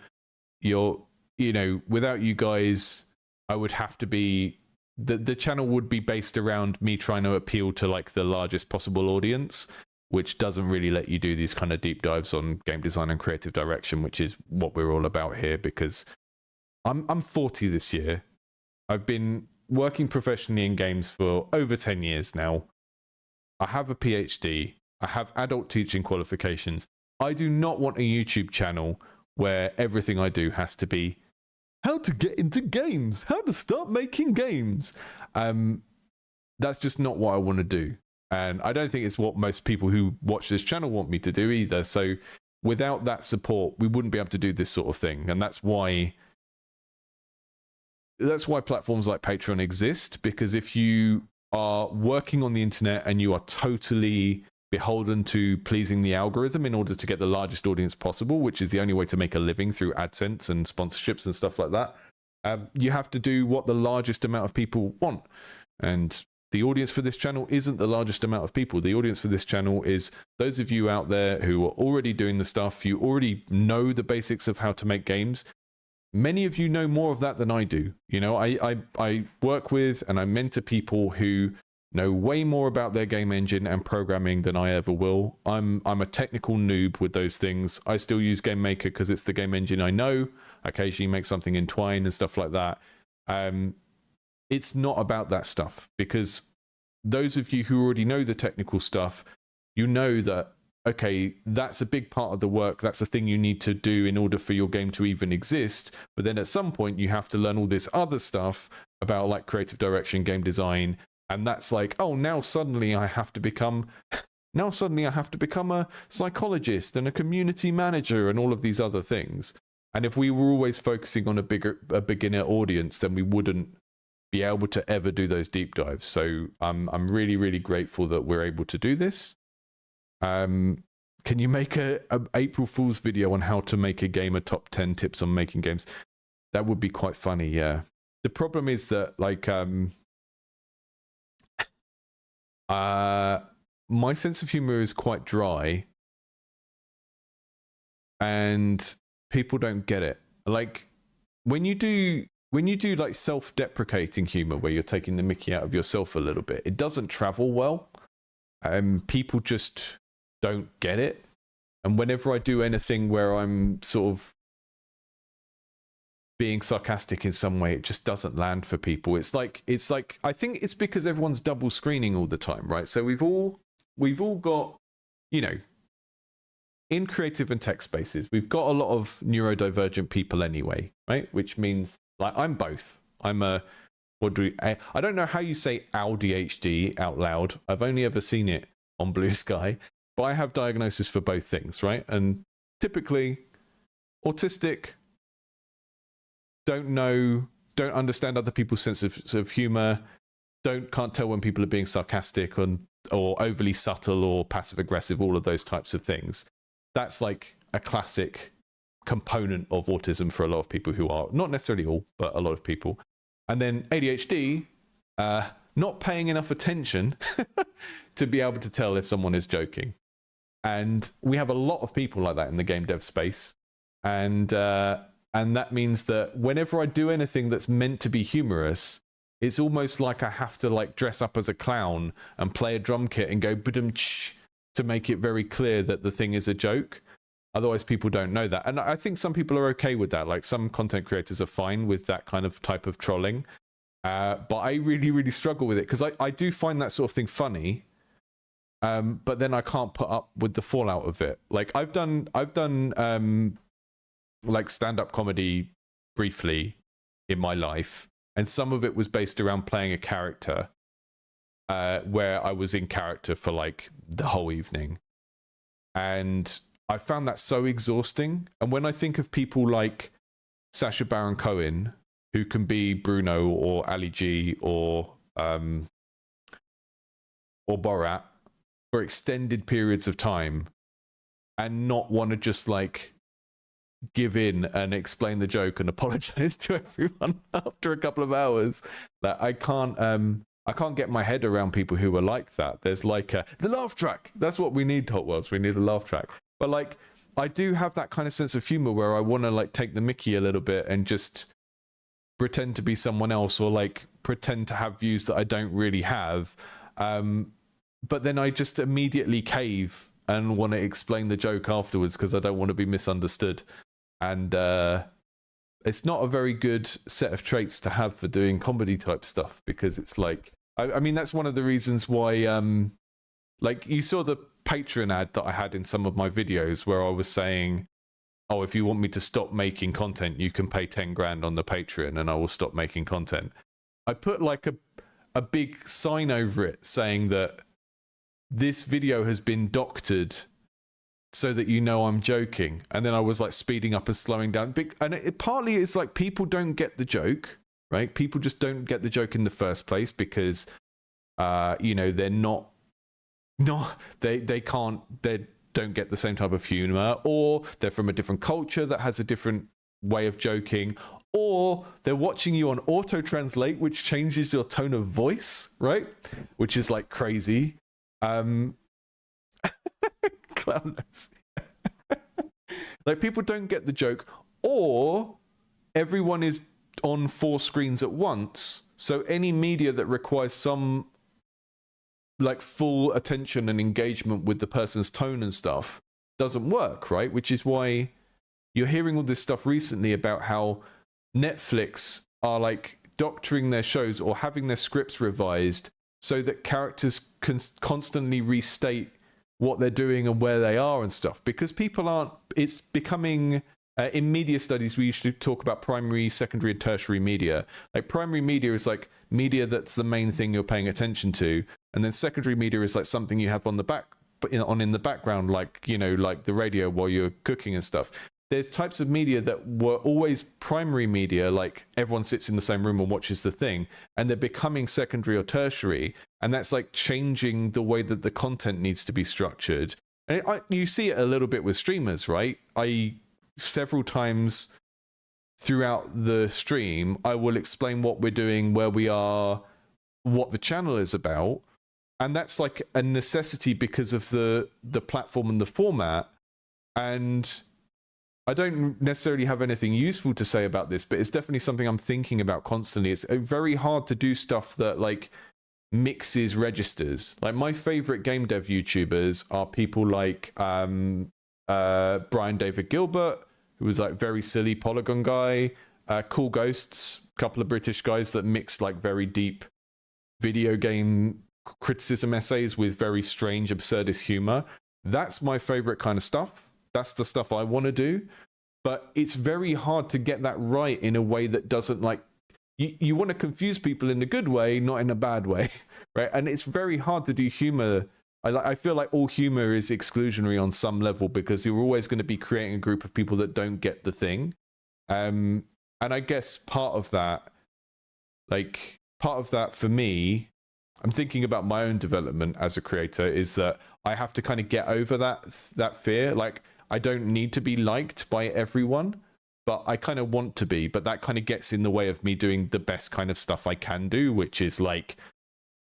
[SPEAKER 1] Without you guys, I would have to be, the channel would be based around me trying to appeal to like the largest possible audience. which doesn't really let you do these kind of deep dives on game design and creative direction, which is what we're all about here. Because I'm 40 this year. I've been working professionally in games for over 10 years now. I have a PhD. I have adult teaching qualifications. I do not want a YouTube channel where everything I do has to be how to get into games, how to start making games. That's just not what I want to do. And I don't think it's what most people who watch this channel want me to do either. So without that support, we wouldn't be able to do this sort of thing. And that's why platforms like Patreon exist, because if you are working on the internet and you are totally beholden to pleasing the algorithm in order to get the largest audience possible, which is the only way to make a living through AdSense and sponsorships and stuff like that, you have to do what the largest amount of people want. And the audience for this channel isn't the largest amount of people. The audience for this channel is those of you out there who are already doing the stuff. You already know the basics of how to make games. Many of you know more of that than I do. You know, I work with and I mentor people who know way more about their game engine and programming than I ever will. I'm a technical noob with those things. I still use Game Maker because it's the game engine I know. I occasionally make something in Twine and stuff like that. It's not about that stuff, because those of you who already know the technical stuff, you know that, okay, that's a big part of the work. That's a thing you need to do in order for your game to even exist. But then at some point you have to learn all this other stuff about like creative direction, game design. And that's like, oh, now suddenly I have to become a psychologist and a community manager and all of these other things. And if we were always focusing on a beginner audience, then we wouldn't be able to ever do those deep dives. So I'm really, really grateful that we're able to do this. Can you make a April Fool's video on how to make a game, a top 10 tips on making games? That would be quite funny, yeah. The problem is that, like, my sense of humor is quite dry, and people don't get it. Like, when you do like self-deprecating humor where you're taking the mickey out of yourself a little bit, it doesn't travel well. People just don't get it. And whenever I do anything where I'm sort of being sarcastic in some way, it just doesn't land for people. It's like I think it's because everyone's double screening all the time, right? So we've all got, you know, in creative and tech spaces, we've got a lot of neurodivergent people anyway, right? Which means, like, I'm both. I'm a, I don't know how you say ADHD out loud. I've only ever seen it on Blue Sky, but I have diagnosis for both things, right? And typically, autistic, don't understand other people's sense of humor, can't tell when people are being sarcastic or overly subtle or passive aggressive, all of those types of things. That's like a classic component of autism for a lot of people who are, not necessarily all, but a lot of people. And then ADHD, not paying enough attention to be able to tell if someone is joking. And we have a lot of people like that in the game dev space. And that means that whenever I do anything that's meant to be humorous, it's almost like I have to like dress up as a clown and play a drum kit and go ba-dum-tsh to make it very clear that the thing is a joke. Otherwise, people don't know that. And I think some people are okay with that. Like, some content creators are fine with that kind of type of trolling. But I really, really struggle with it, because I do find that sort of thing funny. But then I can't put up with the fallout of it. Like, I've done like stand-up comedy briefly in my life. And some of it was based around playing a character, where I was in character for like the whole evening. And I found that so exhausting. And when I think of people like Sacha Baron Cohen, who can be Bruno or Ali G or Borat for extended periods of time, and not want to just like give in and explain the joke and apologize to everyone after a couple of hours, that I can't get my head around people who are like that. There's like the laugh track. That's what we need, Hot Worlds. We need a laugh track. But like, I do have that kind of sense of humor where I want to like take the mickey a little bit and just pretend to be someone else, or like pretend to have views that I don't really have. but then I just immediately cave and want to explain the joke afterwards because I don't want to be misunderstood. And it's not a very good set of traits to have for doing comedy type stuff, because it's like, I mean, that's one of the reasons why, like, you saw the Patreon ad that I had in some of my videos where I was saying, oh, if you want me to stop making content, you can pay 10 grand on the Patreon and I will stop making content. I put like a big sign over it saying that this video has been doctored so that you know I'm joking. And then I was like speeding up and slowing down. And it partly is like people don't get the joke, right? People just don't get the joke in the first place because, you know, they're not, they don't get the same type of humor, or they're from a different culture that has a different way of joking, or they're watching you on auto translate, which changes your tone of voice, right? Which is like crazy. Clown nose. Like, people don't get the joke, or everyone is on 4 screens at once. So any media that requires some like full attention and engagement with the person's tone and stuff doesn't work, right? Which is why you're hearing all this stuff recently about how Netflix are like doctoring their shows or having their scripts revised so that characters can constantly restate what they're doing and where they are and stuff, because people aren't, it's becoming, in media studies, we usually talk about primary, secondary, and tertiary media. Like, primary media is like media that's the main thing you're paying attention to, and then secondary media is like something you have on the background, like, you know, like the radio while you're cooking and stuff. There's types of media that were always primary media, like everyone sits in the same room and watches the thing, and they're becoming secondary or tertiary, and that's like changing the way that the content needs to be structured. And you see it a little bit with streamers, right? Several times throughout the stream, I will explain what we're doing, where we are, what the channel is about, and that's like a necessity because of the platform and the format. And I don't necessarily have anything useful to say about this, but it's definitely something I'm thinking about constantly. It's very hard to do stuff that like mixes registers. Like, my favorite game dev YouTubers are people like Brian David Gilbert, who was like very silly Polygon guy, Cool Ghosts, a couple of British guys that mixed like very deep video game criticism essays with very strange absurdist humor. That's my favorite kind of stuff. That's the stuff I want to do. But it's very hard to get that right in a way that doesn't like, you want to confuse people in a good way, not in a bad way, right? And it's very hard to do humor. I feel like all humor is exclusionary on some level, because you're always going to be creating a group of people that don't get the thing. And I guess part of that for me, I'm thinking about my own development as a creator, is that I have to kind of get over that fear. Like, I don't need to be liked by everyone, but I kind of want to be. But that kind of gets in the way of me doing the best kind of stuff I can do, which is like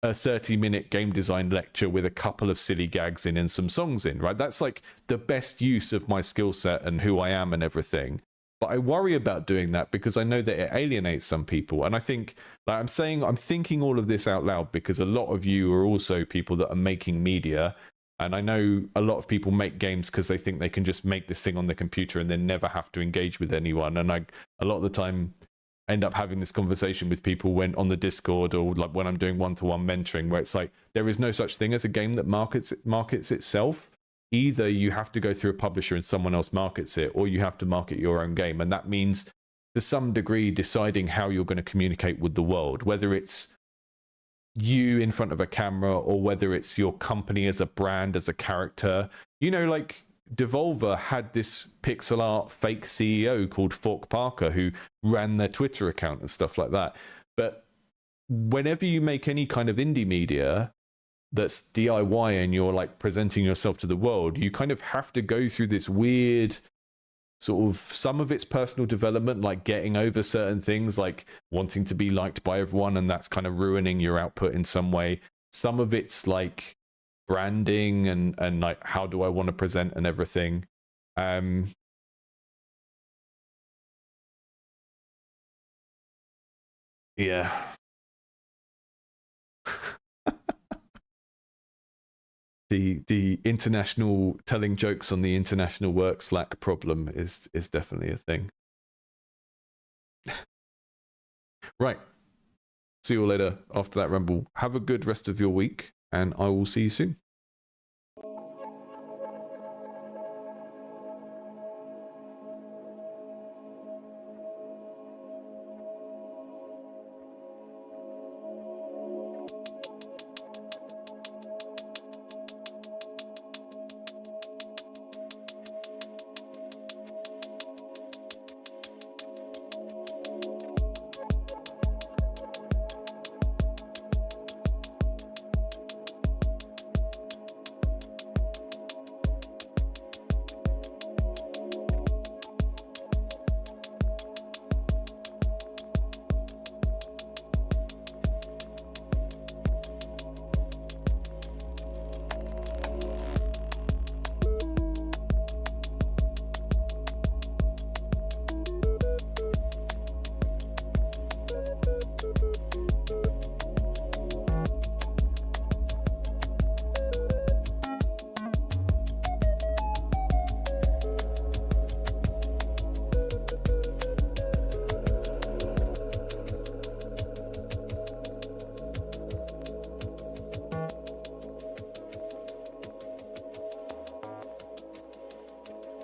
[SPEAKER 1] a 30-minute game design lecture with a couple of silly gags in and some songs in, right? That's like the best use of my skill set and who I am and everything. But I worry about doing that because I know that it alienates some people. And I think, like I'm thinking all of this out loud because a lot of you are also people that are making media. And I know a lot of people make games because they think they can just make this thing on their computer and then never have to engage with anyone. And a lot of the time end up having this conversation with people when on the Discord, or like when I'm doing one-to-one mentoring, where it's like, there is no such thing as a game that markets itself. Either you have to go through a publisher and someone else markets it, or you have to market your own game. And that means, to some degree, deciding how you're going to communicate with the world, whether it's you in front of a camera or whether it's your company as a brand, as a character. You know, like Devolver had this pixel art fake CEO called Fork Parker who ran their Twitter account and stuff like that. But whenever you make any kind of indie media that's DIY and you're like presenting yourself to the world, you kind of have to go through this weird sort of, some of it's personal development, like getting over certain things, like wanting to be liked by everyone, and that's kind of ruining your output in some way. Some of it's like branding and like, how do I want to present and everything. Yeah. the international telling jokes on the international work Slack problem is definitely a thing. Right. See you all later after that ramble. Have a good rest of your week, and I will see you soon.